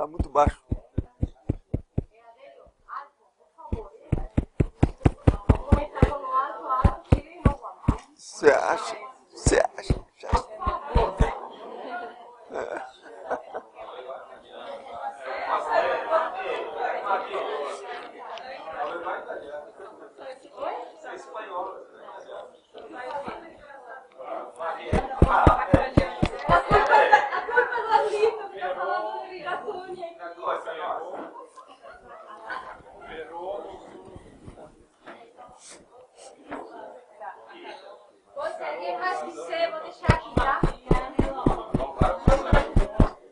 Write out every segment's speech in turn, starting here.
Está muito baixo. Você acha? Você acha?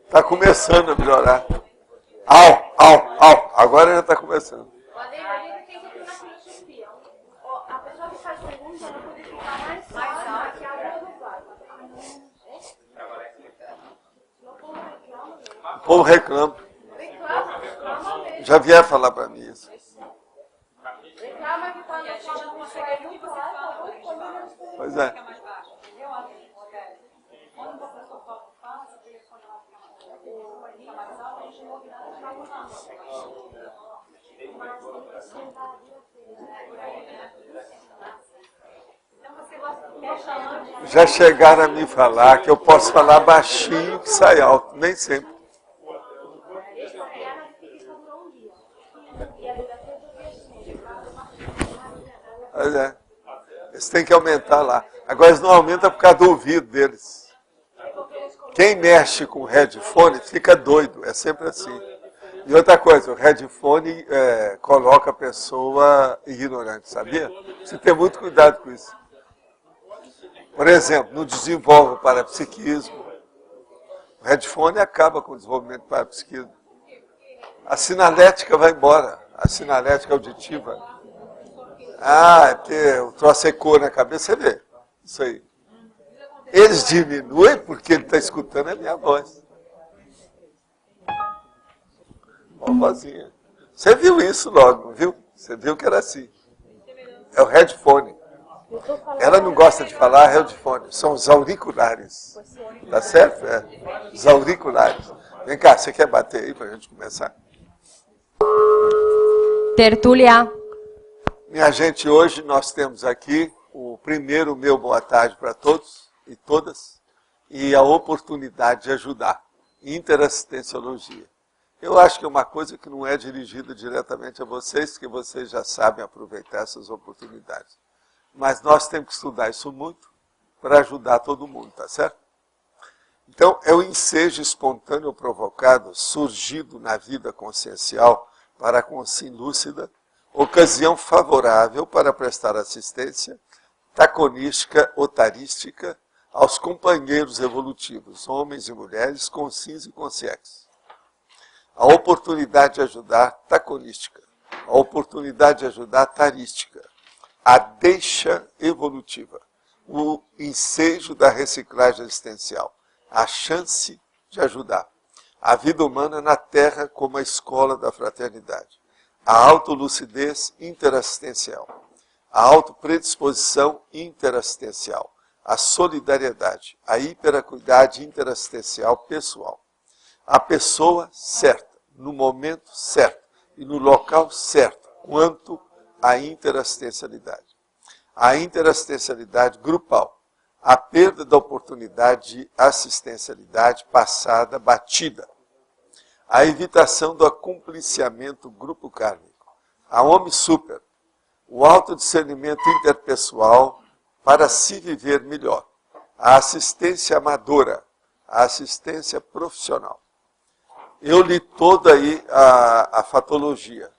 Está começando a melhorar. Agora já está começando. A pessoa que faz pergunta não pode ficar mais alto que a outra do lado. O povo reclama. Já vieram falar para mim isso. Reclama que quando a gente não consegue muito alto, Pois é. Já chegaram a me falar que eu posso falar baixinho que sai alto, nem sempre. Pois é. Eles têm que aumentar lá. Agora eles não aumentam por causa do ouvido deles. Quem mexe com headphone fica doido, é sempre assim. E outra coisa, o headphone coloca a pessoa ignorante, sabia? Você tem muito cuidado com isso. Por exemplo, não desenvolve o parapsiquismo. O headphone acaba com o desenvolvimento do parapsiquismo. A sinalética vai embora, a sinalética auditiva. É porque o troço ecoa na cabeça, você vê. Isso aí. Eles diminuem porque ele está escutando a minha voz. Ó, vozinha. Você viu isso logo, não viu? Você viu que era assim. É o headphone. Ela não gosta de falar headphone, são os auriculares. Tá certo? É. Os auriculares. Vem cá, você quer bater aí para a gente começar? Tertúlia. Minha gente, hoje nós temos aqui o primeiro meu boa tarde para todos e todas e a oportunidade de ajudar. Interassistenciologia. Eu acho que é uma coisa que não é dirigida diretamente a vocês, que vocês já sabem aproveitar essas oportunidades. Mas nós temos que estudar isso muito para ajudar todo mundo, tá certo? Então, é o ensejo espontâneo provocado, surgido na vida consciencial para a consciência lúcida, ocasião favorável para prestar assistência taconística, otarística, aos companheiros evolutivos, homens e mulheres, conscientes e conscientes. A oportunidade de ajudar taconística, a oportunidade de ajudar tarística, a deixa evolutiva, o ensejo da reciclagem existencial, a chance de ajudar. A vida humana na Terra como a escola da fraternidade. A autolucidez interassistencial. A autopredisposição interassistencial. A solidariedade. A hiperacuidade interassistencial pessoal. A pessoa certa, no momento certo e no local certo, quanto à interassistencialidade. A interassistencialidade grupal. A perda da oportunidade de assistencialidade passada, batida. A evitação do acompliciamento grupo kármico. A homem super. O autodiscernimento interpessoal para se viver melhor. A assistência amadora. A assistência profissional. Eu li toda aí a fatologia.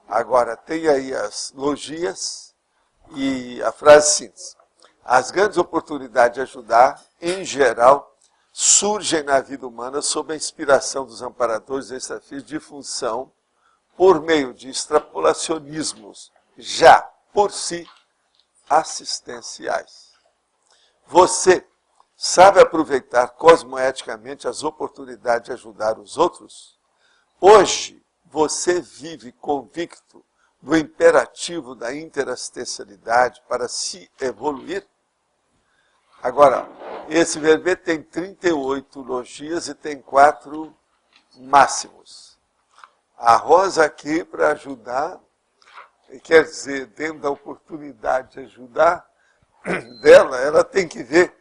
Agora, tem aí as logias e a frase síntese. As grandes oportunidades de ajudar, em geral, surgem na vida humana sob a inspiração dos amparadores extrafísicos de função por meio de extrapolacionismos, já por si assistenciais. Você sabe aproveitar cosmoeticamente as oportunidades de ajudar os outros? Hoje, você vive convicto do imperativo da interassistencialidade para se evoluir? Agora, esse verbete tem 38 logias e tem 4 máximos. A Rosa aqui para ajudar, quer dizer, dentro da oportunidade de ajudar dela, ela tem que ver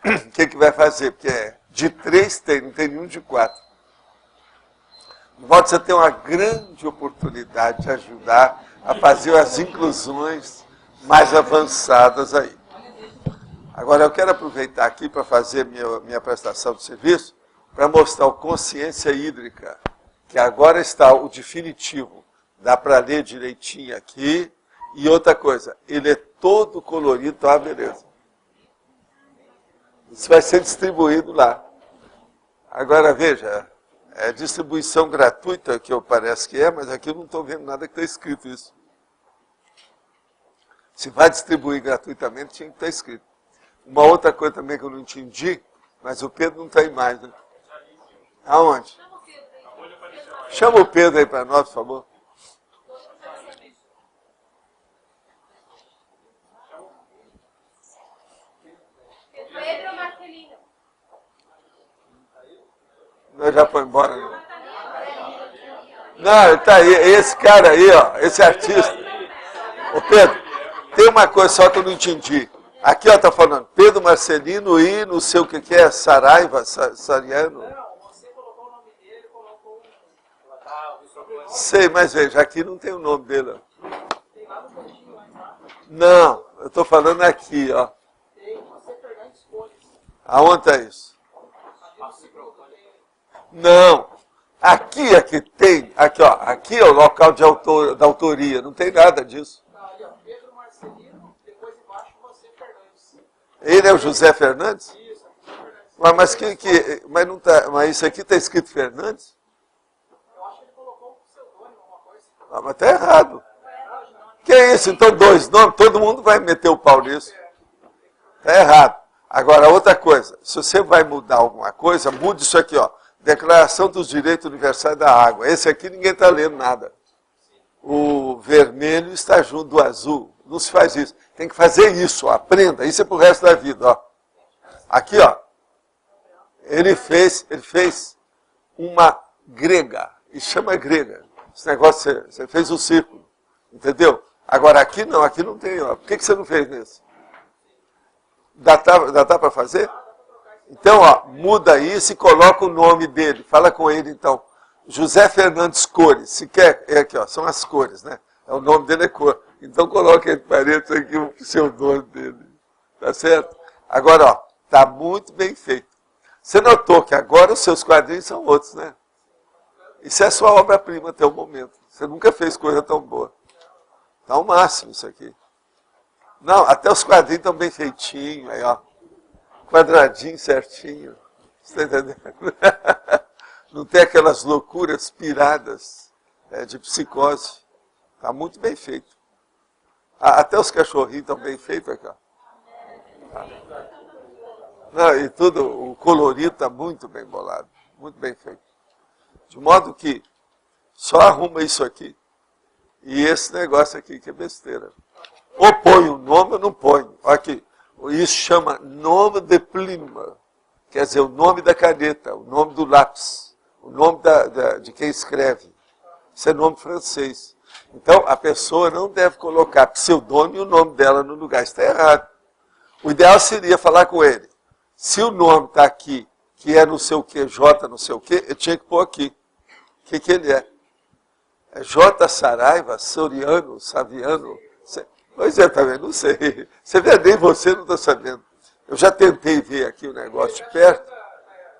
o que vai fazer, porque de 3 tem, não tem nenhum de 4. No modo você tem uma grande oportunidade de ajudar a fazer as inclusões mais avançadas aí. Agora, eu quero aproveitar aqui para fazer minha prestação de serviço, para mostrar o Consciência Hídrica, que agora está o definitivo. Dá para ler direitinho aqui. E outra coisa, ele é todo colorido, tá, beleza. Isso vai ser distribuído lá. Agora, veja, é distribuição gratuita, que eu parece que é, mas aqui eu não estou vendo nada que está escrito isso. Se vai distribuir gratuitamente, tinha que estar escrito. Uma outra coisa também que eu não entendi, mas o Pedro não está aí mais, né? Aonde? Chama o Pedro aí para nós, por favor. Pedro Marcelino. Nós já foi embora, né? Não, ele está aí, esse cara aí, ó, esse artista. Ô Pedro, tem uma coisa só que eu não entendi. Aqui, ó, tá falando Pedro Marcelino e não sei o que é, Saraiva, Sariano. Sei, mas veja, aqui não tem o nome dele. Não, eu estou falando aqui, ó. Aonde está isso? Não. Aqui é que tem, aqui, ó, aqui é o local da autoria, não tem nada disso. Pedro Marcelino, depois embaixo você, Fernandes. Ele é o José Fernandes? Isso, mas não tá, mas isso aqui está escrito Fernandes? eu acho que ele colocou um pseudônimo, alguma coisa. Ah, mas está errado. Que é isso? Então 2 nomes, todo mundo vai meter o pau nisso. Está errado. Agora, outra coisa, se você vai mudar alguma coisa, mude isso aqui, ó. Declaração dos Direitos Universais da Água. Esse aqui ninguém está lendo nada. O vermelho está junto do azul. Não se faz isso. Tem que fazer isso, ó. Aprenda. Isso é pro resto da vida, ó. Aqui, ó. Ele fez uma grega. E chama grega. Esse negócio, você fez um círculo. Entendeu? Agora, aqui não tem, ó. Por que você não fez nisso? Dá para fazer? Então, ó, muda isso e coloca o nome dele. Fala com ele, então. José Fernandes Cores. Se quer, é aqui, ó, são as cores, né? O nome dele é cor. Então, coloca entre parênteses aqui o pseudônimo dele. Tá certo? Agora, ó, tá muito bem feito. Você notou que agora os seus quadrinhos são outros, né? Isso é sua obra-prima até o momento. Você nunca fez coisa tão boa. Tá o máximo isso aqui. Não, até os quadrinhos estão bem feitinhos, aí, ó. Quadradinho certinho. Você está entendendo? Não tem aquelas loucuras piradas de psicose. Está muito bem feito. Até os cachorrinhos estão bem feitos aqui, ó. Não, e tudo, o colorido está muito bem bolado. Muito bem feito. De modo que só arruma isso aqui. E esse negócio aqui que é besteira. Ou põe o nome ou não põe. Olha aqui. Isso chama nome de pluma. Quer dizer, o nome da caneta, o nome do lápis, o nome de quem escreve. Isso é nome francês. Então, a pessoa não deve colocar pseudônimo e o nome dela no lugar. Isso está errado. O ideal seria falar com ele. Se o nome está aqui, que é não sei o que, J não sei o que, eu tinha que pôr aqui. O que ele é? É J. Saraiva, Soriano, Saviano? Pois é, também, não sei. Você vê, nem você não está sabendo. Eu já tentei ver aqui o negócio de perto.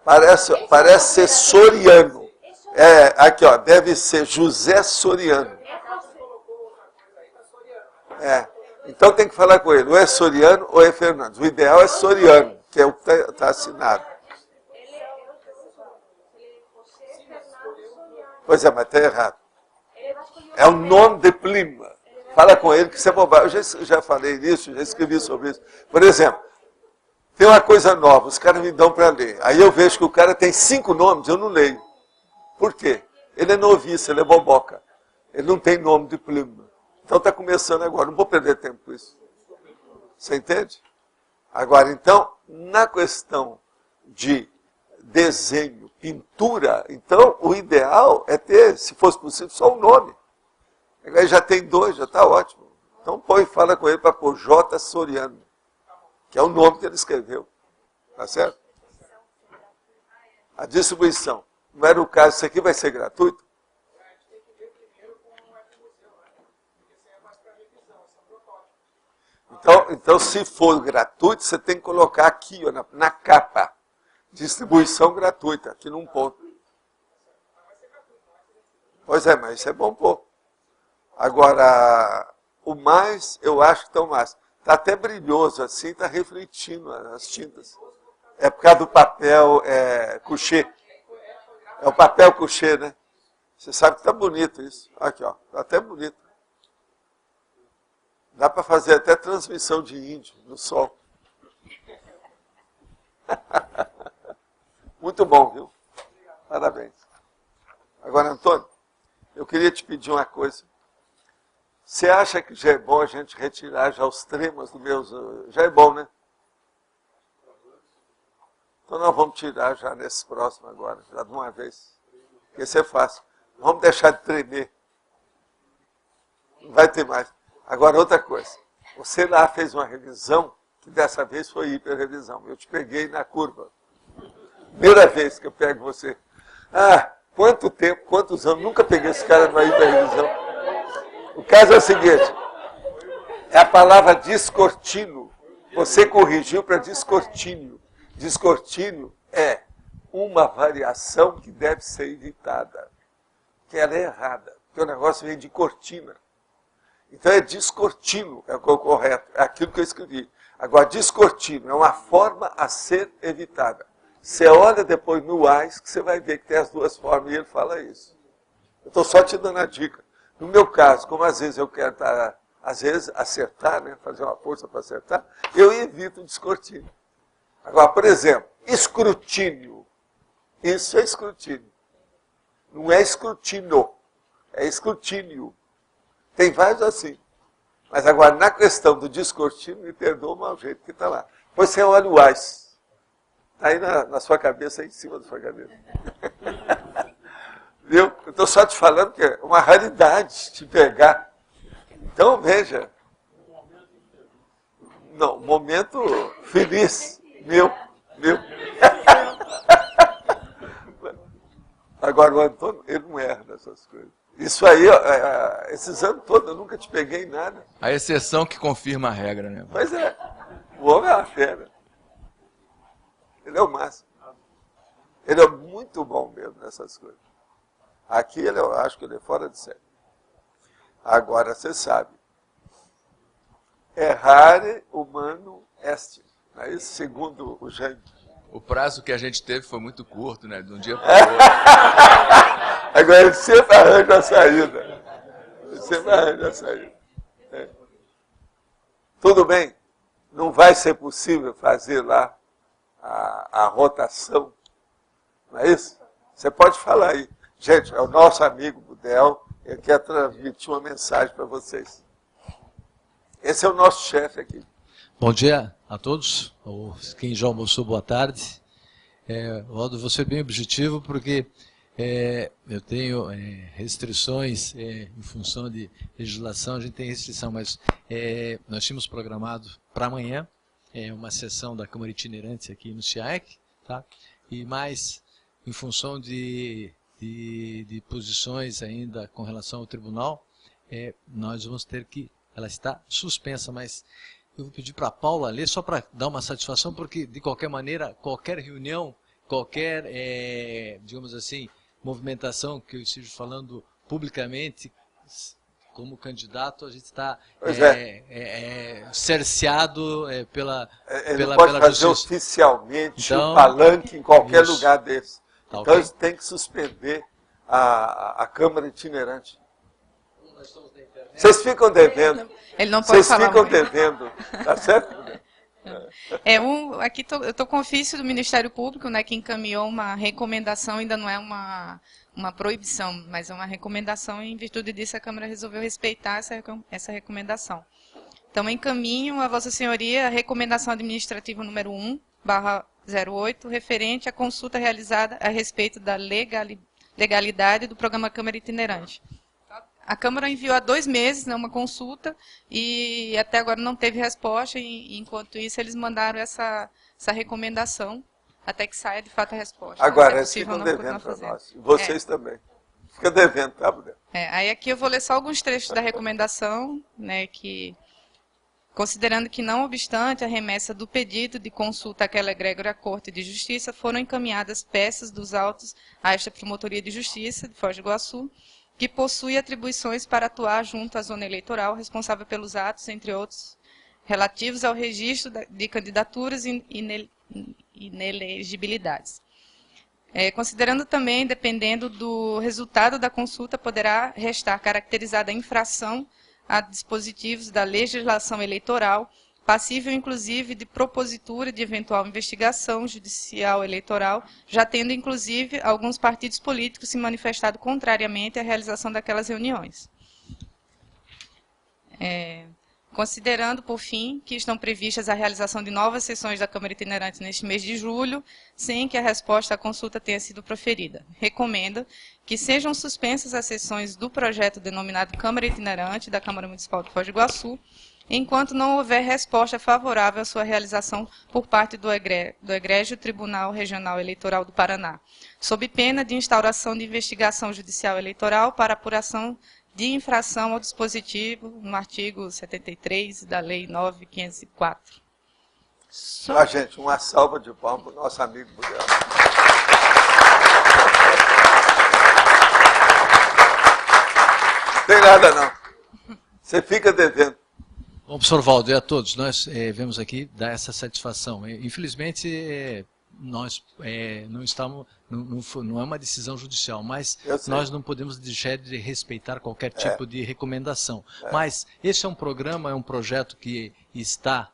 Parece ser Soriano. É, aqui, ó, deve ser José Soriano. É. Então tem que falar com ele. Ou é Soriano ou é Fernandes. O ideal é Soriano, que é o que está assinado. Pois é, mas está errado. É o nome de Plima. Fala com ele que isso é bobagem. Eu já falei nisso, já escrevi sobre isso. Por exemplo, tem uma coisa nova, os caras me dão para ler. Aí eu vejo que o cara tem 5 nomes, eu não leio. Por quê? Ele é noviço, ele é boboca. Ele não tem nome de Plima. Então está começando agora, não vou perder tempo com isso. Você entende? Agora, então, na questão desenho, pintura, então o ideal é ter, se fosse possível, só um nome. Aí já tem 2, já está ótimo. Então põe e fala com ele para pôr J. Soriano, que é o nome que ele escreveu. Tá certo? A distribuição. Não era o caso, isso aqui vai ser gratuito? A gente tem que ver primeiro como é que o museu, né? Porque isso aí é mais para revisão, esse é um protótipo. Então, se for gratuito, você tem que colocar aqui, ó, na capa. Distribuição gratuita, aqui num ponto. Pois é, mas isso é bom pôr. Agora, o mais, eu acho que estão mais. Está até brilhoso assim, está refletindo as tintas. É por causa do papel couché. É o papel couché, né? Você sabe que está bonito isso. Aqui, ó, está até bonito. Dá para fazer até transmissão de índio no sol. Muito bom, viu? Parabéns. Agora, Antônio, eu queria te pedir uma coisa. Você acha que já é bom a gente retirar já os tremas do meus... Já é bom, né? Então nós vamos tirar já nesse próximo agora, já de uma vez. Porque isso é fácil. Vamos deixar de tremer. Não vai ter mais. Agora, outra coisa. Você lá fez uma revisão, que dessa vez foi hiperrevisão. Eu te peguei na curva. Primeira vez que eu pego você. Ah, quanto tempo, quantos anos, nunca peguei esse cara numa hiperrevisão. O caso é o seguinte, é a palavra descortino. Você corrigiu para descortínio. Descortínio é uma variação que deve ser evitada. Que ela é errada, porque o negócio vem de cortina. Então é descortino, é o correto, é aquilo que eu escrevi. Agora, descortino é uma forma a ser evitada. Você olha depois no AIS, que você vai ver que tem as duas formas, e ele fala isso. Eu estou só te dando a dica. No meu caso, como às vezes eu quero às vezes acertar, né, fazer uma força para acertar, eu evito o descortínio. Agora, por exemplo, escrutínio. Isso é escrutínio. Não é escrutínio, é escrutínio. Tem vários assim. Mas agora, na questão do descortínio, me perdoa o mau jeito que está lá. Depois você olha o AIS. Está aí na sua cabeça, aí em cima da sua cabeça. Viu? Eu estou só te falando que é uma raridade te pegar. Então, veja. Não, momento feliz. Meu. Agora, o Antônio, ele não erra nessas coisas. Isso aí, esses anos todos, eu nunca te peguei em nada. A exceção que confirma a regra, né? Pois é. O homem é uma fera. Ele é o máximo. Ele é muito bom mesmo nessas coisas. Aqui eu acho que ele é fora de série. Agora, você sabe. Errare humano est. Não é isso? Segundo o Jaime. O prazo que a gente teve foi muito curto, né? De um dia para o outro. Agora ele sempre arranja a saída. Ele sempre arranja a saída. É. Tudo bem? Não vai ser possível fazer lá a rotação. Não é isso? Você pode falar aí. Gente, é o nosso amigo Budel. Ele quer transmitir uma mensagem para vocês. Esse é o nosso chefe aqui. Bom dia a todos, ou quem já almoçou, boa tarde. Valdo, vou ser bem objetivo porque eu tenho restrições em função de legislação, a gente tem restrição, mas nós tínhamos programado para amanhã uma sessão da Câmara Itinerante aqui no SIAEC, tá? E mais em função de posições ainda com relação ao tribunal, nós vamos ter que, ela está suspensa, mas eu vou pedir para a Paula ler, só para dar uma satisfação, porque, de qualquer maneira, qualquer reunião, qualquer, digamos assim, movimentação que eu esteja falando publicamente, como candidato, a gente está cerceado pela Ele não pode fazer justiça. Oficialmente Então, um palanque em qualquer isso. lugar desse. Tá, Então, ok? eles têm que suspender a Câmara Itinerante. Vocês ficam devendo. Ele não pode Vocês falar ficam muito. devendo. Tá certo? Aqui eu estou com ofício do Ministério Público, né, que encaminhou uma recomendação, ainda não é uma proibição, mas é uma recomendação, e em virtude disso a Câmara resolveu respeitar essa recomendação. Então, encaminho a Vossa Senhoria a recomendação administrativa número 1/0 08, referente à consulta realizada a respeito da legalidade do programa Câmara Itinerante. A Câmara enviou há 2 meses, né, uma consulta e até agora não teve resposta, e enquanto isso eles mandaram essa recomendação até que saia de fato a resposta. Agora, é eles possível ficam não devendo para continuar nós. E vocês também. Fica devendo, tá, Budé? Aí aqui eu vou ler só alguns trechos da recomendação, né, que, considerando que, não obstante a remessa do pedido de consulta àquela egrégora Corte de Justiça, foram encaminhadas peças dos autos a esta Promotoria de Justiça de Foz do Iguaçu, que possui atribuições para atuar junto à zona eleitoral responsável pelos atos, entre outros, relativos ao registro de candidaturas e inelegibilidades. Considerando também, dependendo do resultado da consulta, poderá restar caracterizada a infração a dispositivos da legislação eleitoral, passível inclusive de propositura de eventual investigação judicial eleitoral, já tendo inclusive alguns partidos políticos se manifestado contrariamente à realização daquelas reuniões. Considerando, por fim, que estão previstas a realização de novas sessões da Câmara Itinerante neste mês de julho, sem que a resposta à consulta tenha sido proferida. Recomenda que sejam suspensas as sessões do projeto denominado Câmara Itinerante da Câmara Municipal de Foz do Iguaçu, enquanto não houver resposta favorável à sua realização por parte do Egrégio Tribunal Regional Eleitoral do Paraná, sob pena de instauração de investigação judicial eleitoral para apuração de infração ao dispositivo no artigo 73 da Lei 9.504. Gente, uma salva de palmas para o nosso amigo Budé. Não tem nada, não. Você fica devendo. Bom, professor Valdo, e a todos, nós vemos aqui dar essa satisfação. Infelizmente, nós não estamos, não é uma decisão judicial, mas nós não podemos deixar de respeitar qualquer tipo de recomendação. Mas esse é um programa, é um projeto que está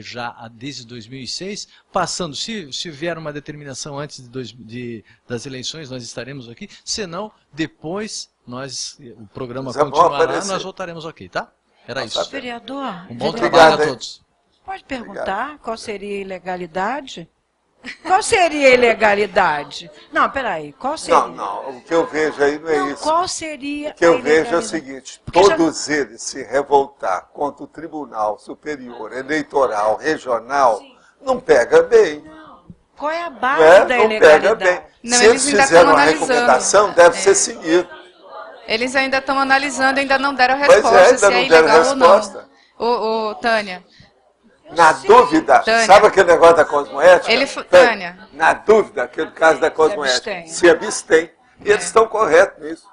já desde 2006, passando, se vier uma determinação antes das eleições, nós estaremos aqui, senão, depois, o programa continuará, nós voltaremos aqui, tá? Era isso. Vereador, Um bom trabalho a todos. Pode perguntar qual seria a ilegalidade? Qual seria a ilegalidade? Não, peraí, qual seria? Não, o que eu vejo aí não é isso. Qual seria o que eu vejo é o seguinte, todos eles se revoltar contra o Tribunal Superior Eleitoral Regional, não pega bem. Qual é a base da ilegalidade? Não pega bem. Não, se eles eles ainda fizeram estão uma analisando. recomendação, deve ser seguido. Eles ainda estão analisando, ainda não deram Pois resposta, ainda se é não deram ilegal resposta. ou não. Tânia, Na dúvida, Tânia. sabe aquele negócio da cosmoética? Tânia. Na dúvida, aquele caso da cosmoética, se abstém. E eles estão corretos nisso.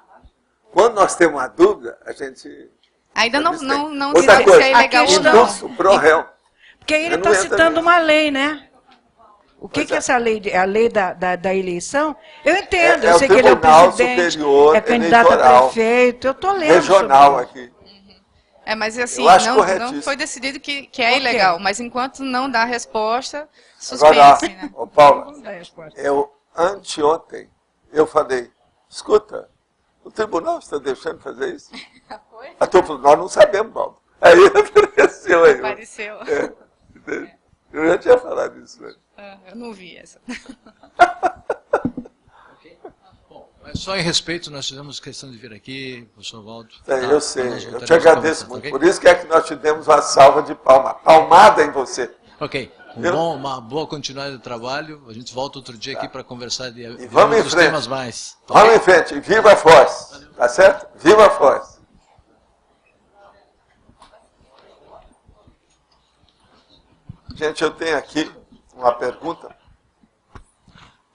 Quando nós temos uma dúvida, a gente... Ainda não Outra diz coisa, se é ilegal ou não. indústrio pro réu. Porque ele está citando uma lei, né? O que é essa lei? A lei da eleição? Eu entendo, eu sei que ele é o presidente, Superior é candidato a prefeito, eu estou lendo regional sobre aqui. Mas assim, não foi decidido que é ilegal, mas enquanto não dá resposta, suspense, né? Ô Paula, anteontem, eu falei, escuta, o tribunal está deixando fazer isso? Foi? A tua falou, nós não sabemos, Paulo. Aí apareceu aí. Apareceu. Eu já tinha falado isso, né? Eu não vi essa. Bom, mas só em respeito, nós fizemos questão de vir aqui, professor Valdo. Eu sei, eu te agradeço muito. Okay? Por isso que nós te demos uma salva de palma. Palmada em você. Ok. Uma boa continuidade do trabalho. A gente volta outro dia aqui para conversar de outros temas mais. Vamos em frente. Viva a Foz. Tá certo? Viva a Foz. Gente, eu tenho aqui uma pergunta.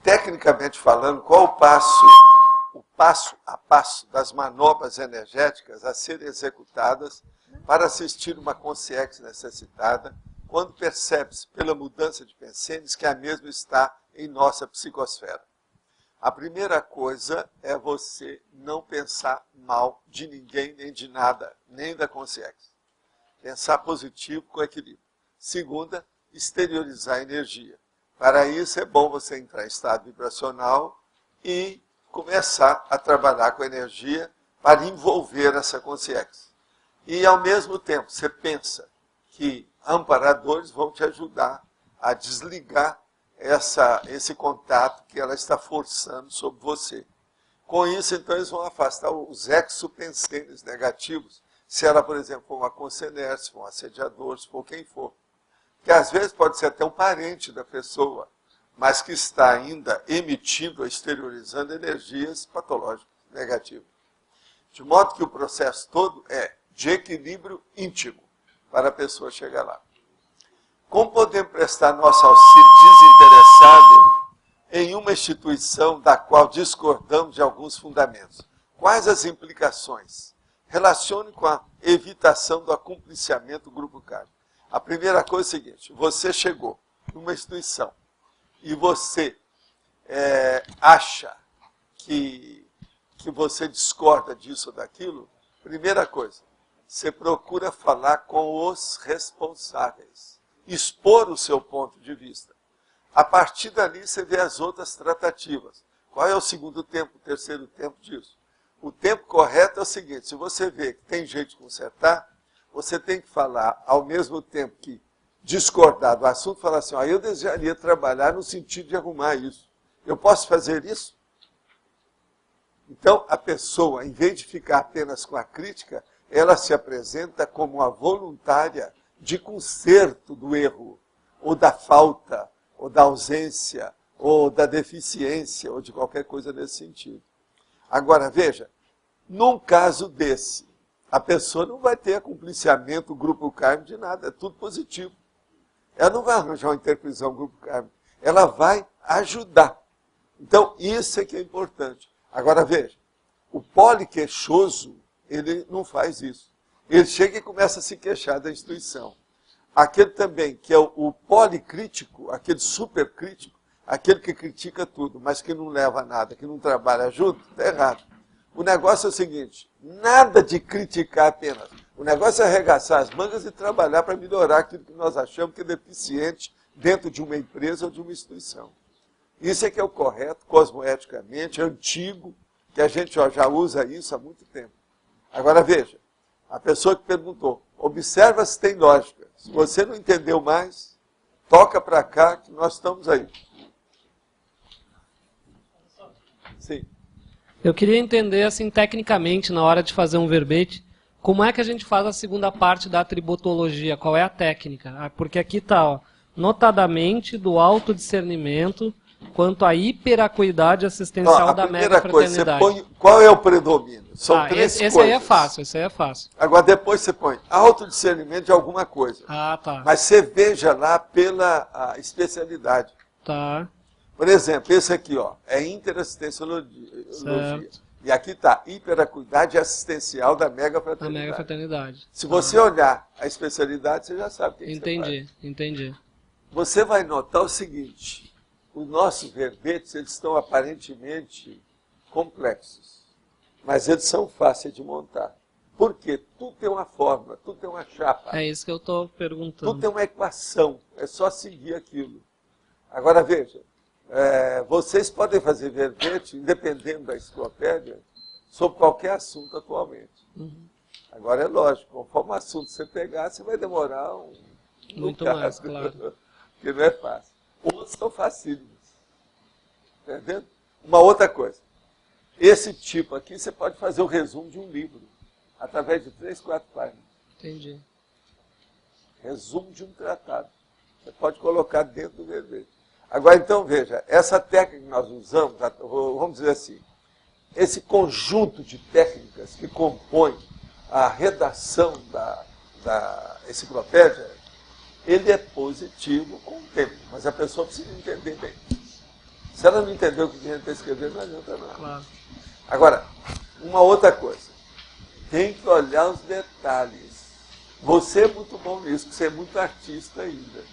Tecnicamente falando, qual o passo a passo das manobras energéticas a serem executadas para assistir uma consciência necessitada, quando percebe-se pela mudança de pensenes que a mesma está em nossa psicosfera? A primeira coisa é você não pensar mal de ninguém, nem de nada, nem da consciência. Pensar positivo com equilíbrio. Segunda, exteriorizar a energia. Para isso é bom você entrar em estado vibracional e começar a trabalhar com a energia para envolver essa consciência. E ao mesmo tempo você pensa que amparadores vão te ajudar a desligar esse contato que ela está forçando sobre você. Com isso, então, eles vão afastar os exupensênios negativos, se ela, por exemplo, for uma concener, se for um assediador, se for quem for. Que às vezes pode ser até um parente da pessoa, mas que está ainda emitindo, exteriorizando energias patológicas, negativas. De modo que o processo todo é de equilíbrio íntimo, para a pessoa chegar lá. Como podemos prestar nosso auxílio desinteressado em uma instituição da qual discordamos de alguns fundamentos? Quais as implicações? Relacione com a evitação do acompliciamento do grupo kármico. A primeira coisa é a seguinte: você chegou numa instituição e você acha que você discorda disso ou daquilo. Primeira coisa, você procura falar com os responsáveis, expor o seu ponto de vista. A partir dali você vê as outras tratativas. Qual é o segundo tempo, o terceiro tempo disso? O tempo correto é o seguinte: se você vê que tem jeito de consertar, você tem que falar, ao mesmo tempo que discordar do assunto, falar assim: eu desejaria trabalhar no sentido de arrumar isso. Eu posso fazer isso? Então, a pessoa, em vez de ficar apenas com a crítica, ela se apresenta como uma voluntária de conserto do erro, ou da falta, ou da ausência, ou da deficiência, ou de qualquer coisa nesse sentido. Agora, veja, num caso desse, a pessoa não vai ter acompliciamento, grupo kármico de nada, é tudo positivo. Ela não vai arranjar uma interpretação grupo kármico, ela vai ajudar. Então, isso é que é importante. Agora, veja, o poliqueixoso, ele não faz isso. Ele chega e começa a se queixar da instituição. Aquele também, que é o policrítico, aquele supercrítico, aquele que critica tudo, mas que não leva a nada, que não trabalha junto, está errado. O negócio é o seguinte: nada de criticar apenas. O negócio é arregaçar as mangas e trabalhar para melhorar aquilo que nós achamos que é deficiente dentro de uma empresa ou de uma instituição. Isso é que é o correto, cosmoeticamente, antigo, que a gente já usa isso há muito tempo. Agora veja, a pessoa que perguntou, observa se tem lógica. Se você não entendeu mais, toca para cá que nós estamos aí. Sim. Eu queria entender, assim, tecnicamente, na hora de fazer um verbete, como é que a gente faz a segunda parte da tributologia? Qual é a técnica? Porque aqui está, ó, notadamente do autodiscernimento quanto à hiperacuidade assistencial da mega fraternidade. Coisa, qual é o predomínio? São três coisas. Esse aí é fácil, esse aí é fácil. Agora depois você põe autodiscernimento de alguma coisa. Ah, tá. Mas você veja lá pela especialidade. Tá. Por exemplo, esse aqui, ó, é interassistenciologia. Certo. E aqui está, hiperacuidade assistencial da mega fraternidade. Da mega fraternidade. Se você olhar a especialidade, você já sabe o que entendi, você faz. Entendi. Você vai notar o seguinte: os nossos verbetes, eles estão aparentemente complexos, mas eles são fáceis de montar. Por quê? Tudo tem uma fórmula, tudo tem uma chapa. É isso que eu estou perguntando. Tudo tem uma equação, é só seguir aquilo. Agora veja, vocês podem fazer verbete, independente da enciclopédia, sobre qualquer assunto atualmente. Uhum. Agora é lógico, conforme o assunto você pegar, você vai demorar muito mais, claro. Porque não é fácil. Outros são facílimos. Entendendo? Uma outra coisa. Esse tipo aqui, você pode fazer o resumo de um livro, através de 3, 4 páginas. Entendi. Resumo de um tratado. Você pode colocar dentro do verbete. Agora, então, veja, essa técnica que nós usamos, vamos dizer assim, esse conjunto de técnicas que compõe a redação da enciclopédia, ele é positivo com o tempo, mas a pessoa precisa entender bem. Se ela não entendeu o que a gente está escrevendo, não adianta nada. Claro. Agora, uma outra coisa, tem que olhar os detalhes. Você é muito bom nisso, porque você é muito artista ainda.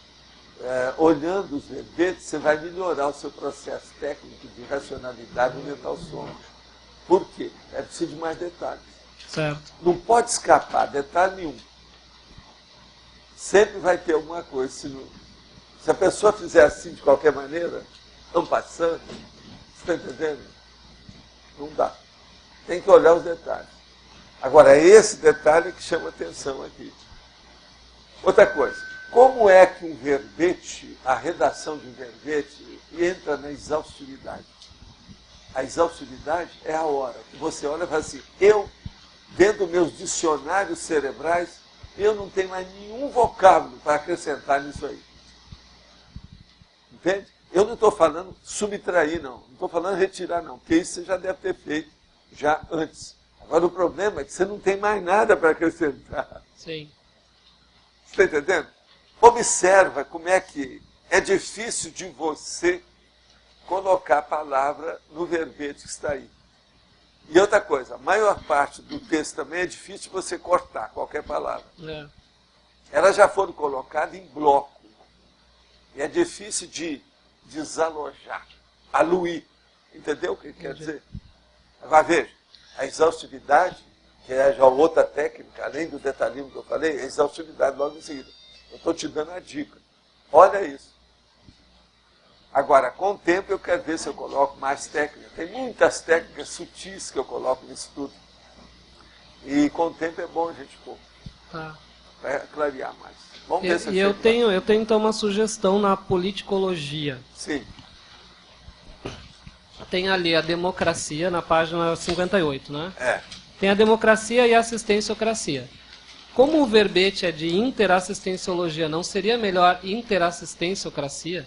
Olhando os verbetes, você vai melhorar o seu processo técnico de racionalidade e mental sono. Por quê? É preciso de mais detalhes. Certo. Não pode escapar, detalhe nenhum. Sempre vai ter alguma coisa. Se a pessoa fizer assim de qualquer maneira, não passando, você está entendendo? Não dá. Tem que olhar os detalhes. Agora, é esse detalhe que chama atenção aqui. Outra coisa, Como é que um verbete, a redação de um verbete, entra na exaustividade? A exaustividade é a hora que você olha e fala assim, eu, dentro dos meus dicionários cerebrais, eu não tenho mais nenhum vocábulo para acrescentar nisso aí. Entende? Eu não estou falando subtrair, não. Não estou falando retirar, não. Porque isso você já deve ter feito já antes. Agora, o problema é que você não tem mais nada para acrescentar. Sim. Você está entendendo? Observa como é que é difícil de você colocar a palavra no verbete que está aí. E outra coisa, a maior parte do texto também é difícil de você cortar qualquer palavra. É. Elas já foram colocadas em bloco. E é difícil de desalojar, aluir. Entendeu o que quer dizer? Agora veja, a exaustividade, que é já outra técnica, além do detalhismo que eu falei, é a exaustividade logo em seguida. Eu estou te dando a dica. Olha isso. Agora, com o tempo, eu quero ver se eu coloco mais técnicas. Tem muitas técnicas sutis que eu coloco nisso tudo. E com o tempo é bom a gente pôr. Tá. Vai clarear mais. Vamos ver se eu tenho então uma sugestão na politicologia. Sim. Tem ali a democracia na página 58, né? É. Tem a democracia e a assistenciocracia. Como o verbete é de interassistenciologia, não seria melhor interassistenciocracia?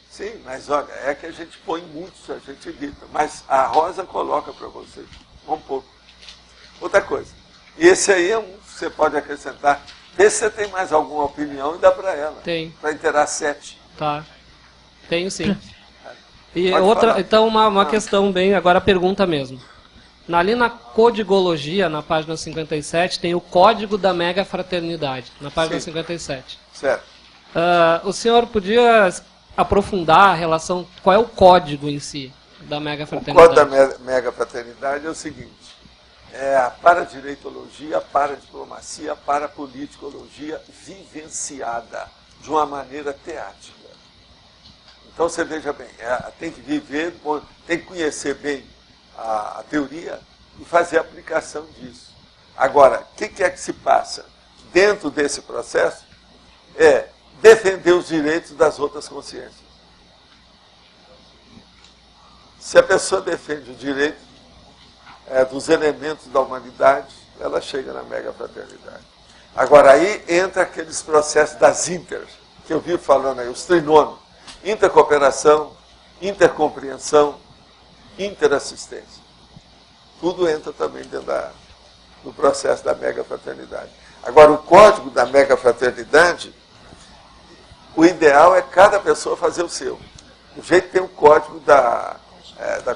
Sim, mas olha, é que a gente põe muitos, a gente evita. Mas a Rosa coloca para você um pouco. Outra coisa. E esse aí é um que você pode acrescentar. Vê se você tem mais alguma opinião e dá para ela. Tem. Para interar 7. Tá. Tenho sim. E Pode outra, falar. então uma questão bem, agora a pergunta mesmo. Ali na codigologia, na página 57, tem o código da mega fraternidade, na página Sim. 57. Certo. O senhor podia aprofundar a relação, qual é o código em si da mega O fraternidade? código da mega fraternidade é o seguinte, é a paradireitologia, a paradiplomacia, a parapoliticologia vivenciada de uma maneira teática. Então você veja bem, tem que viver, tem que conhecer bem a teoria e fazer a aplicação disso. Agora, o que é que se passa dentro desse processo? É defender os direitos das outras consciências. Se a pessoa defende o direito dos elementos da humanidade, ela chega na mega fraternidade. Agora, aí entra aqueles processos das inters, que eu vi falando aí, os trinômios. Intercooperação, intercompreensão, interassistência. Tudo entra também dentro do processo da mega fraternidade. Agora, o código da mega fraternidade, o ideal é cada pessoa fazer o seu. Do jeito que tem o código da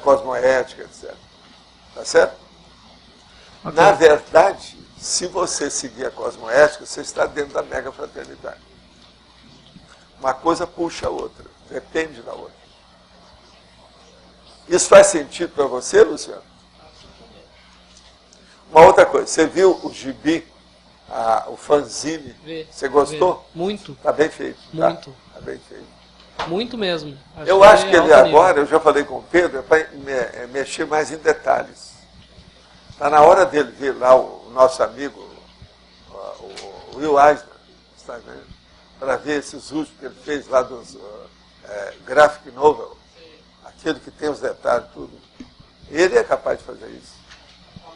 cosmoética, etc. Tá certo? Okay. Na verdade, se você seguir a cosmoética, você está dentro da mega fraternidade. Uma coisa puxa a outra, depende da outra. Isso faz sentido para você, Luciano? Uma outra coisa, você viu o gibi, o fanzine? Você gostou? Muito. Está bem feito. Muito. Tá bem feito. Muito mesmo. Eu acho que ele agora, eu já falei com o Pedro, é para mexer mais em detalhes. Está na hora dele ver lá o nosso amigo, o Will Eisner, está vendo? Para ver esses últimos que ele fez lá dos graphic novel, aquele que tem os detalhes, tudo. Ele é capaz de fazer isso.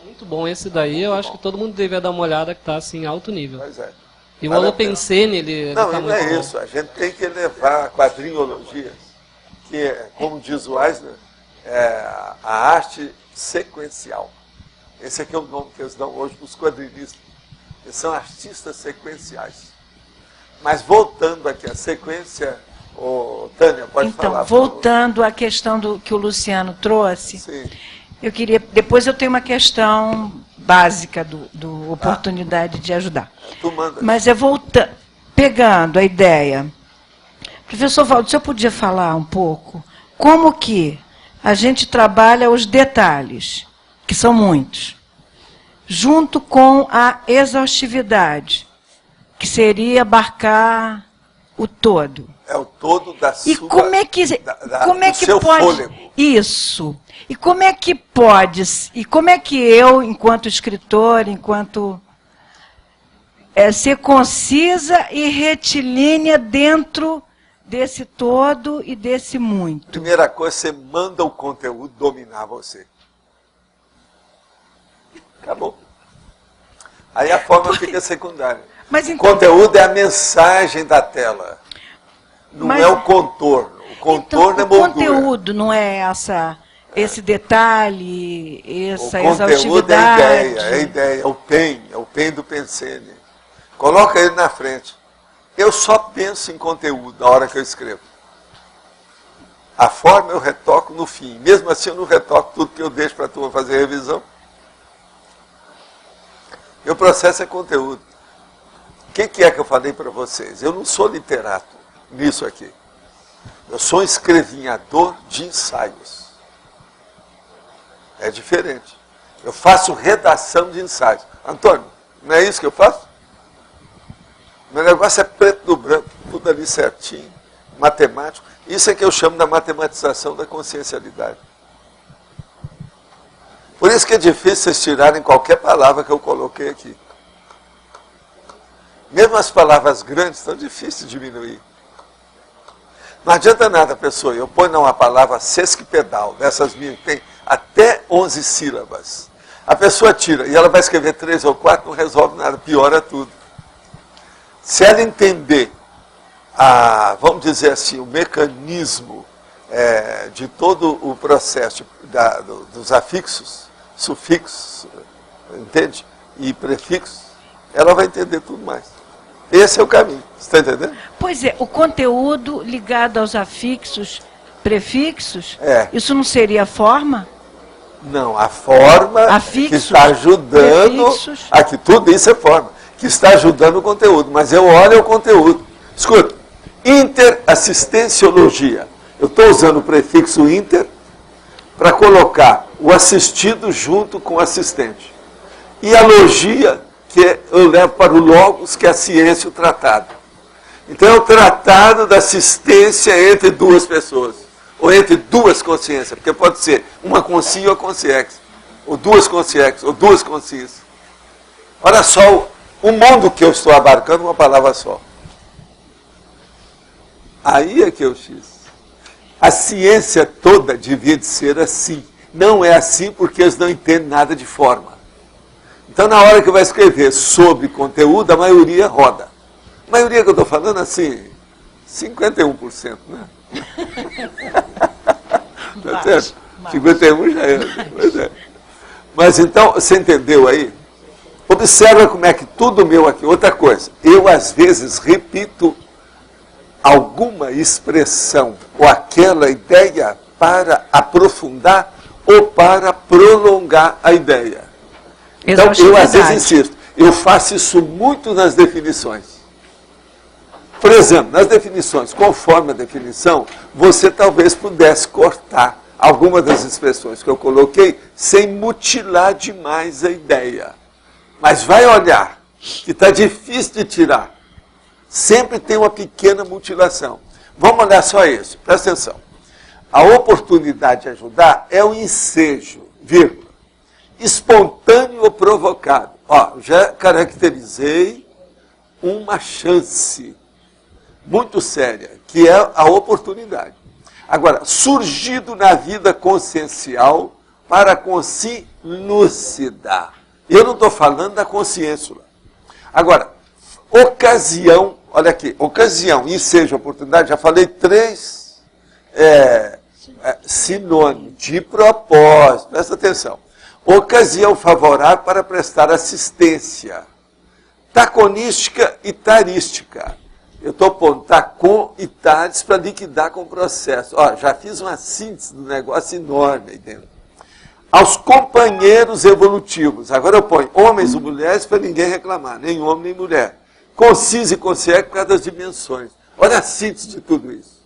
Muito bom esse daí, eu acho que todo mundo deveria dar uma olhada, que está assim, alto nível. Pois é. E o Holopensene, ele não, tá não muito é bom. isso, a gente tem que levar a quadrinologia, que, como diz o Eisner, é a arte sequencial. Esse aqui é o nome que eles dão hoje para os quadrinistas. Eles são artistas sequenciais. Mas voltando aqui à sequência, Tânia, pode falar. Então, voltando à questão que o Luciano trouxe, Sim. eu queria. Depois eu tenho uma questão básica do oportunidade de ajudar. Tu manda. Mas pegando a ideia. Professor Valdo, o senhor podia falar um pouco como que a gente trabalha os detalhes, que são muitos, junto com a exaustividade, que seria abarcar o todo. É o todo da sua... E como é que seu pode... fôlego. Isso. E como é que pode... E como é que eu, enquanto escritor, enquanto ser concisa e retilínea dentro desse todo e desse muito. Primeira coisa, você manda o conteúdo dominar você. Acabou. Aí a forma fica secundária. Mas o então, conteúdo é a mensagem da tela. Não é o contorno. O contorno então, é o moldura. conteúdo não é esse detalhe, essa O conteúdo exaustividade. é a ideia, é o PEN do Pensene. Coloca ele na frente. Eu só penso em conteúdo na hora que eu escrevo. A forma eu retoco no fim. Mesmo assim eu não retoco tudo que eu deixo para a turma fazer revisão. Meu processo é conteúdo. O que é que eu falei para vocês? Eu não sou literato nisso aqui. Eu sou um escrevinhador de ensaios. É diferente. Eu faço redação de ensaios. Antônio, não é isso que eu faço? Meu negócio é preto no branco, tudo ali certinho, matemático. Isso é que eu chamo da matematização da consciencialidade. Por isso que é difícil vocês tirarem qualquer palavra que eu coloquei aqui. Mesmo as palavras grandes estão difíceis de diminuir. Não adianta nada, pessoa, eu ponho uma palavra sesquipedal, dessas minhas que tem até 11 sílabas. A pessoa tira e ela vai escrever 3 ou 4, não resolve nada, piora tudo. Se ela entender, vamos dizer assim, o mecanismo de todo o processo dos afixos, sufixos, entende? E prefixos, ela vai entender tudo mais. Esse é o caminho, você está entendendo? Pois é, o conteúdo ligado aos afixos, prefixos, isso não seria a forma? Não, a forma Afixos, que está ajudando, prefixos. aqui tudo isso é forma, que está ajudando o conteúdo, mas eu olho o conteúdo. Escuta, interassistenciologia. Eu estou usando o prefixo inter para colocar o assistido junto com o assistente. E a logia, que eu levo para o logos, que é a ciência, o tratado. Então é o tratado da assistência entre duas pessoas, ou entre duas consciências, porque pode ser uma consciência ou consciência, ou duas consciências, ou duas consciências. Olha só o mundo que eu estou abarcando, uma palavra só. Aí é que eu fiz. A ciência toda devia de ser assim. Não é assim porque eles não entendem nada de forma. Então, na hora que vai escrever sobre conteúdo, a maioria roda. A maioria que eu estou falando, assim, 51%, né? Tá certo? 51 já é. Pois é. Mas então, você entendeu aí? Observa como é que tudo meu aqui. Outra coisa, eu às vezes repito alguma expressão ou aquela ideia para aprofundar ou para prolongar a ideia. Então, eu às vezes insisto, eu faço isso muito nas definições. Por exemplo, nas definições, conforme a definição, você talvez pudesse cortar alguma das expressões que eu coloquei sem mutilar demais a ideia. Mas vai olhar, que está difícil de tirar. Sempre tem uma pequena mutilação. Vamos olhar só isso, presta atenção. A oportunidade de ajudar é o ensejo, vírgula, espontâneo ou provocado. Ó, já caracterizei uma chance muito séria, que é a oportunidade. Agora, surgido na vida consciencial para a consciência lúcida. Eu não estou falando da consciência. Agora, ocasião, olha aqui, ocasião, ensejo, oportunidade, já falei 3 sinônimos, de propósito, presta atenção. Ocasião favorável para prestar assistência. Taconística e tarística. Eu estou pondo tacon e tares para liquidar com o processo. Ó, já fiz uma síntese do negócio enorme aí dentro. Aos companheiros evolutivos. Agora eu ponho homens ou mulheres para ninguém reclamar, nem homem nem mulher. Conciso e consciente por causa das dimensões. Olha a síntese de tudo isso.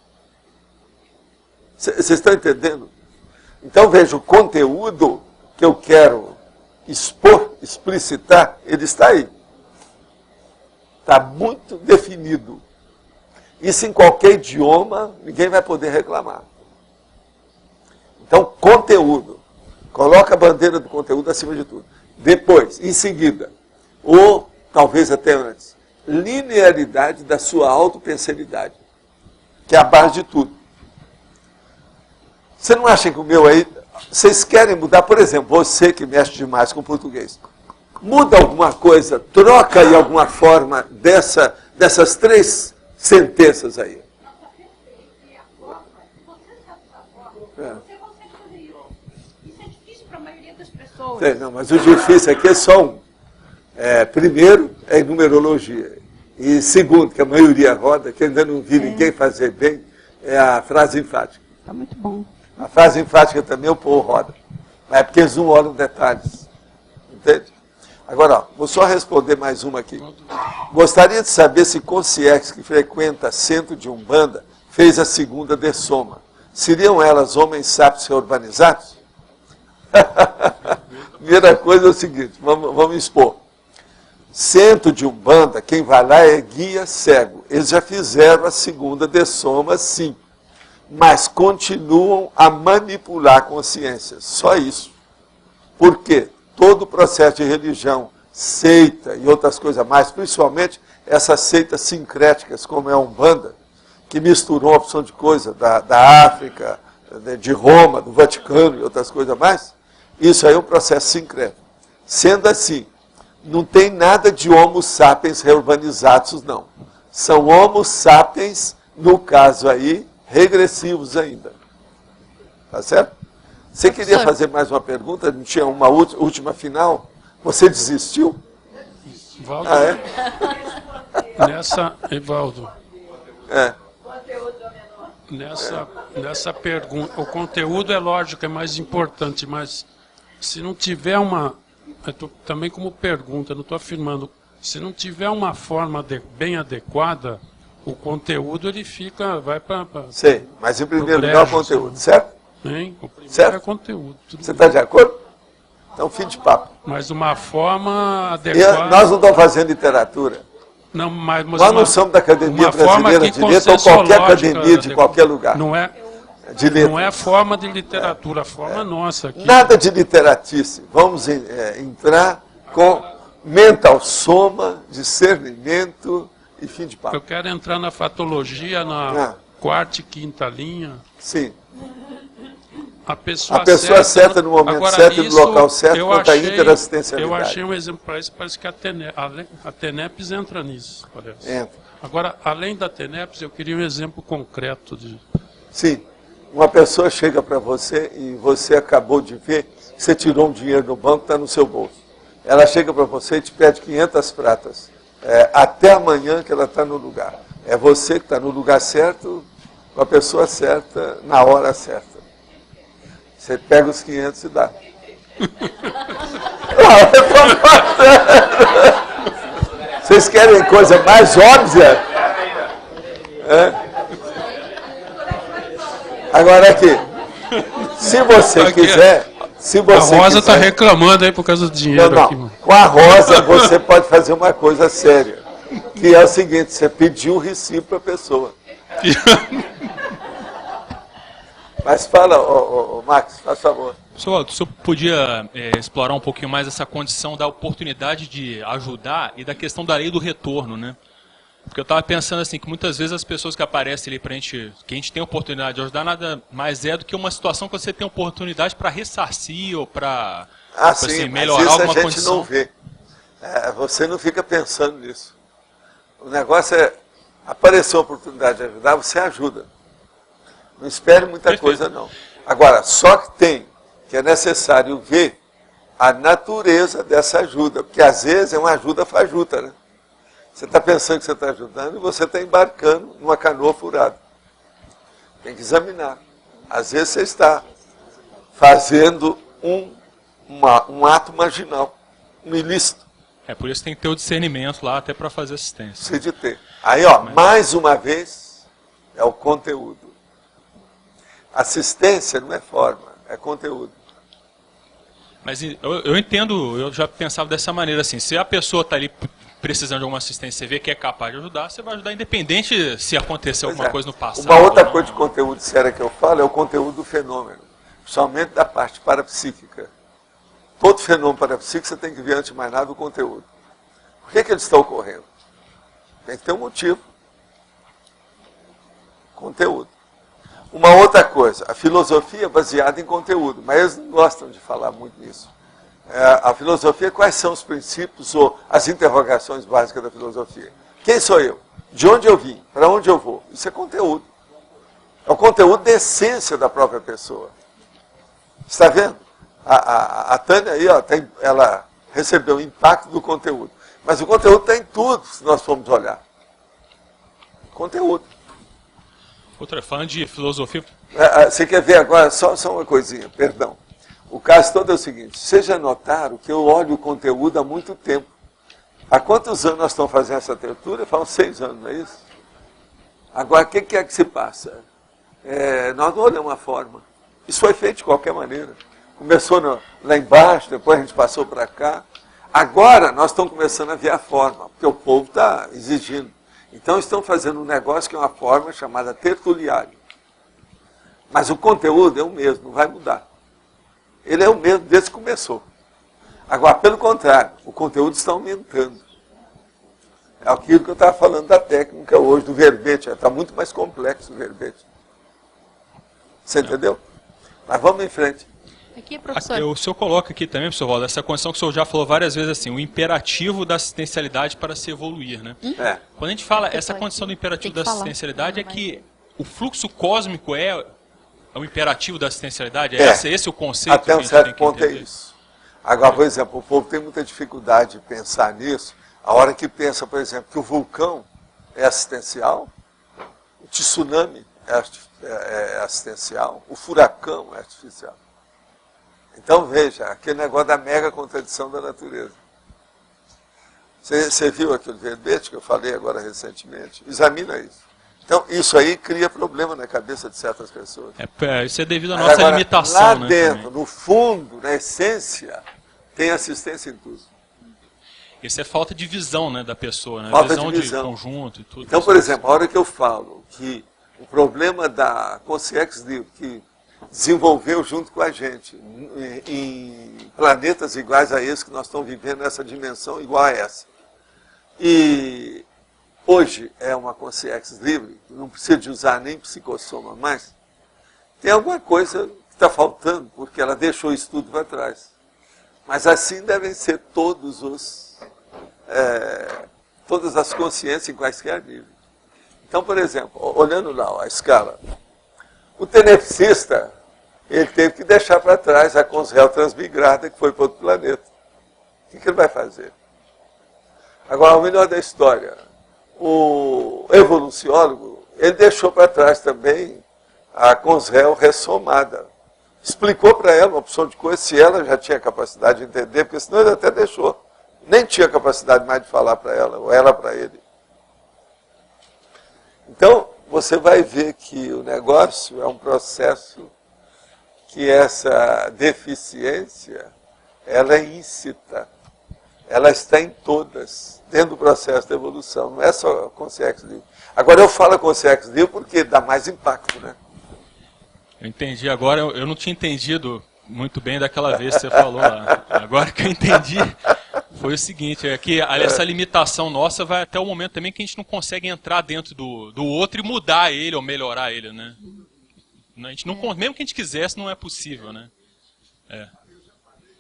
Vocês estão entendendo? Então veja, o conteúdo que eu quero expor, explicitar, ele está aí. Está muito definido. Isso em qualquer idioma, ninguém vai poder reclamar. Então, conteúdo. Coloca a bandeira do conteúdo acima de tudo. Depois, em seguida, o talvez até antes, linearidade da sua autopensalidade, que é a base de tudo. Você não acha que o meu aí... Vocês querem mudar, por exemplo, você que mexe demais com português, muda alguma coisa, troca aí alguma forma dessas 3 sentenças aí. Você consegue fazer isso. Isso é difícil para a maioria das pessoas. Não, mas o difícil aqui é só um. Primeiro, é numerologia. E segundo, que a maioria roda, que ainda não vi ninguém fazer bem, é a frase enfática. Está muito bom. A frase enfática também o povo roda. Mas é porque eles não olham detalhes. Entende? Agora, ó, vou só responder mais uma aqui. Gostaria de saber se Concierge, que frequenta centro de Umbanda, fez a segunda de soma. Seriam elas homens sábios urbanizados? Primeira coisa é o seguinte, vamos expor. Centro de Umbanda, quem vai lá é guia cego. Eles já fizeram a segunda de soma, sim. Mas continuam a manipular a consciência. Só isso. Por quê? Todo o processo de religião, seita e outras coisas mais, principalmente essas seitas sincréticas, como é a Umbanda, que misturou uma opção de coisa da África, de Roma, do Vaticano e outras coisas mais, isso aí é um processo sincrético. Sendo assim, não tem nada de homo sapiens reurbanizados, não. São homo sapiens, no caso aí, regressivos ainda. Tá certo? Você queria fazer mais uma pergunta? Não tinha uma última final? Você desistiu? Evaldo, Evaldo. Nessa pergunta, o conteúdo é lógico, é mais importante, mas se não tiver uma... também como pergunta, não estou afirmando, se não tiver uma forma bem adequada, o conteúdo ele vai para... Sei, mas em primeiro lugar o conteúdo, certo? Hein? O primeiro certo? É conteúdo. Você está de acordo? Então, fim de papo. Mas uma forma adequada... Nós não estamos fazendo literatura. Não, mas nós não somos da Academia Brasileira de Letras ou qualquer academia de qualquer lugar. Não é forma de literatura, a forma nossa. Aqui. Nada de literatice. Vamos entrar com mental soma, discernimento e fim de papo. Eu quero entrar na fatologia, na quarta e quinta linha. Sim. A pessoa certa no momento certo e no local certo quanto à interassistencialidade. Eu achei um exemplo para isso, parece que a TENEPS entra nisso, parece. Entra. Agora, além da TENEPS, eu queria um exemplo concreto de... Sim. Uma pessoa chega para você e você acabou de ver que você tirou um dinheiro no banco, está no seu bolso. Ela chega para você e te pede 500 pratas. Até amanhã que ela está no lugar. É você que está no lugar certo, com a pessoa certa, na hora certa. Você pega os 500 e dá. Vocês querem coisa mais óbvia? Agora aqui, se você quiser... a Rosa está reclamando aí por causa do dinheiro. Não, aqui, com a Rosa você pode fazer uma coisa séria, que é o seguinte, você pedir um recibo para a pessoa. Mas fala, Max, faz favor. Pessoal, o senhor podia explorar um pouquinho mais essa condição da oportunidade de ajudar e da questão da lei do retorno, né? Porque eu estava pensando assim, que muitas vezes as pessoas que aparecem ali para que a gente tem a oportunidade de ajudar, nada mais é do que uma situação que você tem oportunidade para ressarcir ou para sim, melhorar mas isso alguma a gente condição. não vê. Você não fica pensando nisso. O negócio é, apareceu a oportunidade de ajudar, você ajuda. Não espere muita coisa, não. Agora, só que é necessário ver a natureza dessa ajuda, porque às vezes é uma ajuda fajuta, né? Você está pensando que você está ajudando e você está embarcando numa canoa furada. Tem que examinar. Às vezes você está fazendo um ato marginal, um ilícito. Por isso tem que ter o discernimento lá até para fazer assistência. Precisa de ter. Aí, mais uma vez, é o conteúdo. Assistência não é forma, é conteúdo. Mas eu entendo, eu já pensava dessa maneira assim, se a pessoa está ali precisando de alguma assistência, você vê que é capaz de ajudar, você vai ajudar independente se acontecer alguma coisa no passado. Uma outra coisa de conteúdo séria que eu falo é o conteúdo do fenômeno, somente da parte parapsíquica. Todo fenômeno parapsíquico você tem que ver antes de mais nada o conteúdo. Por que eles estão ocorrendo? Tem que ter um motivo. Conteúdo. Uma outra coisa, a filosofia é baseada em conteúdo, mas eles não gostam de falar muito nisso. A filosofia, quais são os princípios ou as interrogações básicas da filosofia? Quem sou eu? De onde eu vim? Para onde eu vou? Isso é conteúdo. É o conteúdo da essência da própria pessoa. Está vendo? A Tânia aí, ó, ela recebeu o impacto do conteúdo. Mas o conteúdo está em tudo, se nós formos olhar. Conteúdo. Outra, falando de filosofia... Você quer ver agora, só uma coisinha, perdão. O caso todo é o seguinte, vocês já notaram que eu olho o conteúdo há muito tempo. Há quantos anos nós estamos fazendo essa leitura? Falam 6 anos, não é isso? Agora, o que é que se passa? Nós não olhamos a forma. Isso foi feito de qualquer maneira. Começou lá embaixo, depois a gente passou para cá. Agora nós estamos começando a ver a forma, porque o povo está exigindo. Então estão fazendo um negócio que é uma forma chamada tertuliário. Mas o conteúdo é o mesmo, não vai mudar. Ele é o mesmo desde que começou. Agora, pelo contrário, o conteúdo está aumentando. É aquilo que eu estava falando da técnica hoje, do verbete. Está muito mais complexo o verbete. Você entendeu? Mas vamos em frente. Aqui, professor. O senhor coloca aqui também, professor Waldo, essa condição que o senhor já falou várias vezes, assim, o imperativo da assistencialidade para se evoluir, né? Quando a gente fala, essa condição do imperativo da assistencialidade é que o fluxo cósmico é o imperativo da assistencialidade? Esse o conceito? Até um certo ponto é isso. Agora, por exemplo, o povo tem muita dificuldade de pensar nisso. A hora que pensa, por exemplo, que o vulcão é assistencial, o tsunami é assistencial, o furacão é artificial. Então veja, aquele negócio da mega contradição da natureza. Você viu aquele verbete que eu falei agora recentemente? Examina isso. Então isso aí cria problema na cabeça de certas pessoas. Isso é devido à nossa limitação. Lá né, dentro, também. no fundo, na essência, tem assistência em tudo. Isso é falta de visão, né, da pessoa, né? Falta visão de visão. conjunto e tudo. Então, por exemplo, a hora que eu falo que o problema da Consciência Livre, que desenvolveu junto com a gente, em planetas iguais a esse que nós estamos vivendo, nessa dimensão igual a essa. E hoje é uma consciência livre, não precisa de usar nem psicossoma mais. Tem alguma coisa que está faltando, porque ela deixou isso tudo para trás. Mas assim devem ser todas as consciências em quaisquer níveis. Então, por exemplo, olhando lá a escala, o tenepsista, ele teve que deixar para trás a Consréu transmigrada que foi para outro planeta. O que ele vai fazer? Agora, o melhor da história, o evoluciólogo, ele deixou para trás também a Consréu ressomada. Explicou para ela uma opção de coisa, se ela já tinha capacidade de entender, porque senão ele até deixou. Nem tinha capacidade mais de falar para ela, ou ela para ele. Então, você vai ver que o negócio é um processo que essa deficiência, ela é íncita. Ela está em todas, dentro do processo de evolução. Não é só a consciência livre. Agora eu falo a consciência livre porque dá mais impacto, né? Eu entendi agora, eu não tinha entendido muito bem daquela vez que você falou lá. Agora que eu entendi, foi o seguinte, é que essa limitação nossa vai até o momento também que a gente não consegue entrar dentro do outro e mudar ele ou melhorar ele, né? A gente não, mesmo que a gente quisesse, não é possível, né?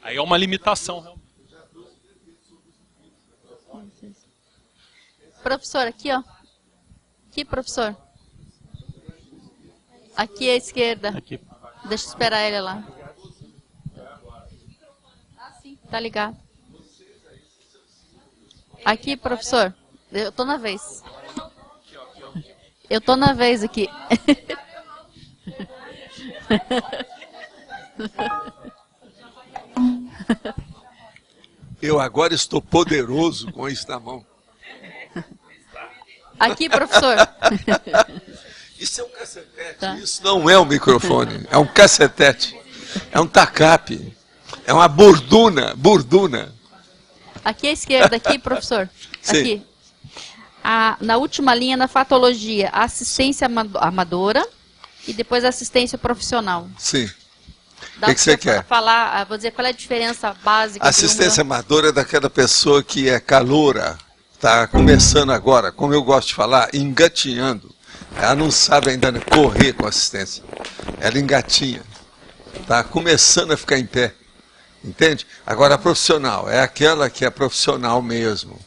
Aí é uma limitação, realmente. Professor, aqui, ó. Aqui, professor. Aqui à esquerda. Aqui. Deixa eu esperar ele lá. Ah, sim, tá ligado. Aqui, professor. Eu tô na vez. Eu tô na vez aqui. Eu agora estou poderoso com isso na mão. Aqui, professor. Isso é um cacetete, tá. Isso não é um microfone, é um cacetete, é um tacape, é uma burduna. Aqui à esquerda, aqui, professor. Sim. Aqui. Na última linha, na fatologia, a assistência amadora e depois a assistência profissional. Sim. O que você quer? Falar, vou dizer, qual é a diferença básica? Assistência amadora é daquela pessoa que é caloura, está começando agora, como eu gosto de falar, engatinhando. Ela não sabe ainda correr com assistência. Ela engatinha. Está começando a ficar em pé. Entende? Agora, a profissional é aquela que é profissional mesmo.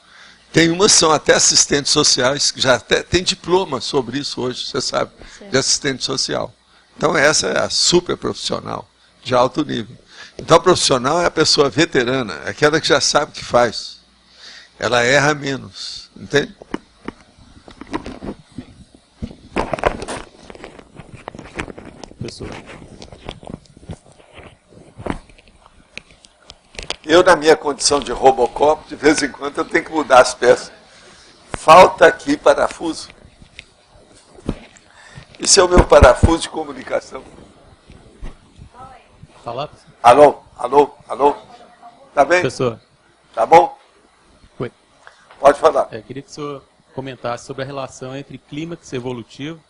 Tem umas que são até assistentes sociais, que já até tem diploma sobre isso hoje, você sabe, de assistente social. Então, essa é a super profissional, de alto nível. Então, a profissional é a pessoa veterana, é aquela que já sabe o que faz. Ela erra menos, entende? Pessoal. Eu, na minha condição de Robocop, de vez em quando eu tenho que mudar as peças. Falta aqui parafuso. Esse é o meu parafuso de comunicação. Falar? Alô, alô, alô. Tá bem? Professor. Tá bom? Oi. Pode falar. Queria que o senhor comentasse sobre a relação entre clímax evolutivo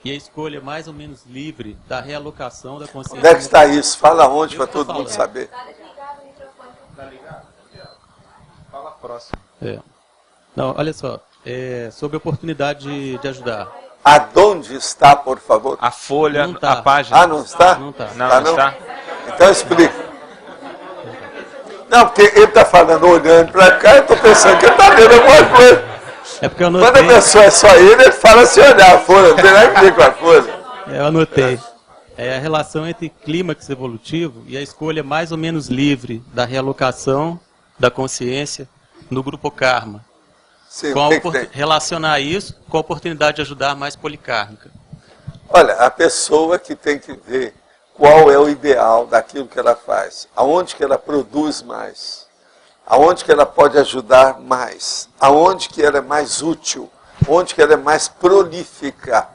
e a escolha mais ou menos livre da realocação da consciência. Onde é que está isso? Fala onde para todo mundo saber. Tá ligado? Fala próximo. Não, olha só. Sobre a oportunidade de ajudar. Aonde está, por favor? A folha, Não tá. a página. Ah, não está? Não está. Não, Tá não está. Então explica. Não, porque ele está falando, olhando para cá, eu estou pensando que ele está vendo alguma coisa. É porque eu anotei. Quando a pessoa é só ele fala se olhar a folha, não tem nada a ver com a folha. Eu anotei. É a relação entre clímax evolutivo e a escolha mais ou menos livre da realocação da consciência no grupo karma. Sim, relacionar isso com a oportunidade de ajudar mais policármica. Olha, a pessoa que tem que ver qual é o ideal daquilo que ela faz, aonde que ela produz mais, aonde que ela pode ajudar mais, aonde que ela é mais útil, onde que ela é mais prolífica.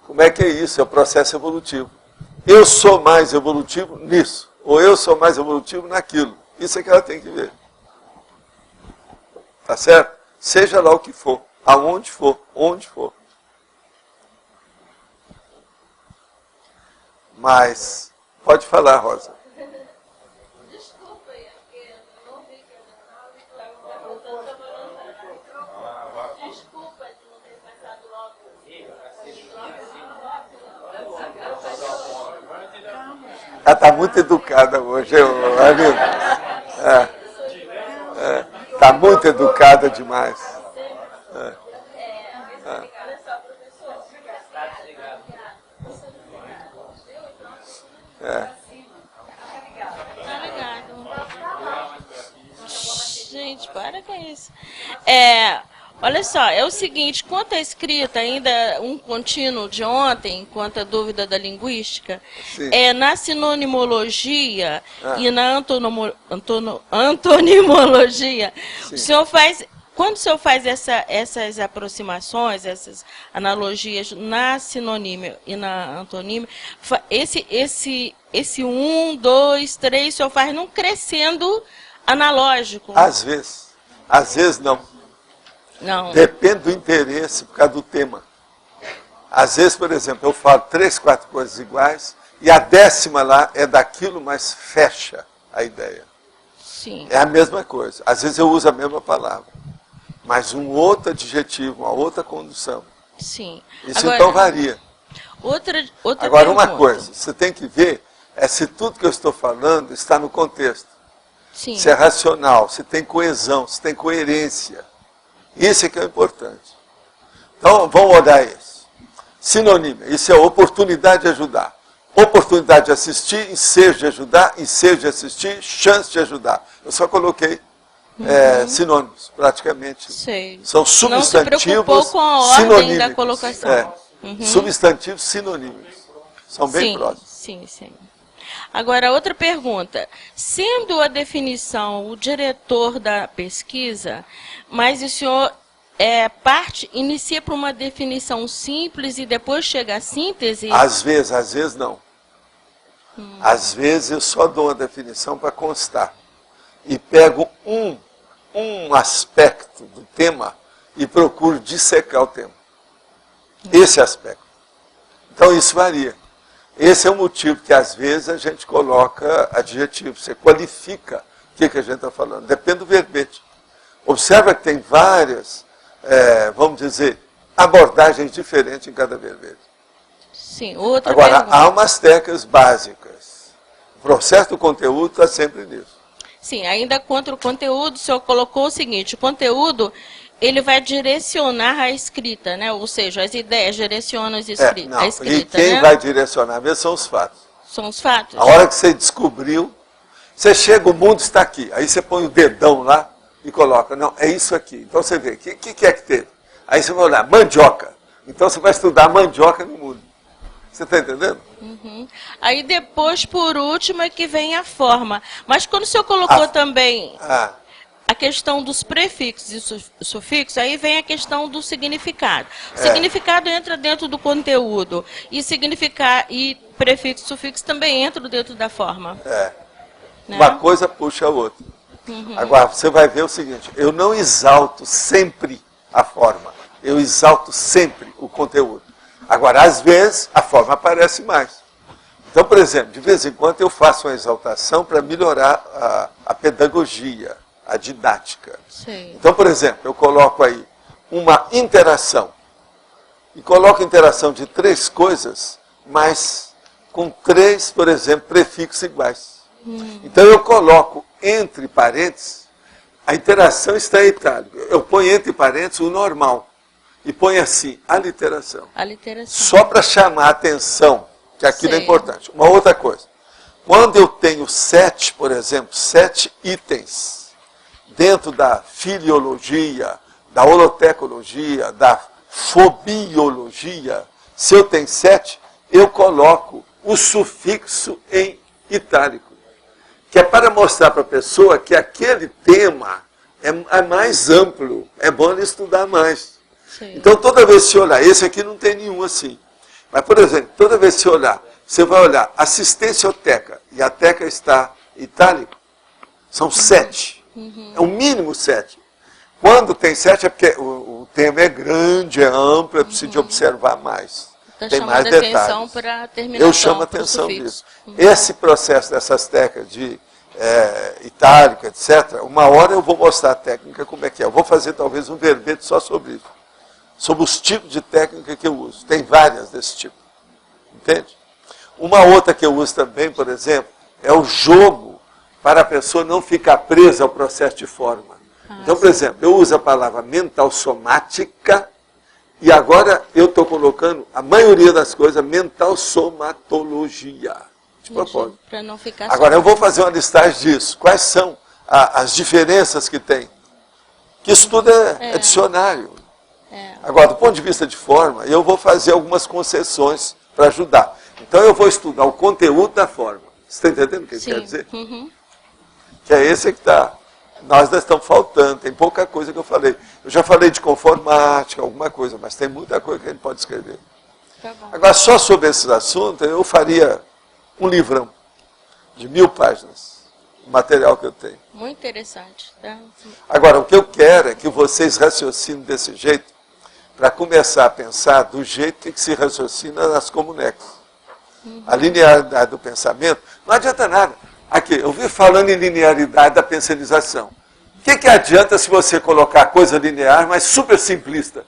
Como é que é isso? É o processo evolutivo. Eu sou mais evolutivo nisso, ou eu sou mais evolutivo naquilo. Isso é que ela tem que ver. Tá certo? Seja lá o que for, aonde for, onde for. Mas, pode falar, Rosa. Desculpa, porque eu não vi que desculpa de não ter passado logo. Ela está muito educada hoje, amigo. Está muito educada demais. Gente, para com isso. Olha só, é o seguinte, quanto à escrita, ainda um contínuo de ontem, quanto à dúvida da linguística, na sinonimologia e na antonimologia, o senhor faz, quando o senhor faz essas aproximações, essas analogias na sinonímia e na antonímia, esse 1, 2, 3, o senhor faz num crescendo analógico? Às vezes não. Não. Depende do interesse por causa do tema. Às vezes, por exemplo, eu falo 3, 4 coisas iguais e a 10ª lá é daquilo, mas fecha a ideia. Sim. É a mesma coisa. Às vezes eu uso a mesma palavra, mas um outro adjetivo, uma outra condução. Sim. Isso agora, então varia. Outra agora, pergunta. uma coisa, você tem que ver se tudo que eu estou falando está no contexto. Sim. Se é racional, se tem coesão, se tem coerência. Isso é que é importante. Então, vamos olhar isso. Sinônimo, isso é oportunidade de ajudar. Oportunidade de assistir, ensejo de ajudar, ensejo de assistir, chance de ajudar. Eu só coloquei sinônimos, praticamente. Sei. São substantivos não se preocupou com a ordem sinonímicos. da colocação. Substantivos sinônimos. São bem próximos. Sim. Agora, outra pergunta. Sendo a definição o diretor da pesquisa, mas o senhor inicia por uma definição simples e depois chega à síntese? Às vezes não. Às vezes eu só dou uma definição para constar. E pego um aspecto do tema e procuro dissecar o tema. Esse aspecto. Então isso varia. Esse é o motivo que, às vezes, a gente coloca adjetivo. Você qualifica o que a gente está falando. Depende do verbete. Observa que tem várias, vamos dizer, abordagens diferentes em cada verbete. Sim, outra Agora, pergunta. há umas técnicas básicas. O processo do conteúdo está sempre nisso. Sim, ainda contra o conteúdo, o senhor colocou o seguinte, o conteúdo, ele vai direcionar a escrita, né? Ou seja, as ideias direcionam a escrita. E quem vai direcionar mesmo são os fatos. São os fatos. A hora que você descobriu, você chega, o mundo está aqui. Aí você põe o dedão lá e coloca, não, é isso aqui. Então você vê, o que é que teve? Aí você vai olhar, mandioca. Então você vai estudar mandioca no mundo. Você está entendendo? Uhum. Aí depois, por último, é que vem a forma. Mas quando o senhor colocou também a questão dos prefixos e sufixos, aí vem a questão do significado. O significado entra dentro do conteúdo. E prefixo e sufixo também entram dentro da forma. Né? Uma coisa puxa a outra. Uhum. Agora, você vai ver o seguinte, eu não exalto sempre a forma. Eu exalto sempre o conteúdo. Agora, às vezes, a forma aparece mais. Então, por exemplo, de vez em quando eu faço uma exaltação para melhorar a pedagogia, a didática. Sim. Então, por exemplo, eu coloco aí uma interação. E coloco interação de 3 coisas, mas com 3, por exemplo, prefixos iguais. Então, eu coloco entre parênteses, a interação está em itálico. Eu ponho entre parênteses o normal. E põe assim, aliteração. Só para chamar a atenção, que aquilo é importante. Uma outra coisa. Quando eu tenho 7, por exemplo, 7 itens, dentro da filiologia, da holotecologia, da fobiologia, se eu tenho 7, eu coloco o sufixo em itálico. Que é para mostrar para a pessoa que aquele tema é mais amplo, é bom ele estudar mais. Sim. Então, toda vez que você olhar, esse aqui não tem nenhum assim. Mas, por exemplo, toda vez que você olhar, você vai olhar assistência-teca, e a teca está itálico, são 7. É o mínimo 7. Quando tem 7 é porque o tema é grande, é amplo, é preciso de observar mais. Então, tem mais detalhes. Eu chamo a atenção disso. Esse processo dessas tecas de itálica, etc., uma hora eu vou mostrar a técnica como é que é. Eu vou fazer talvez um verbete só sobre isso. Sobre os tipos de técnica que eu uso. Tem várias desse tipo. Entende? Uma outra que eu uso também, por exemplo, é o jogo para a pessoa não ficar presa ao processo de forma. Então, por exemplo, eu uso a palavra mental somática e agora eu estou colocando a maioria das coisas mental somatologia. De propósito. Para não ficar agora, eu vou fazer uma listagem disso. Quais são as diferenças que tem? Que isso tudo é dicionário. Agora, do ponto de vista de forma, eu vou fazer algumas concessões para ajudar. Então, eu vou estudar o conteúdo da forma. Você está entendendo o que quer dizer? Que é esse que está. Nós ainda estamos faltando, tem pouca coisa que eu falei. Eu já falei de conformática, alguma coisa, mas tem muita coisa que a gente pode escrever. Tá bom. Agora, só sobre esses assuntos, eu faria um livrão de 1000 páginas, o material que eu tenho. Muito interessante. Tá? Agora, o que eu quero é que vocês raciocinem desse jeito, para começar a pensar do jeito que se raciocina nas comunex. A linearidade do pensamento, não adianta nada. Aqui, eu vi falando em linearidade da pensalização. O que adianta se você colocar coisa linear, mas super simplista?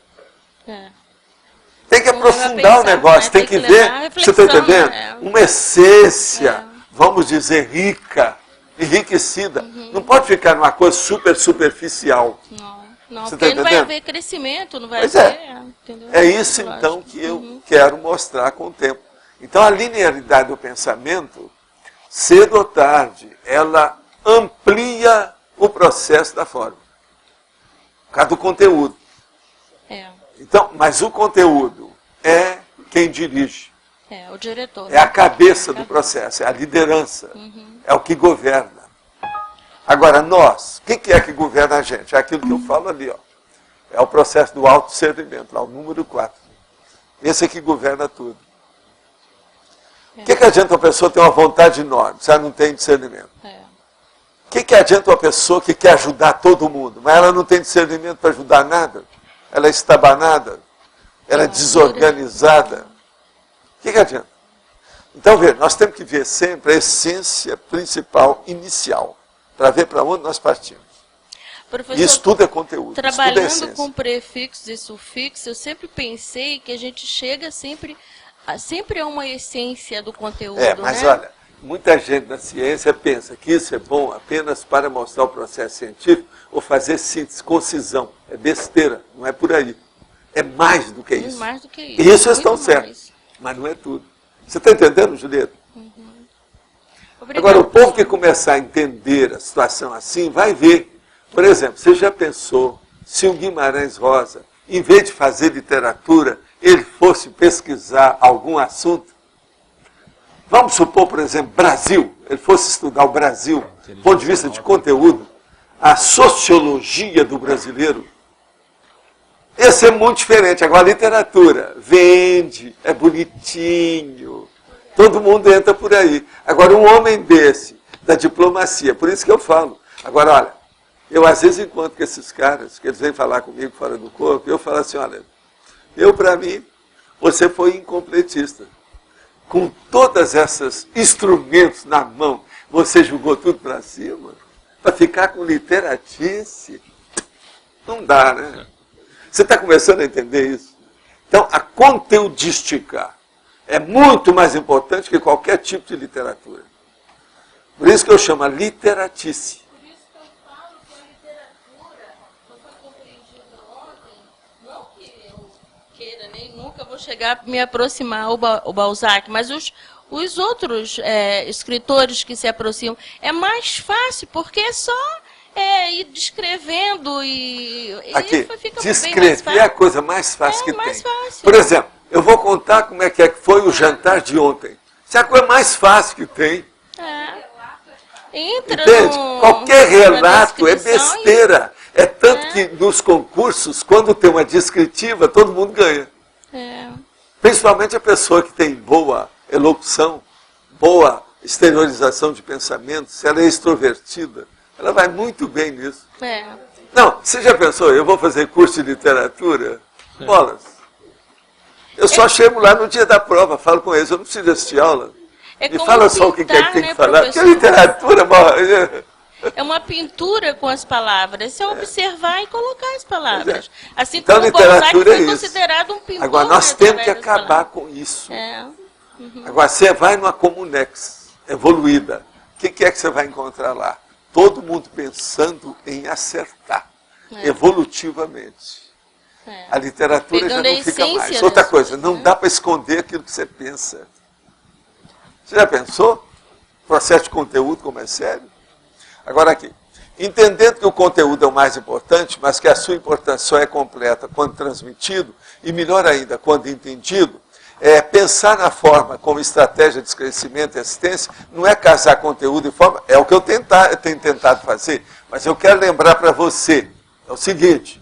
Tem que aprofundar o negócio, tem que ver, você está entendendo? Uma essência, vamos dizer, rica, enriquecida. Não pode ficar numa coisa super superficial. Não, porque não vai haver crescimento, não vai haver. É isso, então, que eu quero mostrar com o tempo. Então, a linearidade do pensamento, cedo ou tarde, ela amplia o processo da forma. Por causa do conteúdo. Então, mas o conteúdo é quem dirige. O diretor. É a cabeça do processo, é a liderança. É o que governa. Agora, nós, o que é que governa a gente? É aquilo que eu falo ali, ó. É o processo do autosservimento, lá o número 4. Esse é que governa tudo. O que adianta uma pessoa ter uma vontade enorme, se ela não tem discernimento? O que adianta uma pessoa que quer ajudar todo mundo, mas ela não tem discernimento para ajudar nada? Ela é estabanada? Ela é desorganizada? O que adianta? Então, veja, nós temos que ver sempre a essência principal, inicial, para ver para onde nós partimos. Professor, e isso tudo é conteúdo. Trabalhando com prefixos e sufixos, eu sempre pensei que a gente chega sempre a uma essência do conteúdo, mas né? olha, muita gente na ciência pensa que isso é bom apenas para mostrar o processo científico ou fazer síntese, concisão. É besteira, não é por aí. É mais do que isso. Mais do que isso. Isso estão certos, mas não é tudo. Você está entendendo, Julieta? Uhum. Agora, o povo que começar a entender a situação assim, vai ver. Por exemplo, você já pensou se o Guimarães Rosa, em vez de fazer literatura, ele fosse pesquisar algum assunto? Vamos supor, por exemplo, Brasil. Ele fosse estudar o Brasil, do ponto de vista de conteúdo, a sociologia do brasileiro. Esse é muito diferente. Agora, a literatura vende, é bonitinho, todo mundo entra por aí. Agora, um homem desse, da diplomacia, por isso que eu falo. Agora, olha, eu às vezes encontro com esses caras, que eles vêm falar comigo fora do corpo, eu falo assim, olha, para mim, você foi incompletista. Com todos esses instrumentos na mão, você jogou tudo para cima, para ficar com literatice. Não dá, né? Você está começando a entender isso? Então, a conteudística é muito mais importante que qualquer tipo de literatura. Por isso que eu chamo a literatice. Por isso que eu falo que a literatura não foi compreendida ontem, não que eu queira, nem nunca vou chegar a me aproximar ao Balzac, mas os outros escritores que se aproximam, é mais fácil, porque é só ir descrevendo e aqui, fica descrever é a coisa mais fácil que mais tem. Fácil. Por exemplo, eu vou contar como é que foi o jantar de ontem. Isso é a coisa mais fácil que tem. Entra entende? Qualquer relato é besteira. É tanto que nos concursos, quando tem uma descritiva, todo mundo ganha. Principalmente a pessoa que tem boa elocução, boa exteriorização de pensamento, se ela é extrovertida, ela vai muito bem nisso. Não, você já pensou, eu vou fazer curso de literatura? Bolas. Eu só chego lá no dia da prova, falo com eles, eu não preciso assistir aula. Me fala só o que é que tem que falar. Porque a literatura... É uma pintura com as palavras. É observar e colocar as palavras. Assim então, como o Balzac foi considerado um pintor. Agora, nós temos que acabar com isso. Agora, você vai numa Comunex evoluída. O que é que você vai encontrar lá? Todo mundo pensando em acertar, evolutivamente. A literatura pegando já não fica mais. Outra coisa, não dá para esconder aquilo que você pensa. Você já pensou? O processo de conteúdo como é sério? Agora aqui, entendendo que o conteúdo é o mais importante, mas que a sua importância só é completa quando transmitido, e melhor ainda, quando entendido, pensar na forma como estratégia de crescimento e assistência, não é casar conteúdo e forma, é o que eu tenho tentado fazer, mas eu quero lembrar para você, é o seguinte,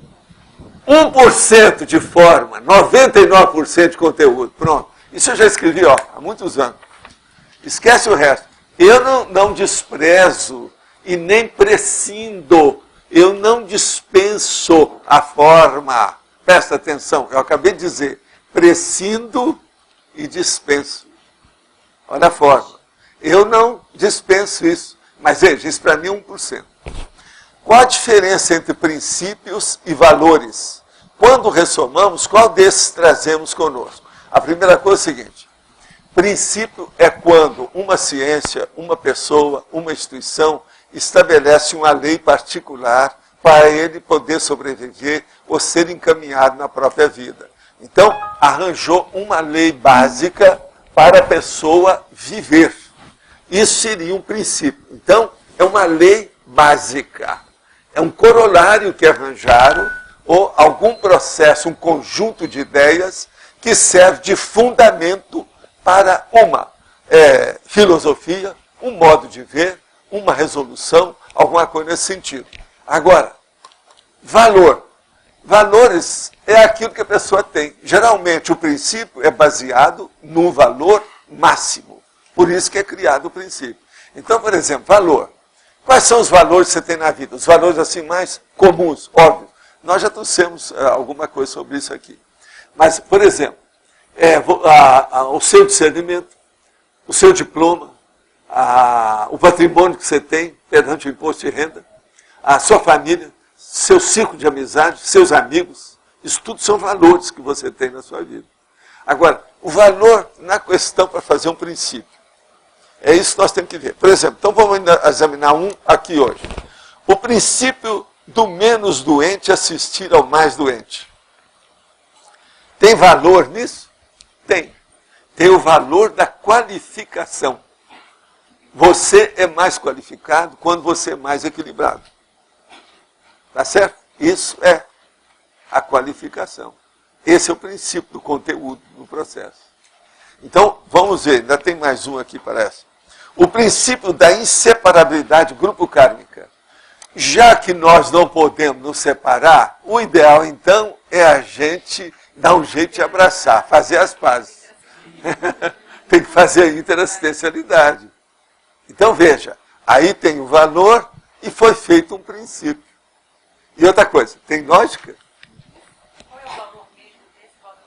1% de forma, 99% de conteúdo, pronto. Isso eu já escrevi há muitos anos. Esquece o resto. Eu não desprezo e nem prescindo, eu não dispenso a forma. Presta atenção, eu acabei de dizer, prescindo e dispenso. Olha a forma. Eu não dispenso isso, mas veja, isso para mim é 1%. Qual a diferença entre princípios e valores? Quando ressomamos, qual desses trazemos conosco? A primeira coisa é o seguinte, princípio é quando uma ciência, uma pessoa, uma instituição estabelece uma lei particular para ele poder sobreviver ou ser encaminhado na própria vida. Então, arranjou uma lei básica para a pessoa viver. Isso seria um princípio. Então, é uma lei básica. É um corolário que arranjaram, ou algum processo, um conjunto de ideias que serve de fundamento para uma filosofia, um modo de ver, uma resolução, alguma coisa nesse sentido. Agora, valor. Valores é aquilo que a pessoa tem. Geralmente, o princípio é baseado no valor máximo. Por isso que é criado o princípio. Então, por exemplo, valor. Quais são os valores que você tem na vida? Os valores assim mais comuns, óbvio. Nós já trouxemos alguma coisa sobre isso aqui. Mas, por exemplo, o seu discernimento, o seu diploma, o patrimônio que você tem perante o imposto de renda, a sua família, seu círculo de amizade, seus amigos. Isso tudo são valores que você tem na sua vida. Agora, o valor na questão para fazer um princípio. É isso que nós temos que ver. Por exemplo, então vamos examinar um aqui hoje. O princípio do menos doente assistir ao mais doente. Tem valor nisso? Tem. Tem o valor da qualificação. Você é mais qualificado quando você é mais equilibrado. Tá certo? Isso é a qualificação. Esse é o princípio do conteúdo do processo. Então, vamos ver, ainda tem mais um aqui, parece. O princípio da inseparabilidade grupo kármica. Já que nós não podemos nos separar, o ideal, então, é a gente dar um jeito de abraçar, fazer as pazes. Tem que fazer a interassistencialidade. Então, veja, aí tem o valor e foi feito um princípio. E outra coisa, tem lógica? Qual é o valor mesmo desse valor?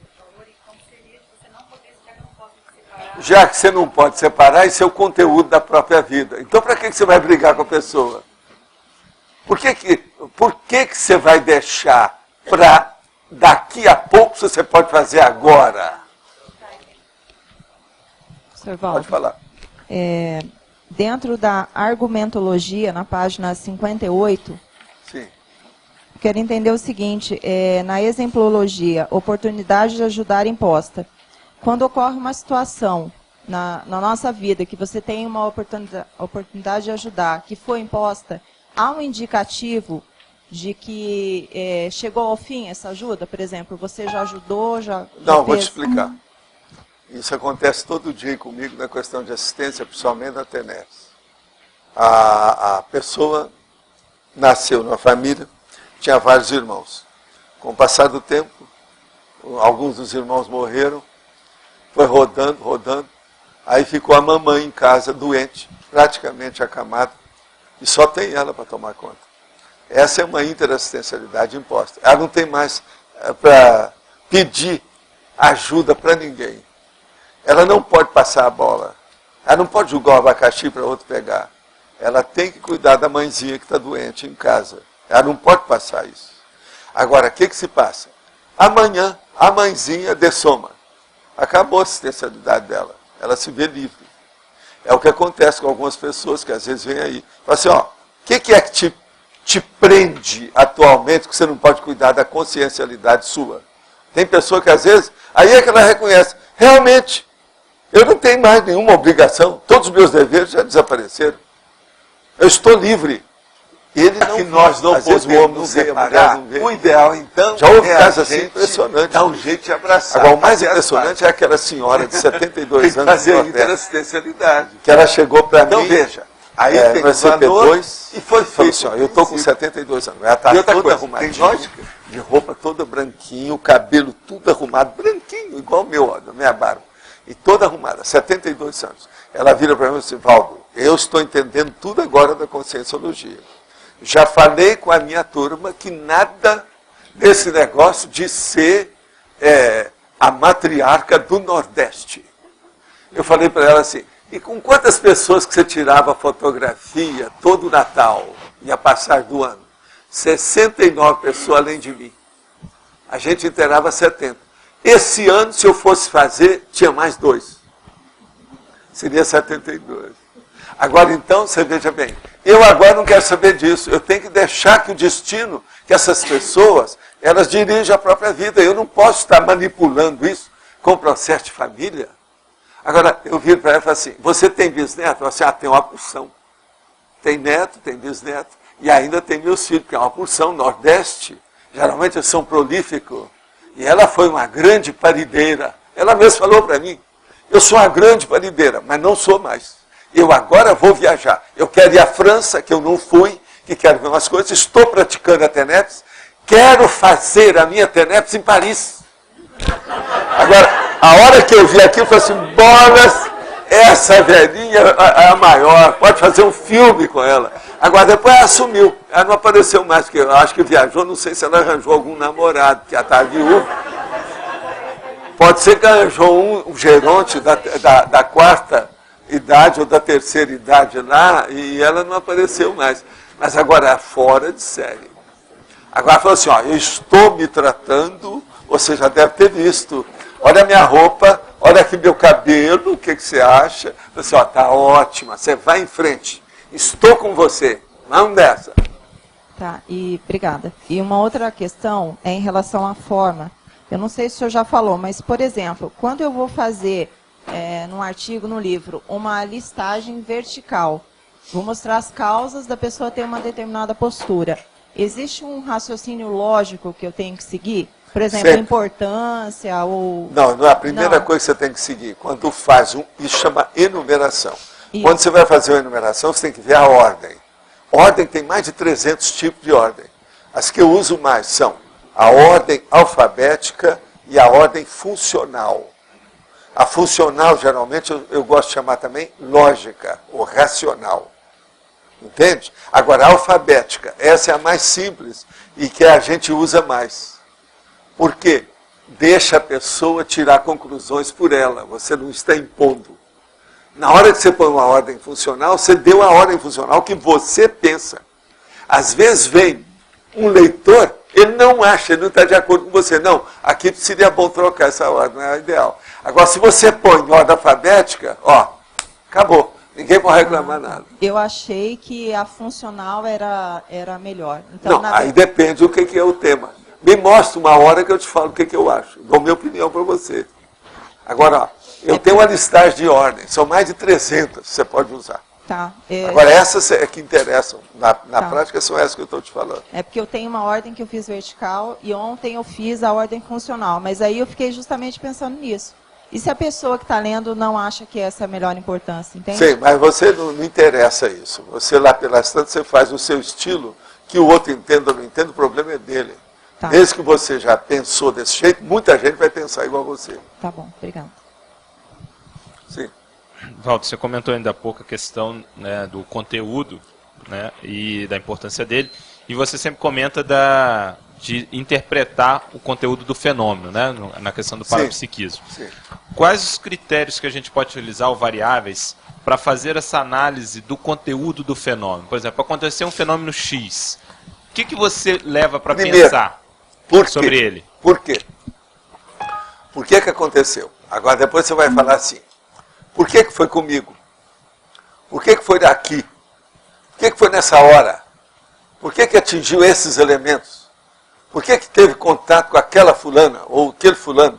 O valor e como seria se você não pudesse, já que não pode separar? Já que você não pode separar, isso é o conteúdo da própria vida. Então, para que você vai brigar com a pessoa? Por que você vai deixar para daqui a pouco se você pode fazer agora? Sr. Valdo, pode falar. Dentro da argumentologia, na página 58, sim, quero entender o seguinte, na exemplologia, oportunidade de ajudar imposta. Quando ocorre uma situação na nossa vida que você tem uma oportunidade de ajudar, que foi imposta, há um indicativo de que chegou ao fim essa ajuda? Por exemplo, você já ajudou, já Não, fez... vou te explicar. Isso acontece todo dia comigo na questão de assistência, principalmente na TENEPS. A pessoa nasceu numa família, tinha vários irmãos. Com o passar do tempo, alguns dos irmãos morreram, foi rodando, aí ficou a mamãe em casa, doente, praticamente acamada, e só tem ela para tomar conta. Essa é uma interassistencialidade imposta. Ela não tem mais para pedir ajuda para ninguém. Ela não pode passar a bola. Ela não pode jogar o abacaxi para outro pegar. Ela tem que cuidar da mãezinha que está doente em casa. Ela não pode passar isso. Agora, o que se passa? Amanhã, a mãezinha dessoma. Acabou a assistencialidade dela. Ela se vê livre. É o que acontece com algumas pessoas que às vezes vêm aí. Falam assim, o que é que te prende atualmente que você não pode cuidar da consciencialidade sua? Tem pessoa que às vezes, aí é que ela reconhece, realmente, eu não tenho mais nenhuma obrigação, todos os meus deveres já desapareceram. Eu estou livre. Ele não que nós não podemos nos separar. O ideal, então, já houve casos assim impressionantes. Dá um jeito de abraçar. Agora, o mais impressionante é aquela senhora de 72 anos. Fazer a interassistencialidade. Que ela chegou para mim. Então, veja. Aí tem o valor e foi feito. Assim, eu estou com 72 anos. Ela está toda arrumadinha. Tem lógica? De roupa toda branquinho, o cabelo tudo arrumado, branquinho, igual o meu, da minha barba. E toda arrumada, 72 anos. Ela vira para mim e diz assim, Valdo, eu estou entendendo tudo agora da conscienciologia. Já falei com a minha turma que nada desse negócio de ser a matriarca do Nordeste. Eu falei para ela assim, e com quantas pessoas que você tirava fotografia todo Natal, ia passar do ano? 69 pessoas além de mim. A gente inteirava 70. Esse ano, se eu fosse fazer, tinha mais 2. Seria 72. Agora, então, você veja bem, eu agora não quero saber disso. Eu tenho que deixar que o destino, que essas pessoas, elas dirigem a própria vida. Eu não posso estar manipulando isso com o processo de família. Agora, eu viro para ela e falo assim, você tem bisneto? Ela fala assim, tem uma porção. Tem neto, tem bisneto, e ainda tem meus filhos, que é uma porção Nordeste. Geralmente eles são prolíficos. E ela foi uma grande parideira. Ela mesma falou para mim, eu sou uma grande parideira, mas não sou mais. Eu agora vou viajar. Eu quero ir à França, que eu não fui, que quero ver umas coisas. Estou praticando a TENEPS. Quero fazer a minha TENEPS em Paris. Agora, a hora que eu vi aquilo, eu falei assim, bolas, essa velhinha é a maior, pode fazer um filme com ela. Agora, depois ela sumiu. Ela não apareceu mais, porque eu acho que viajou, não sei se ela arranjou algum namorado, que ela está viúva. Pode ser que arranjou um geronte da quarta idade ou da terceira idade lá e ela não apareceu mais. Mas agora é fora de série. Agora falou assim, ó, eu estou me tratando, você já deve ter visto. Olha a minha roupa, olha aqui meu cabelo, o que você acha? Falei assim, ó, tá ótima, você vai em frente. Estou com você, vamos nessa. Tá, e obrigada. E uma outra questão é em relação à forma. Eu não sei se o senhor já falou, mas, por exemplo, quando eu vou fazer, num artigo, no livro, uma listagem vertical, vou mostrar as causas da pessoa ter uma determinada postura. Existe um raciocínio lógico que eu tenho que seguir? Por exemplo, Sempre. importância ou... Não é a primeira coisa que você tem que seguir. Quando faz isso chama enumeração. Isso. Quando você vai fazer uma enumeração, você tem que ver a ordem. Ordem tem mais de 300 tipos de ordem. As que eu uso mais são a ordem alfabética e a ordem funcional. A funcional, geralmente, eu gosto de chamar também lógica ou racional. Entende? Agora, a alfabética, essa é a mais simples e que a gente usa mais. Por quê? Deixa a pessoa tirar conclusões por ela, você não está impondo. Na hora que você põe uma ordem funcional, você deu a ordem funcional que você pensa. Às vezes vem um leitor, ele não acha, ele não está de acordo com você. Não, aqui seria bom trocar essa ordem, não é ideal. Agora, se você põe em ordem alfabética, ó, acabou. Ninguém pode reclamar nada. Eu achei que a funcional era melhor. Não, Então, aí depende do que é o tema. Me mostra uma hora que eu te falo o que eu acho. Dou minha opinião para você. Agora, ó, eu tenho uma listagem de ordem. São mais de 300 que você pode usar. Tá. Agora, essas é que interessam. Na prática, são essas que eu estou te falando. É porque eu tenho uma ordem que eu fiz vertical e ontem eu fiz a ordem funcional. Mas aí eu fiquei justamente pensando nisso. E se a pessoa que está lendo não acha que essa é a melhor importância, entende? Sim, mas você não interessa isso. Você lá pelas tantas, você faz o seu estilo, que o outro entenda ou não entenda, o problema é dele. Tá. Desde que você já pensou desse jeito, muita gente vai pensar igual a você. Tá bom, obrigado. Sim. Walter, você comentou ainda há pouco a questão, né, do conteúdo, né, e da importância dele, e você sempre comenta de interpretar o conteúdo do fenômeno, né, na questão do parapsiquismo. Sim. Quais os critérios que a gente pode utilizar, ou variáveis, para fazer essa análise do conteúdo do fenômeno? Por exemplo, acontecer um fenômeno X, o que você leva para pensar sobre ele? Por quê? Por que aconteceu? Agora, depois você vai falar assim, por que foi comigo? Por que foi aqui? Por que foi nessa hora? Por que atingiu esses elementos? Por que teve contato com aquela fulana ou aquele fulano?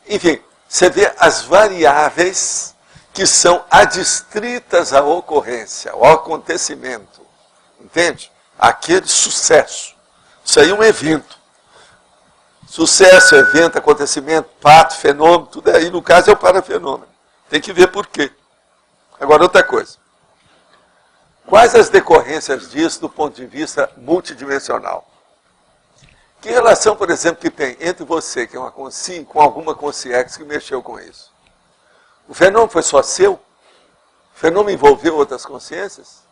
Enfim, você vê as variáveis que são adstritas à ocorrência, ao acontecimento. Entende? Aquele sucesso. Isso aí é um evento. Sucesso, evento, acontecimento, fato, fenômeno, tudo aí, no caso, é o parafenômeno. Tem que ver por quê. Agora, outra coisa. Quais as decorrências disso do ponto de vista multidimensional? Que relação, por exemplo, que tem entre você, que é uma consciência, com alguma consciência que mexeu com isso? O fenômeno foi só seu? O fenômeno envolveu outras consciências?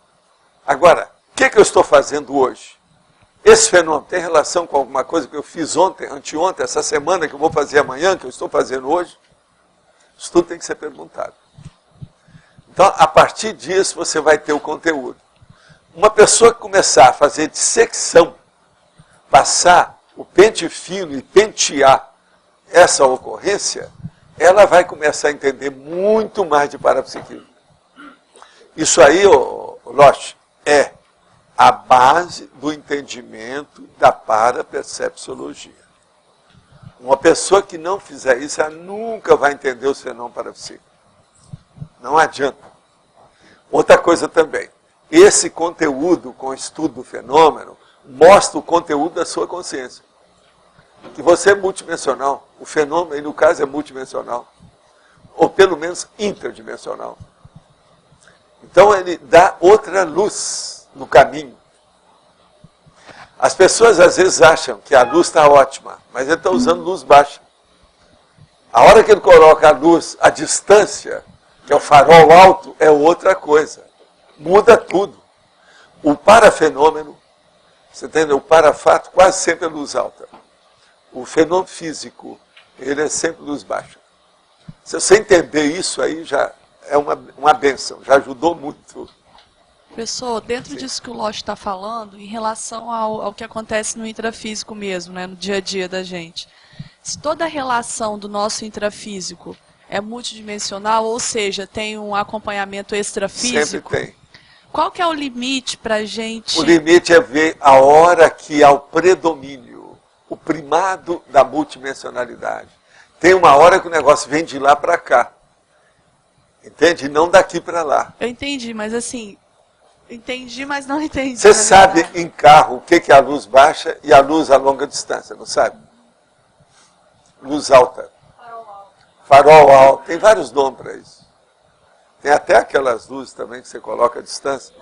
Agora, o que eu estou fazendo hoje? Esse fenômeno tem relação com alguma coisa que eu fiz ontem, anteontem, essa semana, que eu vou fazer amanhã, que eu estou fazendo hoje? Isso tudo tem que ser perguntado. Então, a partir disso, você vai ter o conteúdo. Uma pessoa que começar a fazer dissecção, passar o pente fino e pentear essa ocorrência, ela vai começar a entender muito mais de parapsiquismo. Isso aí, Loche, é a base do entendimento da parapercepciologia. Uma pessoa que não fizer isso, ela nunca vai entender os fenômenos parapsíquicos. Não adianta. Outra coisa também, esse conteúdo com o estudo do fenômeno mostra o conteúdo da sua consciência. Que você é multidimensional, o fenômeno, aí no caso, é multidimensional. Ou pelo menos interdimensional. Então ele dá outra luz no caminho. As pessoas às vezes acham que a luz está ótima, mas ele está usando luz baixa. A hora que ele coloca a luz à distância, que é o farol alto, é outra coisa. Muda tudo. O parafenômeno, você entendeu? O parafato quase sempre é luz alta. O fenômeno físico ele é sempre luz baixa. Se você entender isso aí, já é uma bênção, já ajudou muito. Professor, dentro disso que o Loche está falando, em relação ao que acontece no intrafísico mesmo, né, no dia a dia da gente, se toda a relação do nosso intrafísico é multidimensional, ou seja, tem um acompanhamento extrafísico, sempre tem. Qual que é o limite para a gente... O limite é ver a hora que há o predomínio, o primado da multidimensionalidade. Tem uma hora que o negócio vem de lá para cá. Entende? E não daqui para lá. Eu entendi, mas assim... Entendi, mas não entendi. Você sabe em carro o que é a luz baixa e a luz a longa distância, não sabe? Luz alta. Farol alto. Tem vários nomes para isso. Tem até aquelas luzes também que você coloca à distância.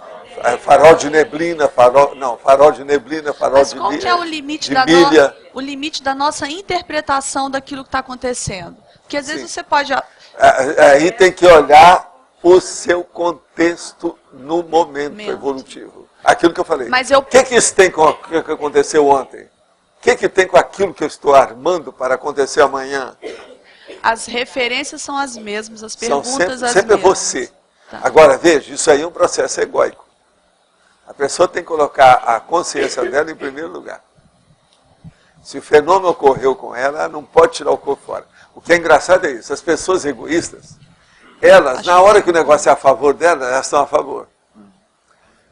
Farol de neblina, farol de neblina, farol mas de qual que é o limite o limite da nossa interpretação daquilo que está acontecendo? Porque às vezes você pode... Aí tem que olhar o seu contexto no momento evolutivo. Aquilo que eu falei. O que isso tem com o que aconteceu ontem? O que tem com aquilo que eu estou armando para acontecer amanhã? As referências são as mesmas, as perguntas sempre, as sempre mesmas. É você. Tá. Agora, veja, isso aí é um processo egóico. A pessoa tem que colocar a consciência dela em primeiro lugar. Se o fenômeno ocorreu com ela, ela não pode tirar o corpo fora. O que é engraçado é isso. As pessoas egoístas, elas, na hora que o negócio é a favor delas, elas estão a favor.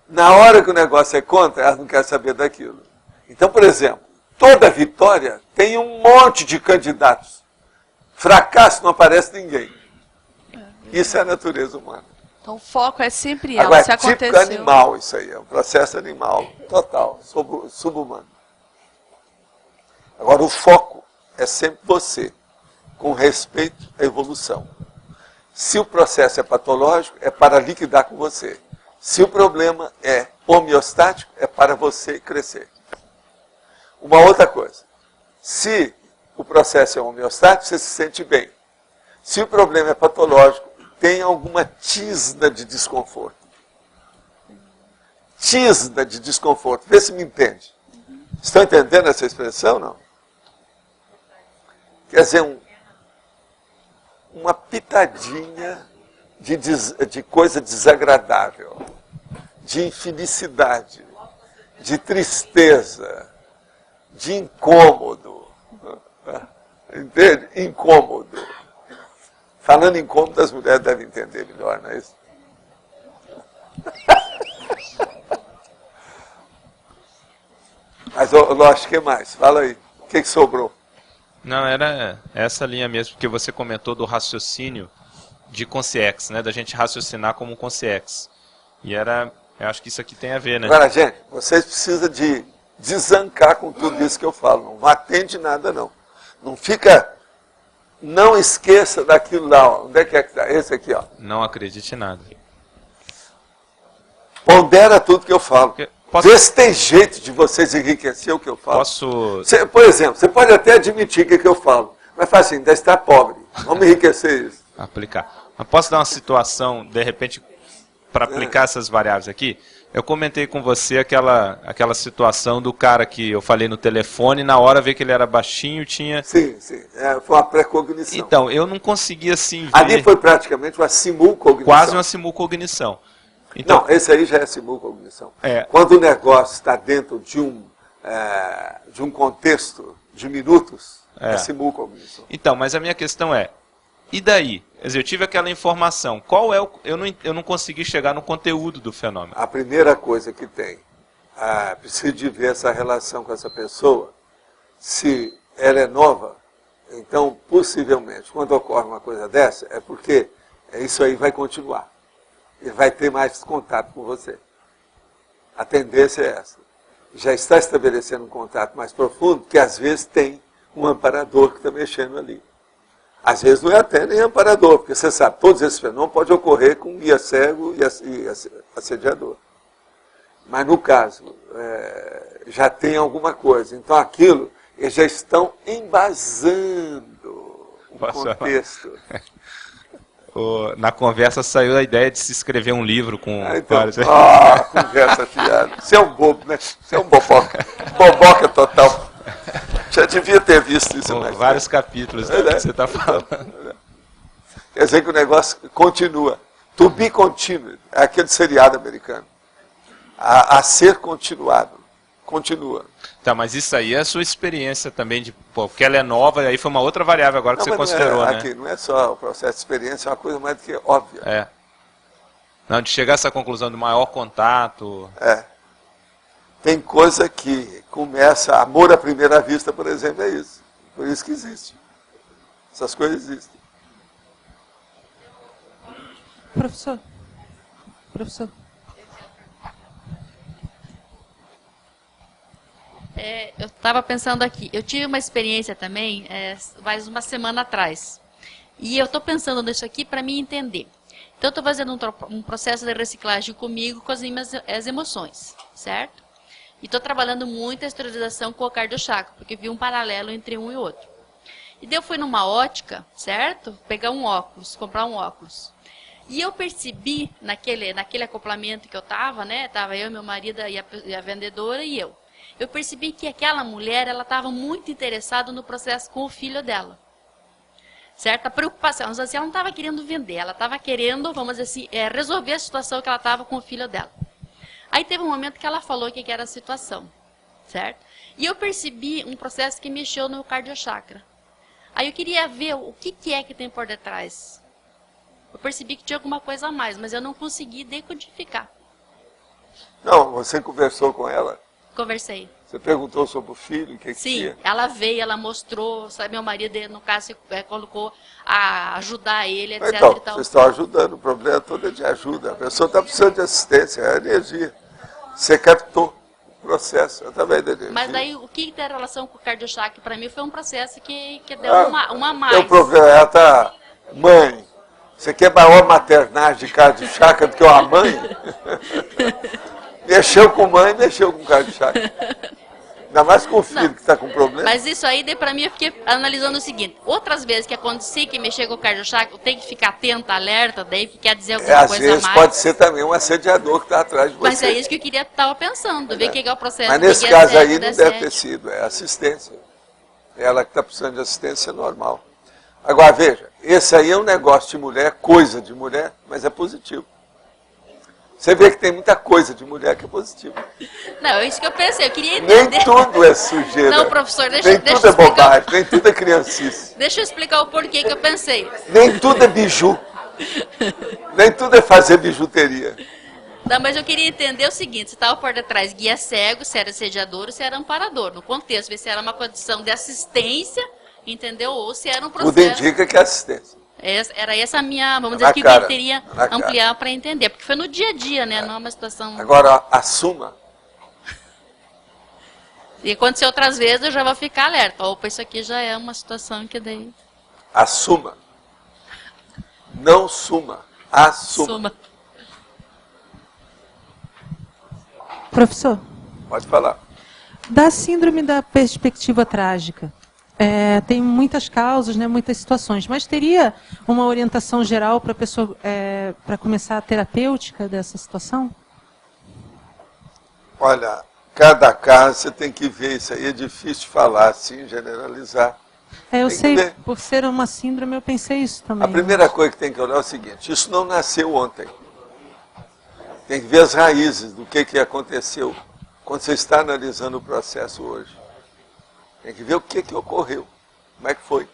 Na hora que o negócio é contra, elas não querem saber daquilo. Então, por exemplo, toda vitória tem um monte de candidatos. Fracasso não aparece ninguém. Isso é a natureza humana. Então o foco é sempre ela. Agora, se é típico aconteceu... animal isso aí, é um processo animal, total, subhumano. Agora o foco é sempre você, com respeito à evolução. Se o processo é patológico, é para liquidar com você. Se o problema é homeostático, é para você crescer. Uma outra coisa, se o processo é homeostático, você se sente bem. Se o problema é patológico, tem alguma tisna de desconforto. Tisna de desconforto. Vê se me entende. Estão entendendo essa expressão, não? Quer dizer, uma pitadinha de coisa desagradável, de infelicidade, de tristeza, de incômodo. Entende? Incômodo. Falando em incômodo, as mulheres devem entender melhor, não é isso? Mas, lógico, o que mais? Fala aí. O que sobrou? Não, era essa linha mesmo, porque você comentou do raciocínio de consciex, né? Da gente raciocinar como consciex. E eu acho que isso aqui tem a ver, né? Agora, gente, vocês precisam de desancar com tudo isso que eu falo. Não atende nada, não. Não fica... Não esqueça daquilo lá, ó. Onde é que está? Esse aqui, ó. Não acredite em nada. Pondera tudo que eu falo. Vê se tem jeito de vocês enriquecer o que eu falo. Por exemplo, você pode até admitir o que eu falo, mas fala assim, ainda está pobre. Vamos enriquecer isso. Aplicar. Mas posso dar uma situação, de repente, para aplicar essas variáveis aqui? Eu comentei com você aquela situação do cara que eu falei no telefone, na hora ver que ele era baixinho, tinha... Sim. Foi uma pré-cognição. Então, eu não consegui assim ver... Ali foi praticamente uma simulcognição. Quase uma simulcognição. Então, não, esse aí já é simulcognição. Quando o negócio está dentro de um contexto de minutos, é simulcognição. Então, mas a minha questão é, e daí? Quer dizer, eu tive aquela informação, eu não consegui chegar no conteúdo do fenômeno. A primeira coisa que tem, precisa de ver essa relação com essa pessoa, se ela é nova, então, possivelmente, quando ocorre uma coisa dessa, é porque isso aí vai continuar. Ele vai ter mais contato com você. A tendência é essa. Já está estabelecendo um contato mais profundo, que às vezes tem um amparador que está mexendo ali. Às vezes não é até nem amparador, porque você sabe, todos esses fenômenos podem ocorrer com guia cego e assediador. Mas no caso, já tem alguma coisa. Então aquilo, eles já estão embasando o contexto. Na conversa saiu a ideia de se escrever um livro com vários... conversa fiada. Você é um bobo, né? Você é um boboca. Boboca total. já devia ter visto isso. Vários capítulos que você está falando. Quer dizer que o negócio continua. To be continued. É aquele seriado americano. A ser continuado. Continua. Tá, mas isso aí é a sua experiência também, porque ela é nova, e aí foi uma outra variável agora que você considerou, né? Aqui, não é só o processo de experiência, é uma coisa mais do que óbvia. É. Não, de chegar a essa conclusão do maior contato. Tem coisa que começa, amor à primeira vista, por exemplo, é isso. Por isso que existe. Essas coisas existem. Professor. Eu estava pensando aqui, eu tive uma experiência também, mais uma semana atrás. E eu estou pensando nisso aqui para me entender. Então, eu estou fazendo um processo de reciclagem comigo, com as minhas emoções, certo? E estou trabalhando muito a esterilização com o cardiochakra, porque vi um paralelo entre um e outro. E daí eu fui numa ótica, certo? Pegar um óculos, comprar um óculos. E eu percebi, naquele acoplamento que eu estava, né? Estava eu, meu marido e a vendedora e eu. Eu percebi que aquela mulher, ela estava muito interessada no processo com o filho dela. Certo? A preocupação, assim, ela não estava querendo vender, ela estava querendo, vamos dizer assim, resolver a situação que ela estava com o filho dela. Aí teve um momento que ela falou o que era a situação, certo? E eu percebi um processo que mexeu no cardiochakra. Aí eu queria ver o que é que tem por detrás. Eu percebi que tinha alguma coisa a mais, mas eu não consegui decodificar. Não, você conversou com ela? Conversei. Você perguntou sobre o filho, o que Sim, tinha? ela veio, ela mostrou, sabe, meu marido, no caso, colocou a ajudar ele, etc. Então, e tal. vocês estão ajudando, o problema todo é de ajuda. A pessoa está precisando de assistência, é energia. Você captou o processo através da energia. Mas daí, o que tem relação com o cardiochakra? Para mim foi um processo que deu uma mais. O problema, ela está... Mãe, você quer maior maternagem de cardiochakra do que uma mãe? Mexeu com mãe, mexeu com cardiochakra. Ainda mais com o filho que está com problema. Mas isso aí, para mim, eu fiquei analisando o seguinte. Outras vezes que acontecia que mexer com o cardiochakra, tem que ficar atenta, alerta, daí que quer dizer alguma coisa a mais. Às vezes pode ser também um assediador que está atrás de você. Mas é isso que eu estava pensando, ver o que é o processo. Mas nesse caso aí não deve ter sido, é assistência. Ela que está precisando de assistência normal. Agora, veja, esse aí é um negócio de mulher, coisa de mulher, mas é positivo. Você vê que tem muita coisa de mulher que é positiva. Não, é isso que eu pensei, eu queria entender. Nem tudo é sujeira. Não, professor, deixa eu explicar. Nem tudo é bobagem, nem tudo é criancice. Deixa eu explicar o porquê que eu pensei. Nem tudo é biju. Nem tudo é fazer bijuteria. Não, mas eu queria entender o seguinte, se estava por detrás guia cego, se era assediador ou se era amparador. No contexto, ver se era uma condição de assistência, entendeu? Ou se era um processo... Tudo indica que é assistência. Era essa a minha, vamos dizer, que eu teria ampliar para entender. Porque foi no dia a dia, né? Não é uma situação... Agora, assuma. E aconteceu outras vezes, eu já vou ficar alerta. Opa, isso aqui já é uma situação que daí... Assuma. Não suma. Assuma. Professor. Pode falar. Da síndrome da perspectiva trágica. Tem muitas causas, né, muitas situações, mas teria uma orientação geral para a pessoa, para começar a terapêutica dessa situação? Olha, cada caso você tem que ver, isso aí é difícil falar assim, generalizar. Eu sei, por ser uma síndrome eu pensei isso também. A primeira coisa que tem que olhar é o seguinte, isso não nasceu ontem. Tem que ver as raízes do que aconteceu quando você está analisando o processo hoje. Tem que ver o que ocorreu, como é que foi.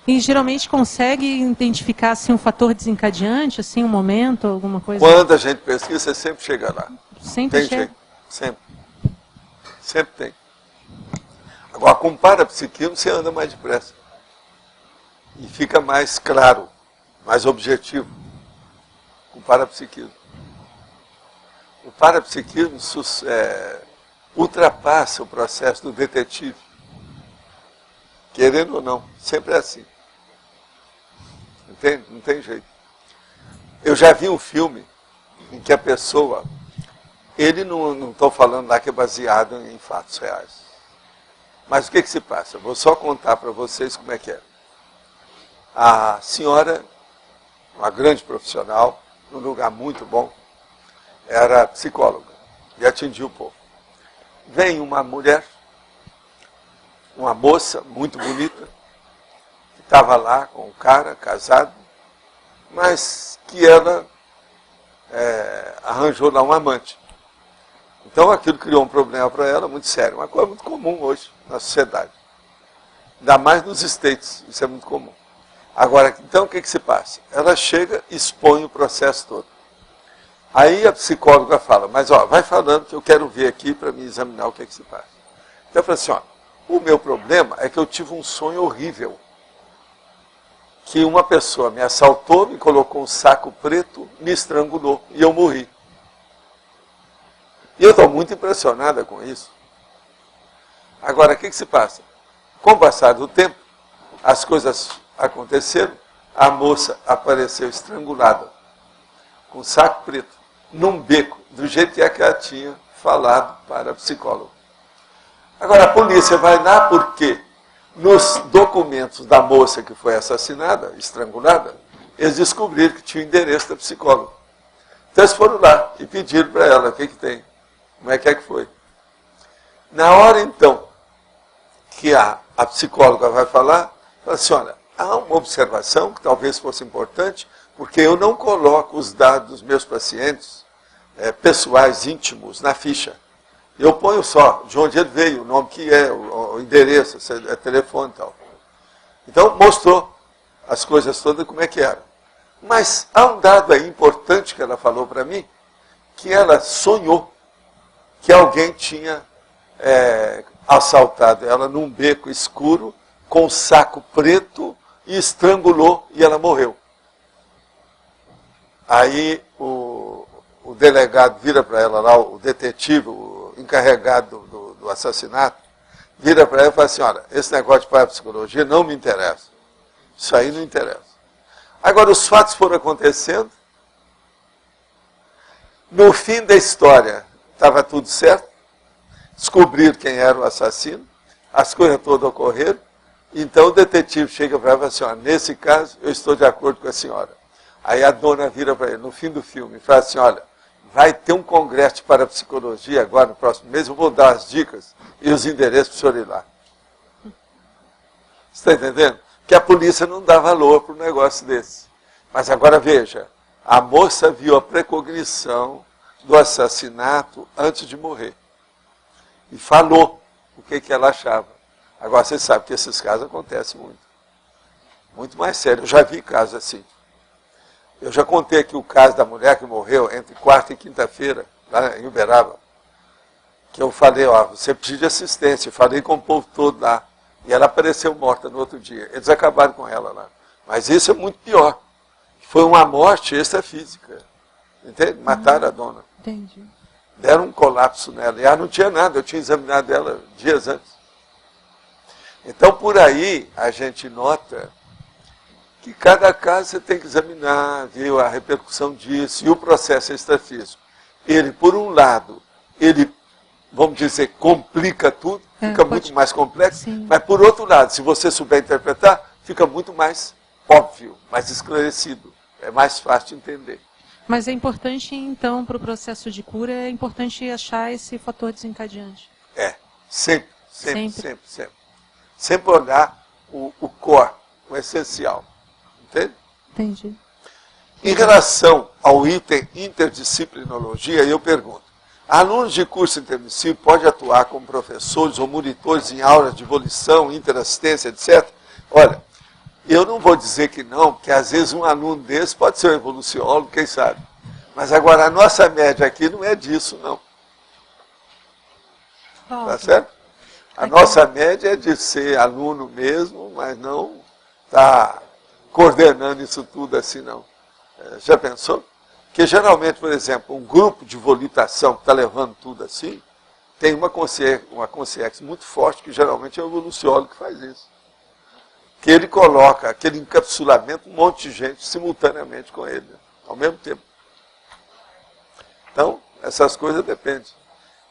E geralmente consegue identificar assim, um fator desencadeante, assim, um momento, alguma coisa? Quando a gente pesquisa, você sempre chega lá. Sempre tem chega? Jeito, sempre. Sempre tem. Agora, com parapsiquismo, você anda mais depressa. E fica mais claro, mais objetivo. Com parapsiquismo. O parapsiquismo ultrapassa o processo do detetive. Querendo ou não, sempre é assim. Entende? Não tem jeito. Eu já vi um filme em que a pessoa... Ele não estou falando lá que é baseado em fatos reais. Mas o que se passa? Vou só contar para vocês como é que é. A senhora, uma grande profissional, num lugar muito bom, era psicóloga e atendia o povo. Vem uma mulher, uma moça muito bonita, que estava lá com um cara casado, mas que ela arranjou lá um amante. Então aquilo criou um problema para ela muito sério, uma coisa muito comum hoje na sociedade. Ainda mais nos States, isso é muito comum. Agora, então o que se passa? Ela chega e expõe o processo todo. Aí a psicóloga fala, mas ó, vai falando que eu quero ver aqui para me examinar o que se passa. Então eu falei assim, ó, o meu problema é que eu tive um sonho horrível. Que uma pessoa me assaltou, me colocou um saco preto, me estrangulou e eu morri. E eu estou muito impressionada com isso. Agora, o que se passa? Com o passar do tempo, as coisas aconteceram, a moça apareceu estrangulada, com um saco preto, num beco, do jeito que ela tinha falado para a psicóloga. Agora, a polícia vai lá porque nos documentos da moça que foi assassinada, estrangulada, eles descobriram que tinha o endereço da psicóloga. Então eles foram lá e pediram para ela, o que tem? Como é que foi? Na hora, então, que a psicóloga vai falar, fala assim, olha, há uma observação que talvez fosse importante, porque eu não coloco os dados dos meus pacientes pessoais, íntimos, na ficha. Eu ponho só de onde ele veio, o nome que é, o endereço, telefone e tal. Então, mostrou as coisas todas como é que era. Mas há um dado aí importante que ela falou para mim, que ela sonhou que alguém tinha assaltado ela num beco escuro, com um saco preto, e estrangulou, e ela morreu. Aí o delegado vira para ela lá, o detetive, o encarregado do assassinato, vira para ela e fala assim, olha, esse negócio de parapsicologia não me interessa. Isso aí não interessa. Agora, os fatos foram acontecendo. No fim da história, estava tudo certo. Descobriram quem era o assassino. As coisas todas ocorreram. Então, o detetive chega para ela e fala assim, olha, nesse caso, eu estou de acordo com a senhora. Aí a dona vira para ele, no fim do filme, e fala assim, olha, vai ter um congresso de parapsicologia agora, no próximo mês, eu vou dar as dicas e os endereços para o senhor ir lá. Você está entendendo? Que a polícia não dá valor para um negócio desse. Mas agora veja, a moça viu a precognição do assassinato antes de morrer. E falou o que ela achava. Agora você sabe que esses casos acontecem muito. Muito mais sério. Eu já vi casos assim. Eu já contei aqui o caso da mulher que morreu entre quarta e quinta-feira, lá em Uberaba. Que eu falei, ó, você precisa de assistência. Eu falei com o povo todo lá. E ela apareceu morta no outro dia. Eles acabaram com ela lá. Mas isso é muito pior. Foi uma morte extrafísica. Entende? Mataram a dona. Entendi. Deram um colapso nela. E ela não tinha nada. Eu tinha examinado ela dias antes. Então, por aí, a gente nota que cada caso você tem que examinar, ver a repercussão disso e o processo extrafísico. Ele, por um lado, ele, vamos dizer, complica tudo, fica muito mais complexo, sim. Mas por outro lado, se você souber interpretar, fica muito mais óbvio, mais esclarecido, é mais fácil de entender. Mas é importante, então, para o processo de cura, é importante achar esse fator desencadeante. Sempre. Sempre olhar o core, o essencial. Entende? Entendi. Em relação ao item interdisciplinologia, eu pergunto, alunos de curso interdisciplinar podem atuar como professores ou monitores em aulas de evolução, interassistência, etc? Olha, eu não vou dizer que não, porque às vezes um aluno desse pode ser um evoluciólogo, quem sabe. Mas agora a nossa média aqui não é disso, não. Tá certo? A nossa média é de ser aluno mesmo, mas não está coordenando isso tudo assim, não. Já pensou? Porque geralmente, por exemplo, um grupo de volitação que está levando tudo assim, tem uma consciência muito forte, que geralmente é o evoluciólogo que faz isso. Que ele coloca aquele encapsulamento, um monte de gente simultaneamente com ele, ao mesmo tempo. Então, essas coisas dependem.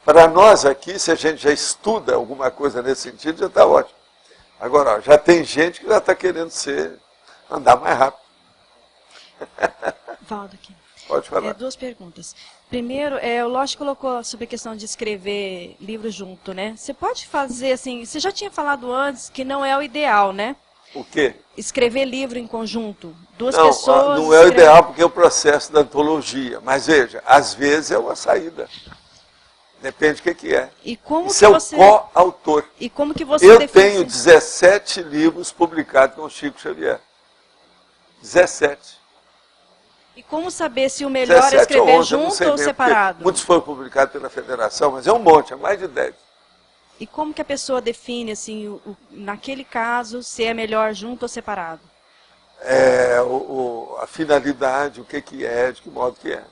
Para nós aqui, se a gente já estuda alguma coisa nesse sentido, já está ótimo. Agora, ó, já tem gente que já está querendo andar mais rápido. Valdo aqui. Pode falar. Duas perguntas. Primeiro, o Losch colocou sobre a questão de escrever livro junto, né? Você pode fazer assim, você já tinha falado antes que não é o ideal, né? O quê? Escrever livro em conjunto. Duas Não, pessoas... não é o ideal porque é o processo da antologia. Mas veja, às vezes é uma saída. Depende do que é. E como Isso que é você... o coautor. E como que você Eu define... tenho 17 livros publicados com Chico Xavier. 17. E como saber se o melhor é escrever junto ou separado? Muitos foram publicados pela federação, mas é um monte, é mais de 10. E como que a pessoa define, assim, naquele caso, se é melhor junto ou separado? A finalidade, o que é, de que modo que é.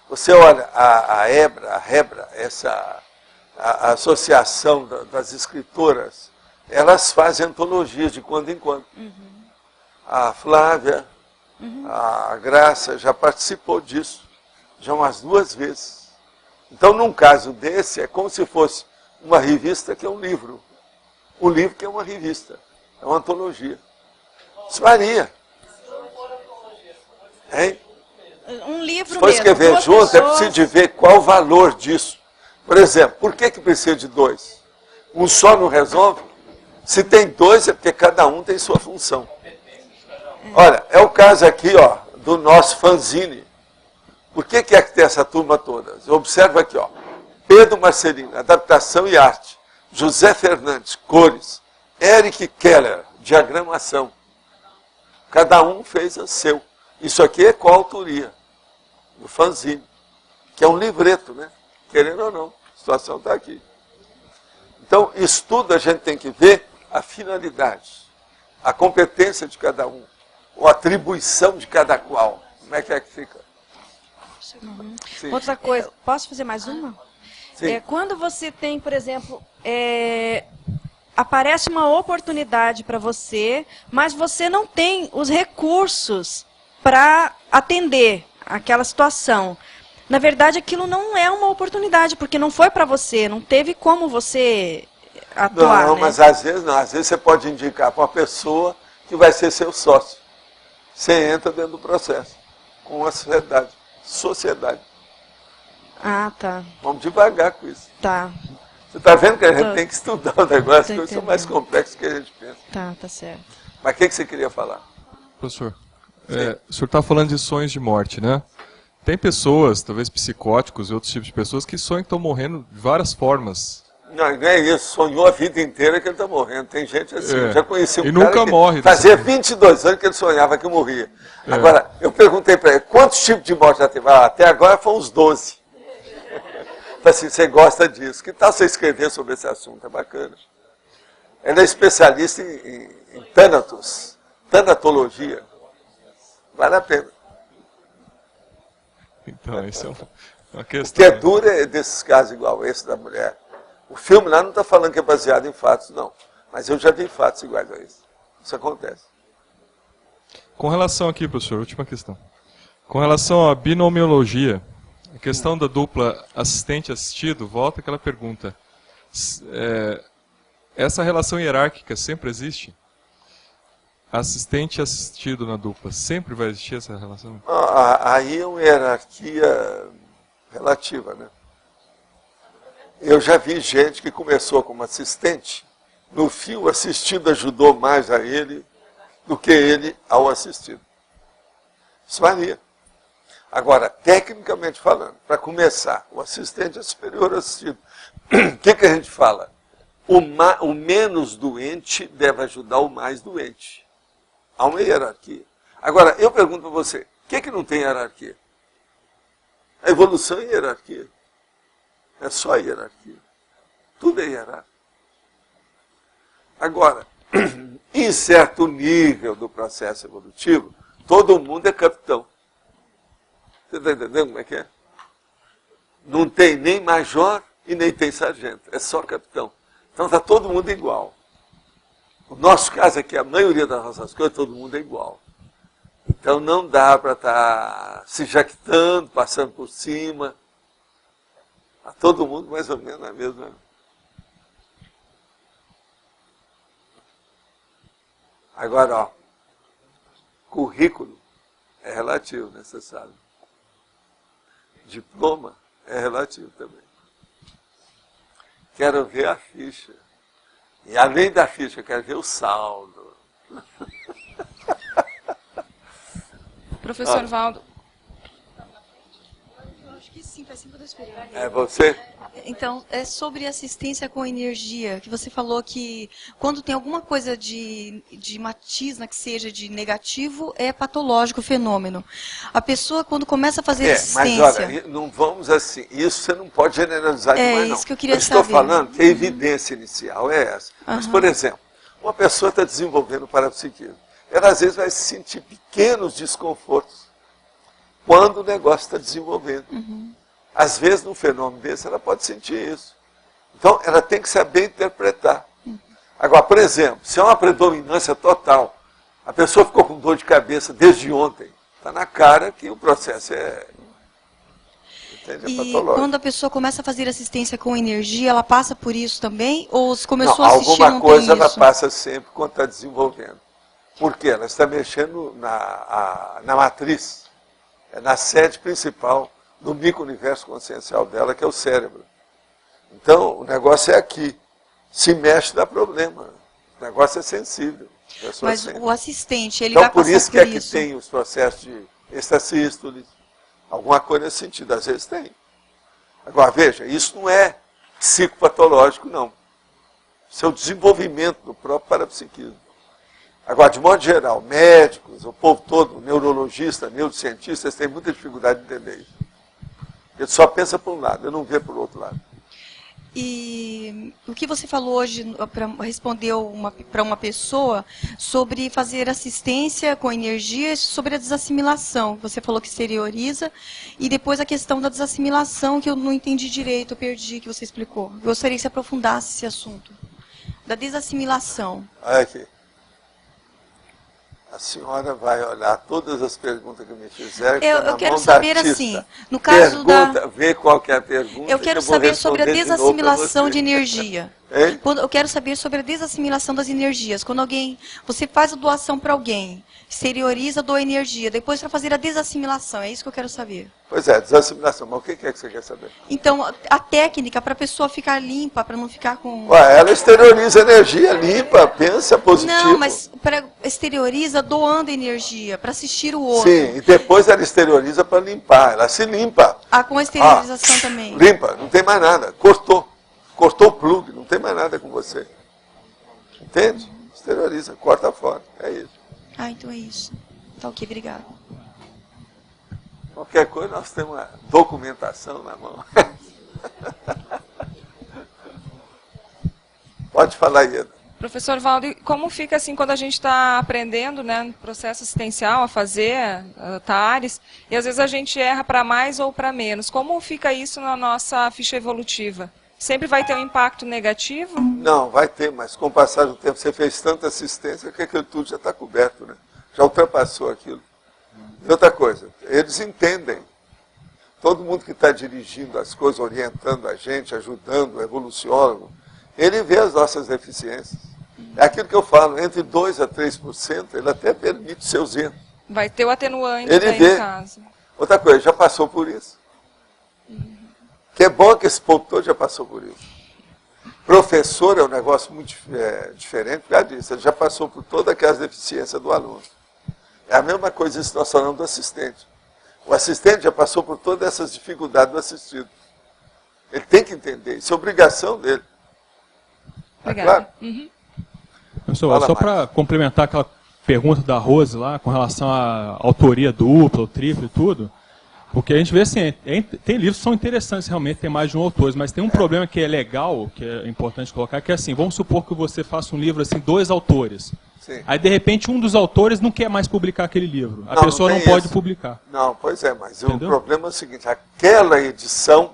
Você olha, a Hebra, a associação das escritoras, elas fazem antologias de quando em quando. Uhum. A Flávia, a Graça já participou disso, já umas 2 vezes. Então, num caso desse, é como se fosse uma revista que é um livro. Um livro que é uma revista. É uma antologia. Isso varia. Hein? Um livro Se for mesmo. escrever junto, é preciso de ver qual o valor disso. Por exemplo, por que precisa de 2? Um só não resolve? Se tem 2, é porque cada um tem sua função. Olha, é o caso aqui, ó, do nosso fanzine. Por que é que tem essa turma toda? Observa aqui, ó. Pedro Marcelino, adaptação e arte. José Fernandes, cores. Eric Keller, diagramação. Cada um fez o seu. Isso aqui é coautoria do fanzine, que é um livreto, né? Querendo ou não, a situação está aqui. Então, isso tudo a gente tem que ver a finalidade, a competência de cada um, ou a atribuição de cada qual. Como é que fica? Uhum. Outra coisa, posso fazer mais uma? Sim. Quando você tem, por exemplo, aparece uma oportunidade para você, mas você não tem os recursos para atender aquela situação. Na verdade, aquilo não é uma oportunidade, porque não foi para você, não teve como você atuar. Não, né? mas às vezes não. Às vezes você pode indicar para uma pessoa que vai ser seu sócio. Você entra dentro do processo, com a sociedade. Ah, tá. Vamos devagar com isso. Tá. Você está vendo que a gente tem que estudar o negócio, as coisas são mais entendendo. complexas do que a gente pensa. Tá certo. Mas o que você queria falar? Professor, o senhor está falando de sonhos de morte, né? Tem pessoas, talvez psicóticos e outros tipos de pessoas, que sonham que estão morrendo de várias formas. Não é isso. Sonhou a vida inteira que ele está morrendo. Tem gente assim. Eu já conheci um E cara nunca que morre. fazia 22 anos que ele sonhava que morria. Agora, eu perguntei para ele, quantos tipos de morte já teve? Até agora foram uns 12. Assim, você gosta disso. Que tal você escrever sobre esse assunto? É bacana. Ele é especialista em Thanatos, tanatologia. Vale a pena. Então, isso é uma O questão. que é duro é desses casos igual esse da mulher. O filme lá não está falando que é baseado em fatos, não. Mas eu já vi fatos iguais a isso. Isso acontece. Com relação aqui, professor, última questão. Com relação à binomiologia, a questão da dupla assistente-assistido, volta àquela pergunta. Essa relação hierárquica sempre existe? Assistente e assistido na dupla, sempre vai existir essa relação? Aí é uma hierarquia relativa, né? Eu já vi gente que começou como assistente, no fim o assistido ajudou mais a ele do que ele ao assistido. Isso varia. Agora, tecnicamente falando, para começar, o assistente é superior ao assistido. O que a gente fala? O menos doente deve ajudar o mais doente. Há uma hierarquia. Agora, eu pergunto para você, o que não tem hierarquia? A evolução é hierarquia. É só hierarquia. Tudo é hierárquico. Agora, em certo nível do processo evolutivo, todo mundo é capitão. Você está entendendo como é que é? Não tem nem major e nem tem sargento. É só capitão. Então está todo mundo igual. O nosso caso aqui, a maioria das nossas coisas, todo mundo é igual. Então não dá para estar se jactando, passando por cima. A todo mundo mais ou menos na mesma. Agora, ó, currículo é relativo, né, você sabe. diploma é relativo também. Quero ver a ficha. E além da ficha, quero ver o saldo. Professor Valdo. Eu acho que sim, faz 5 da experiência. É você? Então, é sobre assistência com energia, que você falou que quando tem alguma coisa de matiz, que seja de negativo, é patológico o fenômeno. A pessoa, quando começa a fazer assistência... Mas olha, não vamos assim, isso você não pode generalizar demais, não. É isso que eu queria estou saber. falando que a evidência inicial é essa. Mas, por exemplo, uma pessoa está desenvolvendo o parapsiquismo. Ela, às vezes, vai sentir pequenos desconfortos quando o negócio está desenvolvendo. Às vezes, num fenômeno desse, ela pode sentir isso. Então, ela tem que saber interpretar. Agora, por exemplo, se é uma predominância total, a pessoa ficou com dor de cabeça desde ontem, está na cara que o processo é... Entende? É patológico. Quando a pessoa começa a fazer assistência com energia, ela passa por isso também? Ou se começou a assistir, alguma não coisa tem ela isso? passa sempre quando está desenvolvendo. Por quê? Ela está mexendo na matriz, na sede principal do micro-universo consciencial dela, que é o cérebro. Então, o negócio é aqui. Se mexe, dá problema. O negócio é sensível. Mas sente. o assistente, ele então, vai passar por isso por que isso. tem os processos de extrasístole, alguma coisa nesse sentido. Às vezes tem. Agora, veja, isso não é psicopatológico, não. Isso é o desenvolvimento do próprio parapsiquismo. Agora, de modo geral, médicos, o povo todo, neurologistas, neurocientistas, têm muita dificuldade de entender isso. Ele só pensa por um lado, ele não vê por outro lado. E o que você falou hoje, respondeu para uma pessoa sobre fazer assistência com energia, sobre a desassimilação. Você falou que exterioriza, e depois a questão da desassimilação, que eu não entendi direito, eu perdi, que você explicou. Eu gostaria que você aprofundasse esse assunto. Da desassimilação. Olha aqui. A senhora vai olhar todas as perguntas que me fizeram. Eu quero saber assim, no caso vê qual que é a pergunta. Eu quero saber sobre a desassimilação de energia. Eu quero saber sobre a desassimilação das energias. Quando você faz a doação para alguém, exterioriza, doa energia, depois para fazer a desassimilação, é isso que eu quero saber. Pois é, desassimilação, mas o que é que você quer saber? Então, a técnica para a pessoa ficar limpa, para não ficar com... Ela exterioriza energia limpa, pensa positivo. Não, mas exterioriza doando energia, para assistir o outro. Sim, e depois ela exterioriza para limpar, ela se limpa. Com a esterilização também. Limpa, não tem mais nada, cortou o plug, não tem mais nada com você. Entende? Exterioriza, corta fora, é isso. Então é isso. Tá ok, obrigado. Qualquer coisa, nós temos uma documentação na mão. Pode falar, Ieda. Professor Valdo, como fica assim quando a gente está aprendendo, no processo assistencial, a fazer TARES, e às vezes a gente erra para mais ou para menos? Como fica isso na nossa ficha evolutiva? Sempre vai ter um impacto negativo? Não, vai ter, mas com o passar do tempo, você fez tanta assistência que aquilo tudo já está coberto, né? Já ultrapassou aquilo. E outra coisa, eles entendem. Todo mundo que está dirigindo as coisas, orientando a gente, ajudando o evoluciólogo, ele vê as nossas deficiências. É aquilo que eu falo, entre 2% a 3%, ele até permite seus erros. Vai ter o atenuante ele daí vê. no caso. Outra coisa, já passou por isso. Que é bom que esse povo todo já passou por isso. Professor é um negócio muito diferente por causa disso. Ele já passou por todas aquelas deficiências do aluno. É a mesma coisa isso nós falamos do assistente. O assistente já passou por todas essas dificuldades do assistido. Ele tem que entender, isso é obrigação dele. Obrigada. Claro? Pessoal, só para complementar aquela pergunta da Rose lá, com relação à autoria dupla, ou tripla e tudo, porque a gente vê assim, tem livros que são interessantes realmente, tem mais de um autor, mas tem um problema que é legal, que é importante colocar, que é assim, vamos supor que você faça um livro assim, 2 autores. Sim. Aí, de repente, um dos autores não quer mais publicar aquele livro. A pessoa não pode publicar. Não, pois é, mas entendeu? O problema é o seguinte, aquela edição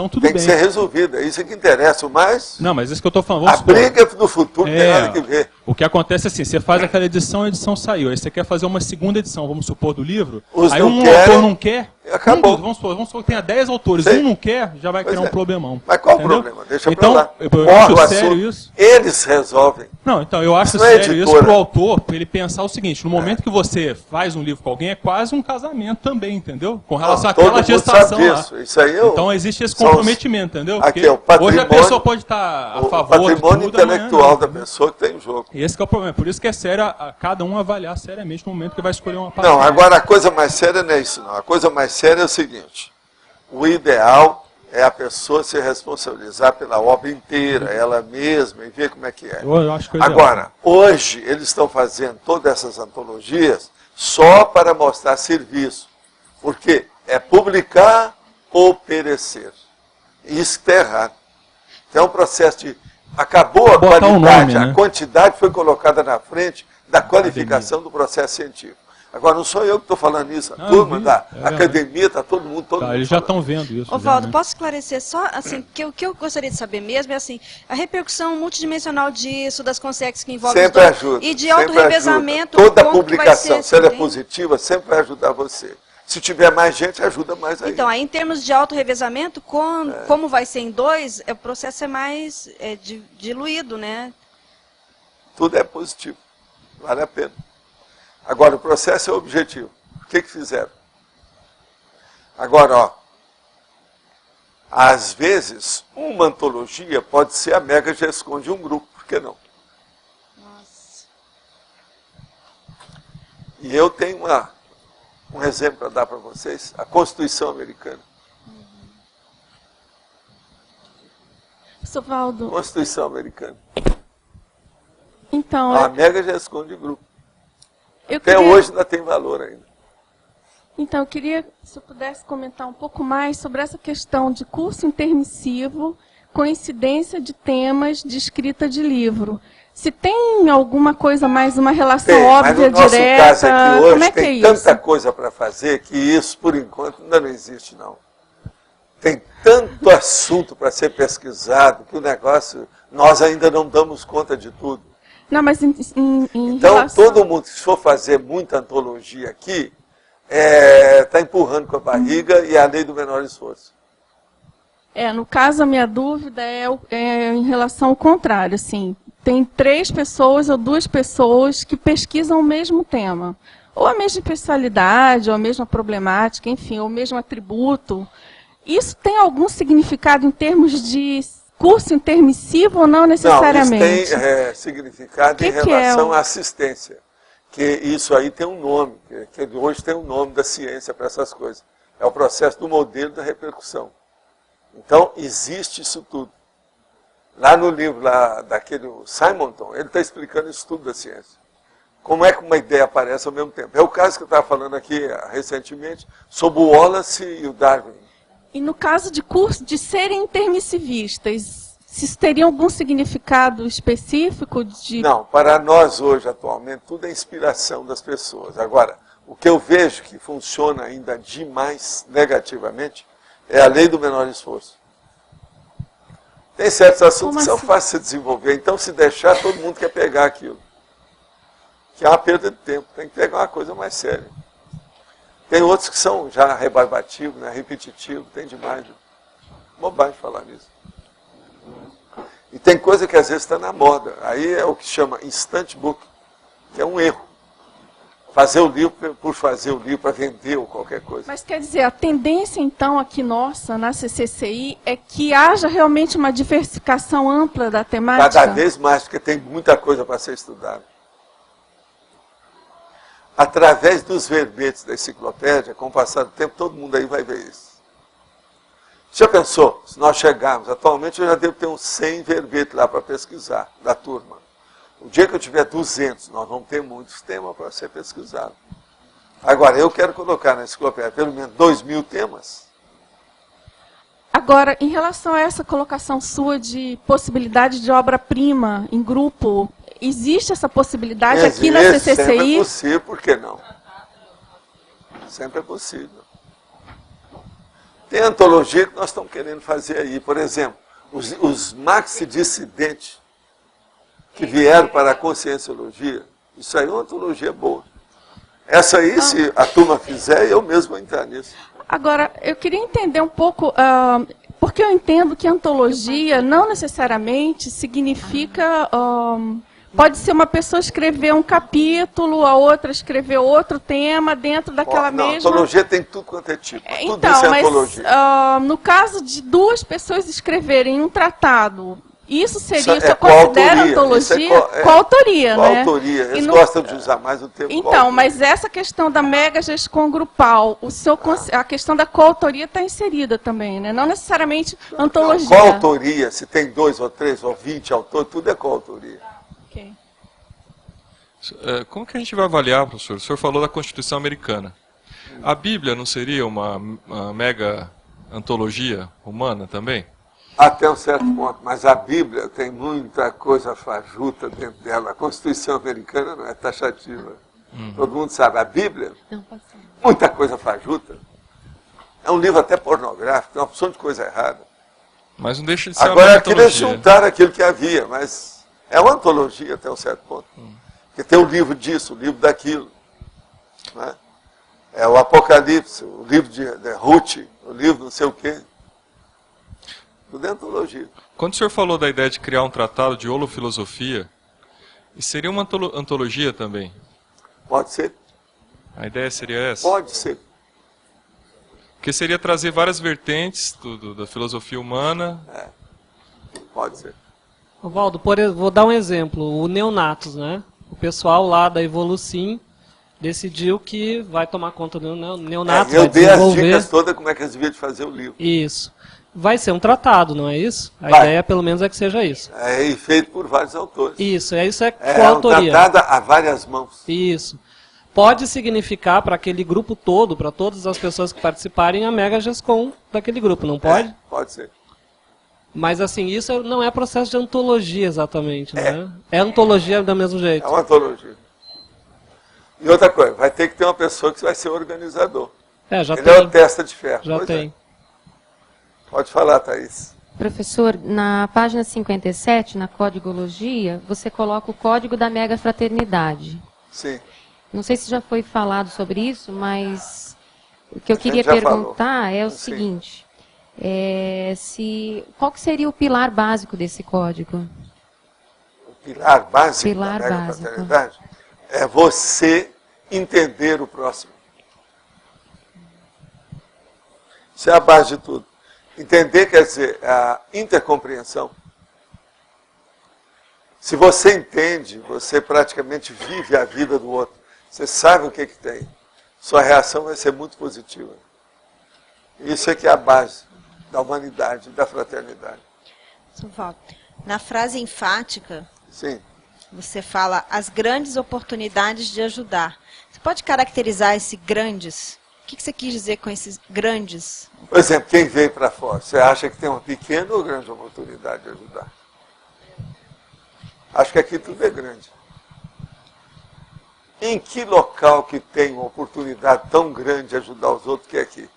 tudo tem bem. que ser resolvida, isso é que interessa, o mais... Não, mas isso que eu estou falando. A briga do futuro não tem nada que ver. O que acontece é assim, você faz aquela edição, a edição saiu, aí você quer fazer uma segunda edição, vamos supor, do livro, aí um autor não quer, Acabou. Vamos supor que tenha 10 autores, Sei. um não quer, já vai criar um problemão. Mas qual entendeu? o problema? Deixa então, pra lá. eu Morre acho o sério assunto. isso. Eles resolvem. Não, então, eu acho Isso não é sério isso editora. pro autor, pra ele pensar o seguinte, no momento que você faz um livro com alguém, é quase um casamento também, entendeu? Com relação todo àquela mundo gestação sabe lá. disso. Isso aí eu- Então existe esse são os- comprometimento, entendeu? Aqui, Porque o patrimônio- hoje a pessoa pode estar a favor O patrimônio de tudo, amanhã intelectual não. da pessoa que tem em jogo. Esse que é o problema. Por isso que é sério cada um avaliar seriamente no momento que vai escolher uma Não, parceria. agora a coisa mais séria não é isso, não. A coisa mais séria é o seguinte: o ideal é a pessoa se responsabilizar pela obra inteira, ela mesma, e ver como é que é. Eu acho que é ideal. Agora, hoje, eles estão fazendo todas essas antologias só para mostrar serviço. Porque é publicar ou perecer. Isso está errado. Então é um processo de... Acabou a Botar um qualidade, nome, né? a quantidade foi colocada na frente da qualificação do processo científico. Agora, não sou eu que estou falando isso, a turma da academia, está todo mundo Eles já estão vendo isso. Ovaldo, já, né? posso esclarecer só, assim, que o que eu gostaria de saber mesmo é, assim, a repercussão multidimensional disso, das consequências que envolvem Sempre os dois, ajuda. e de sempre autorrevezamento. ajuda. Toda como que vai publicação, ser se ela é também? positiva, sempre vai ajudar você. Se tiver mais gente, ajuda mais ainda. Então, aí, em termos de autorrevezamento, como vai ser em dois, o processo é mais diluído, né? Tudo é positivo. Vale a pena. Agora, o processo é objetivo. O que fizeram? Agora, ó. Às vezes, uma antologia pode ser a mega gestão de um grupo. Por que não? Nossa. E eu tenho um exemplo para dar para vocês. A Constituição Americana. Professor Valdo. Constituição Americana. Então, A mega gestão de grupo. Até queria- hoje ainda tem valor ainda. Então, eu queria, se eu pudesse comentar um pouco mais sobre essa questão de curso intermissivo, coincidência de temas de escrita de livro. Se tem alguma coisa mais, uma relação Tem, óbvia, mas no nosso direta, caso aqui hoje como é que é tem isso? tanta coisa para fazer que isso, por enquanto, ainda não existe, não. Tem tanto assunto para ser pesquisado que o negócio, nós ainda não damos conta de tudo. Não, mas em Então, relação... todo mundo que for fazer muita antologia aqui, está empurrando com a barriga e é a lei do menor esforço. No caso, a minha dúvida é em relação ao contrário, assim, tem 3 pessoas ou 2 pessoas que pesquisam o mesmo tema, ou a mesma especialidade, ou a mesma problemática, enfim, ou o mesmo atributo. Isso tem algum significado em termos de curso intermissivo ou não necessariamente? Não, isso tem significado em relação à assistência. Que isso aí tem um nome, que hoje tem um nome da ciência para essas coisas. É o processo do modelo da repercussão. Então, existe isso tudo. Lá no livro daquele Simonton, ele está explicando isso tudo da ciência. Como é que uma ideia aparece ao mesmo tempo. É o caso que eu estava falando aqui recentemente sobre o Wallace e o Darwin. E no caso de curso, de serem intermissivistas, se teria algum significado específico de... Não, para nós hoje, atualmente, tudo é inspiração das pessoas. Agora, o que eu vejo que funciona ainda demais negativamente é a lei do menor esforço. Tem certos assuntos que são fáceis de desenvolver, então se deixar, todo mundo quer pegar aquilo. Que é uma perda de tempo, tem que pegar uma coisa mais séria. Tem outros que são já rebarbativos, né, repetitivos, tem demais. Bobagem falar nisso. E tem coisa que às vezes está na moda. Aí é o que chama instant book, que é um erro. Fazer o livro por fazer o livro para vender ou qualquer coisa. Mas quer dizer, a tendência então aqui nossa, na CCCI, é que haja realmente uma diversificação ampla da temática? Cada vez mais, porque tem muita coisa para ser estudada. Através dos verbetes da enciclopédia, com o passar do tempo, todo mundo aí vai ver isso. Já pensou, se nós chegarmos, atualmente eu já devo ter uns 100 verbetes lá para pesquisar, da turma. O dia que eu tiver 200, nós vamos ter muitos temas para ser pesquisado. Agora, eu quero colocar na enciclopédia pelo menos 2.000 temas. Agora, em relação a essa colocação sua de possibilidade de obra-prima em grupo, existe essa possibilidade aqui na CCCI? Sempre é possível, por que não? Sempre é possível. Tem antologia que nós estamos querendo fazer aí. Por exemplo, os maxi-dissidentes que vieram para a conscienciologia, isso aí é uma antologia boa. Essa aí, se a turma fizer, eu mesmo vou entrar nisso. Agora, eu queria entender um pouco, porque eu entendo que antologia não necessariamente significa... pode ser uma pessoa escrever um capítulo, a outra escrever outro tema dentro daquela mesma... Antologia tem tudo quanto é tipo. Tudo Então, isso é mas antologia. no caso de duas pessoas escreverem um tratado, isso seria, Isso você é considera coautoria, antologia? isso é Coautoria, né? Coautoria. Eles E gostam de usar mais o termo Então, coautoria. mas essa questão da megagescom grupal, a questão da coautoria está inserida também, né? Não necessariamente antologia. Coautoria, se tem 2 ou 3 ou 20 autores, tudo é coautoria. Okay. Como que a gente vai avaliar, professor? O senhor falou da Constituição Americana. A Bíblia não seria uma mega antologia humana também? Até um certo ponto, mas a Bíblia tem muita coisa fajuta dentro dela. A Constituição Americana não é taxativa. Todo mundo sabe, a Bíblia, muita coisa fajuta. É um livro até pornográfico, tem uma opção de coisa errada. Mas não deixa de ser Agora, uma aquilo é antologia. juntar aquilo que havia, mas é uma antologia até um certo ponto. Porque tem um livro disso, um livro daquilo. Né? É o Apocalipse, o livro de Ruth, o livro não sei o quê. Tudo é antologia. Quando o senhor falou da ideia de criar um tratado de holofilosofia, isso seria uma antologia também? Pode ser. A ideia seria essa? Pode ser. Porque seria trazer várias vertentes da filosofia humana. Pode ser. Valdo, vou dar um exemplo. O Neonatos, né? O pessoal lá da Evolucim decidiu que vai tomar conta do Neonatos, eu vai dei as desenvolver... dicas todas como é que eles deviam fazer o livro. Isso. Vai ser um tratado, não é isso? A Vai. ideia, pelo menos, é que seja isso. E feito por vários autores. Isso é É coautoria. um tratado a várias mãos. Isso. Pode significar para aquele grupo todo, para todas as pessoas que participarem, a megagescom daquele grupo, não pode? Pode ser. Mas assim, isso não é processo de antologia exatamente, né? É antologia do mesmo jeito. É uma antologia. E outra coisa, vai ter que ter uma pessoa que vai ser organizador. Já Ele tem. é o testa de ferro. Já Pois tem. É. Pode falar, Thaís. Professor, na página 57, na Códigologia, você coloca o código da megafraternidade. Sim. Não sei se já foi falado sobre isso, mas o que eu queria já perguntar falou. é o Sim. seguinte. Qual que seria o pilar básico desse código? O pilar básico Pilar da básico. megafraternidade é você entender o próximo. Isso é a base de tudo. Entender quer dizer a intercompreensão. Se você entende, você praticamente vive a vida do outro. Você sabe o que tem. Sua reação vai ser muito positiva. Isso é que é a base da humanidade, da fraternidade. São Paulo, na frase enfática, Sim. você fala as grandes oportunidades de ajudar. Você pode caracterizar esse grandes? O que você quis dizer com esses grandes? Por exemplo, quem vem para fora, você acha que tem uma pequena ou grande oportunidade de ajudar? Acho que aqui tudo é grande. Em que local que tem uma oportunidade tão grande de ajudar os outros que é aqui?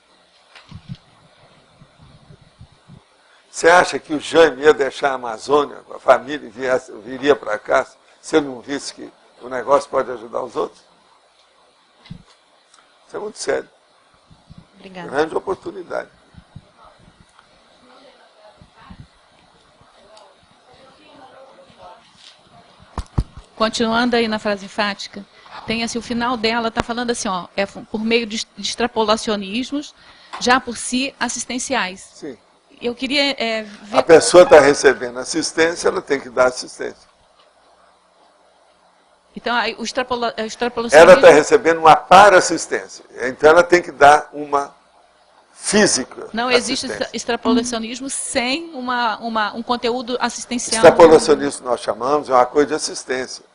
Você acha que o Jaime ia deixar a Amazônia com a família e viria para cá se ele não visse que o negócio pode ajudar os outros? Isso é muito sério. Obrigada. Grande oportunidade. Continuando aí na frase enfática, tem assim, o final dela está falando assim, ó, é por meio de extrapolacionismos, já por si assistenciais. Sim. Eu queria ver... A pessoa está recebendo assistência, ela tem que dar assistência. Então, aí, o extrapolacionismo... Ela está recebendo uma para-assistência. Então, ela tem que dar uma física. Não existe extrapolacionismo sem um conteúdo assistencial. Extrapolacionismo nós chamamos, é uma coisa de assistência.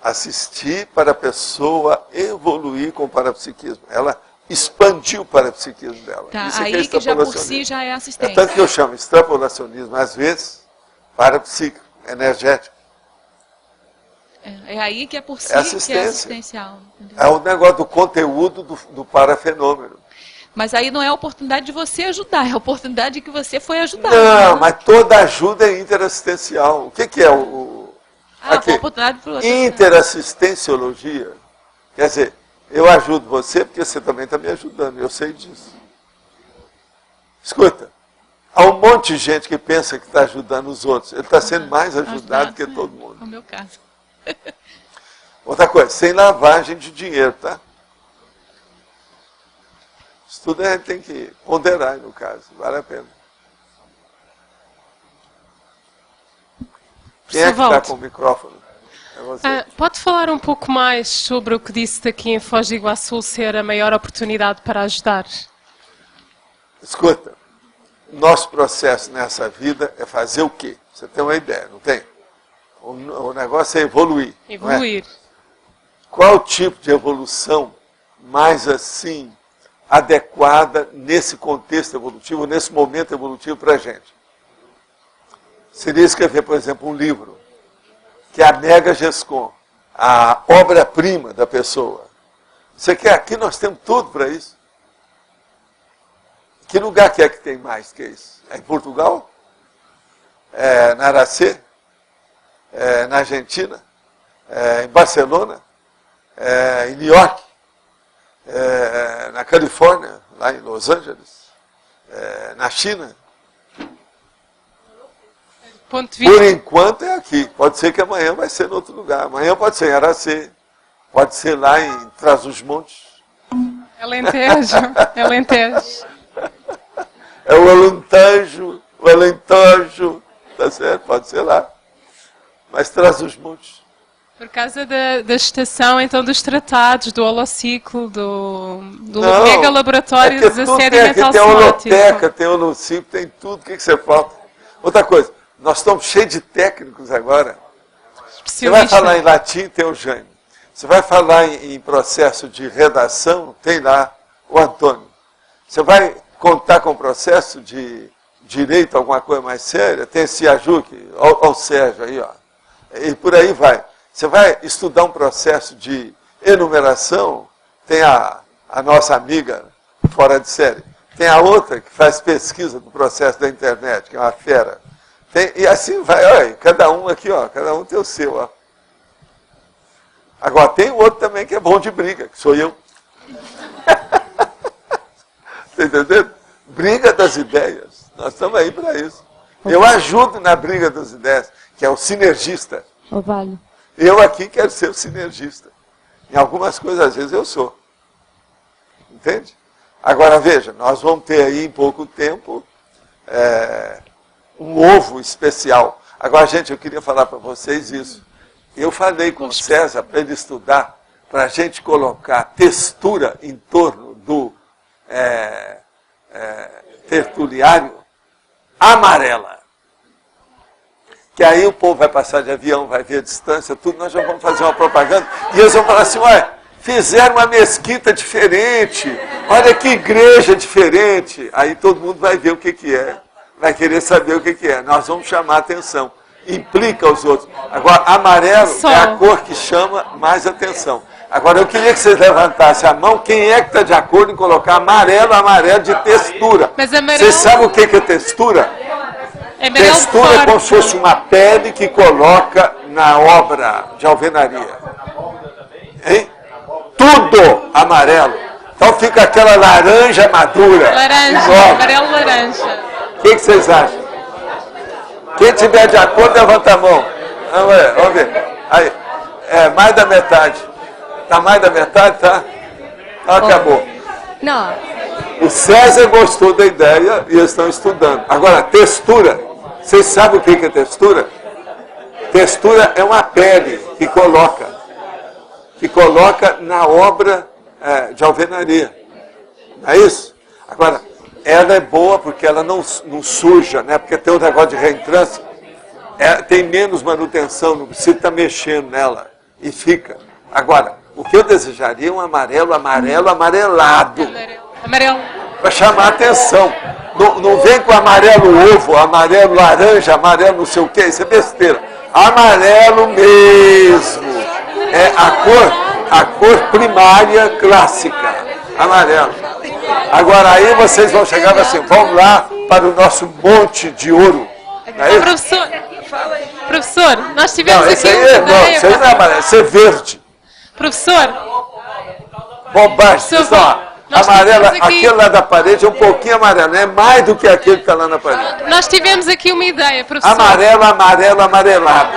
Assistir para a pessoa evoluir com o parapsiquismo. Ela expandiu o parapsiquismo dela. Tá, Isso aí é que já por si já é assistência. É tanto que eu chamo extrapolacionismo, às vezes, parapsíquico, energético. É aí que é por si que assistência. é assistencial. Entendeu? É o negócio do conteúdo do parafenômeno. Mas aí não é a oportunidade de você ajudar, é a oportunidade de que você foi ajudado. Não, né? mas toda ajuda é interassistencial. O que é o... Foi a oportunidade para o outro. Interassistenciologia. Quer dizer, Eu ajudo você porque você também está me ajudando, eu sei disso. Escuta, há um monte de gente que pensa que está ajudando os outros. Ele está sendo mais ajudado que todo mundo. No meu caso. Outra coisa, sem lavagem de dinheiro, tá? Isso tudo a gente tem que ponderar, no caso, vale a pena. Quem é que está com o micrófono? É você. Pode falar um pouco mais sobre o que disse daqui em Foz do Iguaçu ser a maior oportunidade para ajudar? Escuta, nosso processo nessa vida é fazer o quê? Você tem uma ideia, não tem? O negócio é evoluir. Evoluir. Não é? Qual o tipo de evolução mais assim adequada nesse contexto evolutivo, nesse momento evolutivo para a gente? Seria escrever, por exemplo, um livro, que é a Mega Gescom, a obra-prima da pessoa. Você quer? Aqui nós temos tudo para isso. Que lugar que é que tem mais que isso? É em Portugal? É na Aracê? É na Argentina? É em Barcelona? É em New York? É na Califórnia? Lá em Los Angeles? É na China? Por enquanto é aqui. Pode ser que amanhã vai ser em outro lugar. Amanhã pode ser em Aracê. Pode ser lá em Trás-os-Montes. É Alentejo. É Alentejo. É o Alentejo. O Alentejo. Tá certo? Pode ser lá. Mas Trás-os-Montes. Por causa da estação, então, dos tratados, do holociclo, do mega laboratório de sedimentação. Tem holoteca, tem holociclo, tem tudo. O que você falta? Outra coisa. Nós estamos cheios de técnicos agora. Você vai falar em latim, tem o Jânio. Você vai falar em processo de redação, tem lá o Antônio. Você vai contar com o processo de direito, alguma coisa mais séria, tem esse Ajuque, olha o Sérgio aí, ó. E por aí vai. Você vai estudar um processo de enumeração, tem a nossa amiga fora de série. Tem a outra que faz pesquisa do processo da internet, que é uma fera. E assim vai, olha, cada um aqui, ó, cada um tem o seu, ó. Agora tem o outro também que é bom de briga, que sou eu. Tá entendendo? Briga das ideias. Nós estamos aí para isso. Eu ajudo na briga das ideias, que é o sinergista. Ovalho. Eu aqui quero ser o sinergista. Em algumas coisas, às vezes, eu sou. Entende? Agora, veja, nós vamos ter aí em pouco tempo um ovo especial. Agora, gente, eu queria falar para vocês isso. Eu falei com o César para ele estudar, para a gente colocar textura em torno do tertuliário amarela. Que aí o povo vai passar de avião, vai ver a distância, tudo, nós já vamos fazer uma propaganda, e eles vão falar assim, olha, fizeram uma mesquita diferente, olha que igreja diferente. Aí todo mundo vai ver o que é. Vai querer saber o que é. Nós vamos chamar a atenção. Implica os outros. Agora, amarelo é a cor que chama mais atenção. Agora, eu queria que vocês levantassem a mão. Quem é que está de acordo em colocar amarelo de textura? Mas amarelo... Vocês sabem o que é textura? Textura é como se fosse uma pele que coloca na obra de alvenaria. Hein? Tudo amarelo. Então fica aquela laranja madura. Laranja, amarelo laranja. O que vocês acham? Quem tiver de acordo, levanta a mão. Vamos ver. Aí. Mais da metade. Tá mais da metade, tá? Então acabou. Não. O César gostou da ideia e eles estão estudando. Agora, textura. Vocês sabem o que é textura? Textura é uma pele que coloca na obra de alvenaria. Não é isso? Agora, ela é boa porque ela não suja, né? Porque tem um negócio de reentrância, tem menos manutenção, não precisa estar mexendo nela, e fica. Agora, o que eu desejaria é um amarelo amarelado. Amarelo. Para chamar a atenção. Não vem com amarelo ovo, amarelo laranja, amarelo não sei o que, isso é besteira. Amarelo mesmo. É a cor primária clássica. Amarelo. Agora aí vocês vão chegar assim, vamos lá para o nosso monte de ouro. Não é isso? Professor, nós tivemos aqui... Não, isso aí não é amarelo, isso é verde. Professor, Bobagem. Amarela, aquele lá da parede é um pouquinho amarelo, é mais do que aquele que está lá na parede. Nós tivemos aqui uma ideia, professor. Amarelo, amarelo, amarelado.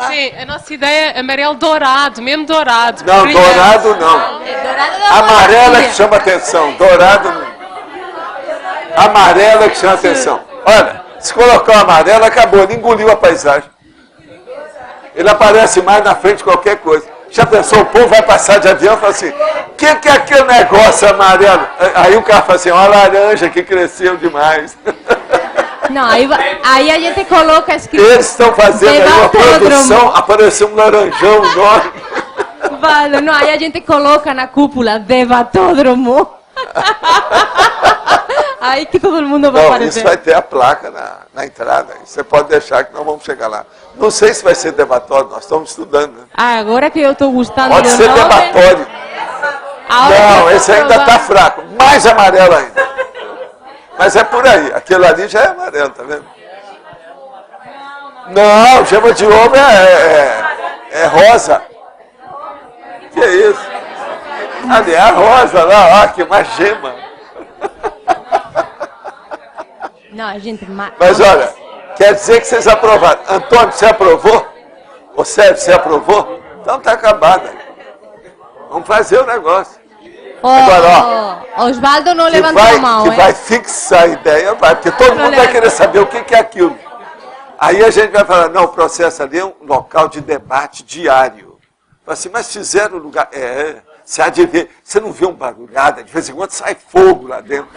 Sim, a nossa ideia é amarelo dourado, mesmo dourado. Não, brilhante. dourado não. Amarelo é que chama atenção, dourado não. Amarelo é que chama atenção. Olha, se colocar o amarelo, acabou, ele engoliu a paisagem. Ele aparece mais na frente de qualquer coisa. Já pensou, o povo vai passar de avião e fala assim, o que é aquele negócio amarelo? Aí o cara fala assim, uma laranja que cresceu demais. Não, aí a gente coloca escrito... Eles estão fazendo aí uma produção, apareceu um laranjão enorme. Vale, não, aí a gente coloca na cúpula, debatódromo. Aí que todo mundo vai aparecer. Isso vai ter a placa na entrada. Você pode deixar que nós vamos chegar lá. Não sei se vai ser debatório, nós estamos estudando. Né? Agora que eu estou gostando pode ser nome, debatório. Não, esse ainda está fraco. Mais amarelo ainda. Mas é por aí. Aquele ali já é amarelo, tá vendo? Não, gema de ovo é rosa. Que é isso? Ali é a rosa lá, ó, que mais gema. Não, a gente... Mas olha, quer dizer que vocês aprovaram. Antônio, você aprovou? Ô Sérgio, você aprovou? Então tá acabado. Vamos fazer o negócio. Agora, ó. Osvaldo não levantou a mão, que vai fixar a ideia, vai, porque todo mundo vai querer saber o que é aquilo. Aí a gente vai falar, não, o processo ali é um local de debate diário. Fala assim, mas fizeram lugar... você há de ver, você não vê um barulhada, de vez em quando sai fogo lá dentro.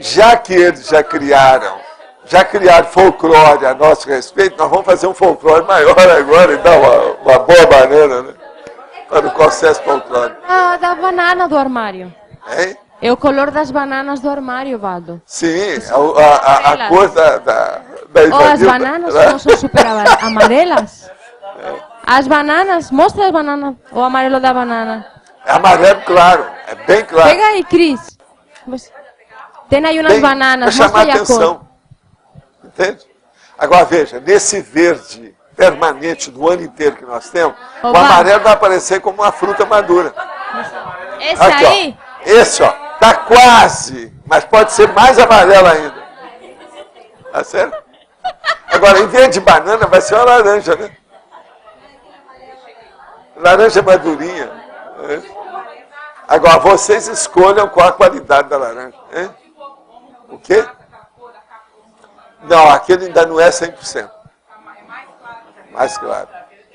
Já que eles já criaram folclore a nosso respeito, nós vamos fazer um folclore maior agora e dar uma boa banana, né? Para o processo folclórico. Ah, da banana do armário. Hein? É o color das bananas do armário, Valdo. Sim, a cor da Oh, as bananas não são super amarelas? As bananas, mostra as bananas, o amarelo da banana. É amarelo claro, é bem claro. Pega aí, Cris. Tem aí umas bananas, mostra aí a cor. Entende? Agora veja, nesse verde permanente do ano inteiro que nós temos, o amarelo vai aparecer como uma fruta madura. Esse aqui, aí? Ó, esse, ó, tá quase, mas pode ser mais amarelo ainda. Tá certo? Agora, em vez de banana, vai ser uma laranja, né? Laranja madurinha. Né? Agora, vocês escolham qual a qualidade da laranja. Hein? O quê? Não, aquele ainda não é 100%. Mais claro.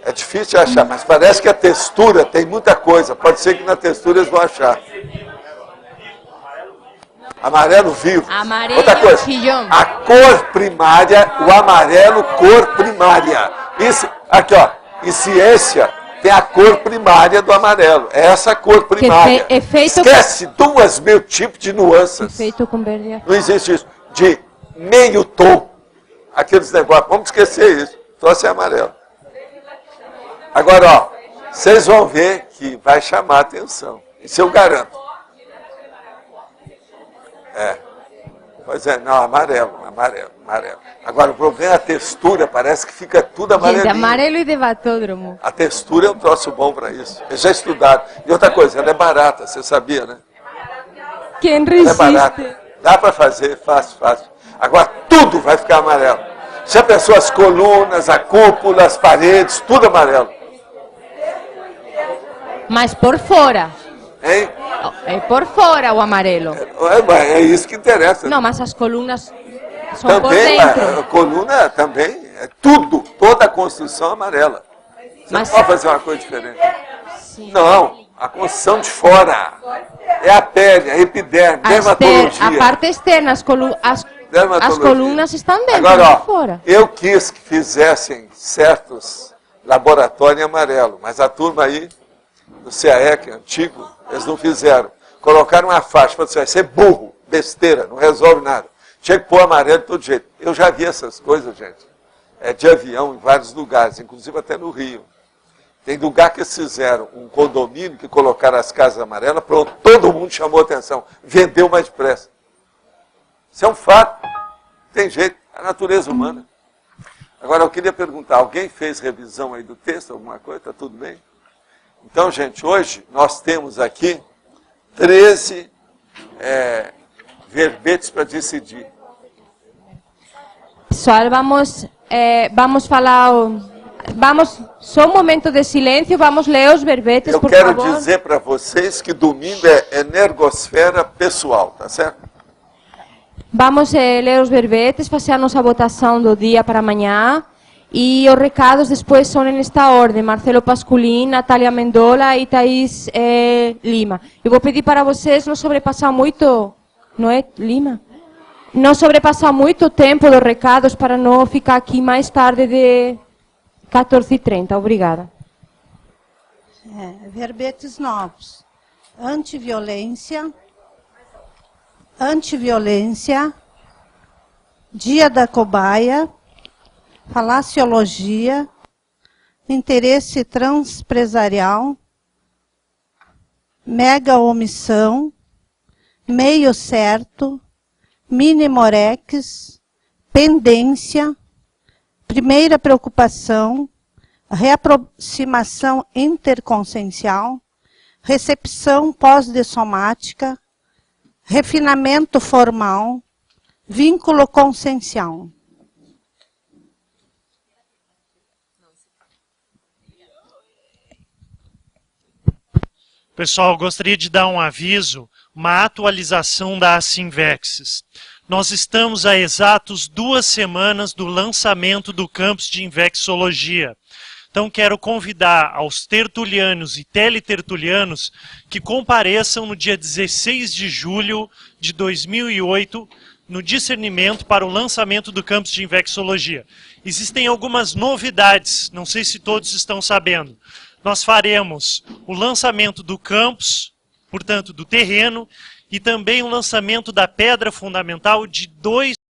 É difícil de achar, mas parece que a textura tem muita coisa. Pode ser que na textura eles vão achar. Amarelo vivo. Amarelo outra coisa, chillón. A cor primária, o amarelo cor primária. Isso, aqui ó, em ciência tem a cor primária do amarelo. É essa cor primária. Esquece 2.000 tipos de nuances. Feito com verde. Não existe isso. De meio tom. Aqueles negócios. Vamos esquecer isso. Só se é amarelo. Agora, ó, vocês vão ver que vai chamar a atenção. Isso eu garanto. Pois é, não, amarelo. Agora, o problema é a textura, parece que fica tudo amarelinho. Gente, amarelo e debatódromo. A textura é um troço bom para isso. Eles já estudaram. E outra coisa, ela é barata, você sabia, né? Quem resiste? Ela é barata. Dá para fazer, fácil. Agora, tudo vai ficar amarelo. Já pensou as colunas, a cúpula, as paredes, tudo amarelo. Mas por fora. Hein? É por fora o amarelo. É isso que interessa. Não, mas as colunas são também, por dentro. A coluna também, é tudo, toda a construção amarela. Você não pode fazer uma coisa diferente. Sim. Não, a construção de fora. É a pele, a epiderme, dermatologia. A parte externa, as colunas estão dentro, agora, não fora. Eu quis que fizessem certos laboratórios em amarelo, mas a turma aí, do CAEC antigo, eles não fizeram. Colocaram uma faixa, para você ser burro, besteira, não resolve nada. Tinha que pôr amarelo de todo jeito. Eu já vi essas coisas, gente. De avião em vários lugares, inclusive até no Rio. Tem lugar que eles fizeram um condomínio que colocaram as casas amarelas, pronto, todo mundo chamou atenção. Vendeu mais depressa. Isso é um fato. Tem jeito, é a natureza humana. Agora, eu queria perguntar, alguém fez revisão aí do texto, alguma coisa? Está tudo bem? Então, gente, hoje nós temos aqui 13 verbetes para decidir. Pessoal, vamos falar... Vamos, só um momento de silêncio, vamos ler os verbetes, por favor. Eu quero dizer para vocês que domingo é energosfera pessoal, tá certo? Vamos ler os verbetes, fazer a nossa votação do dia para amanhã. E os recados depois são nesta ordem: Marcelo Pasculin, Natália Mendola e Thaís Lima. Eu vou pedir para vocês não sobrepassar muito, não é, Lima? Não sobrepassar muito o tempo dos recados para não ficar aqui mais tarde de 14h30. Obrigada. Verbetes novos. Antiviolência. Antiviolência. Dia da cobaia. Falaciologia, interesse transpresarial, mega omissão, meio certo, minimorex, pendência, primeira preocupação, reaproximação interconsciencial, recepção pós-dessomática, refinamento formal, vínculo consciencial. Pessoal, gostaria de dar um aviso, uma atualização da Assinvexis. Nós estamos há exatos 2 semanas do lançamento do campus de Invexologia. Então quero convidar aos tertulianos e teletertulianos que compareçam no dia 16 de julho de 2008, no discernimento para o lançamento do campus de Invexologia. Existem algumas novidades, não sei se todos estão sabendo. Nós faremos o lançamento do campus, portanto, do terreno, e também o lançamento da pedra fundamental de 2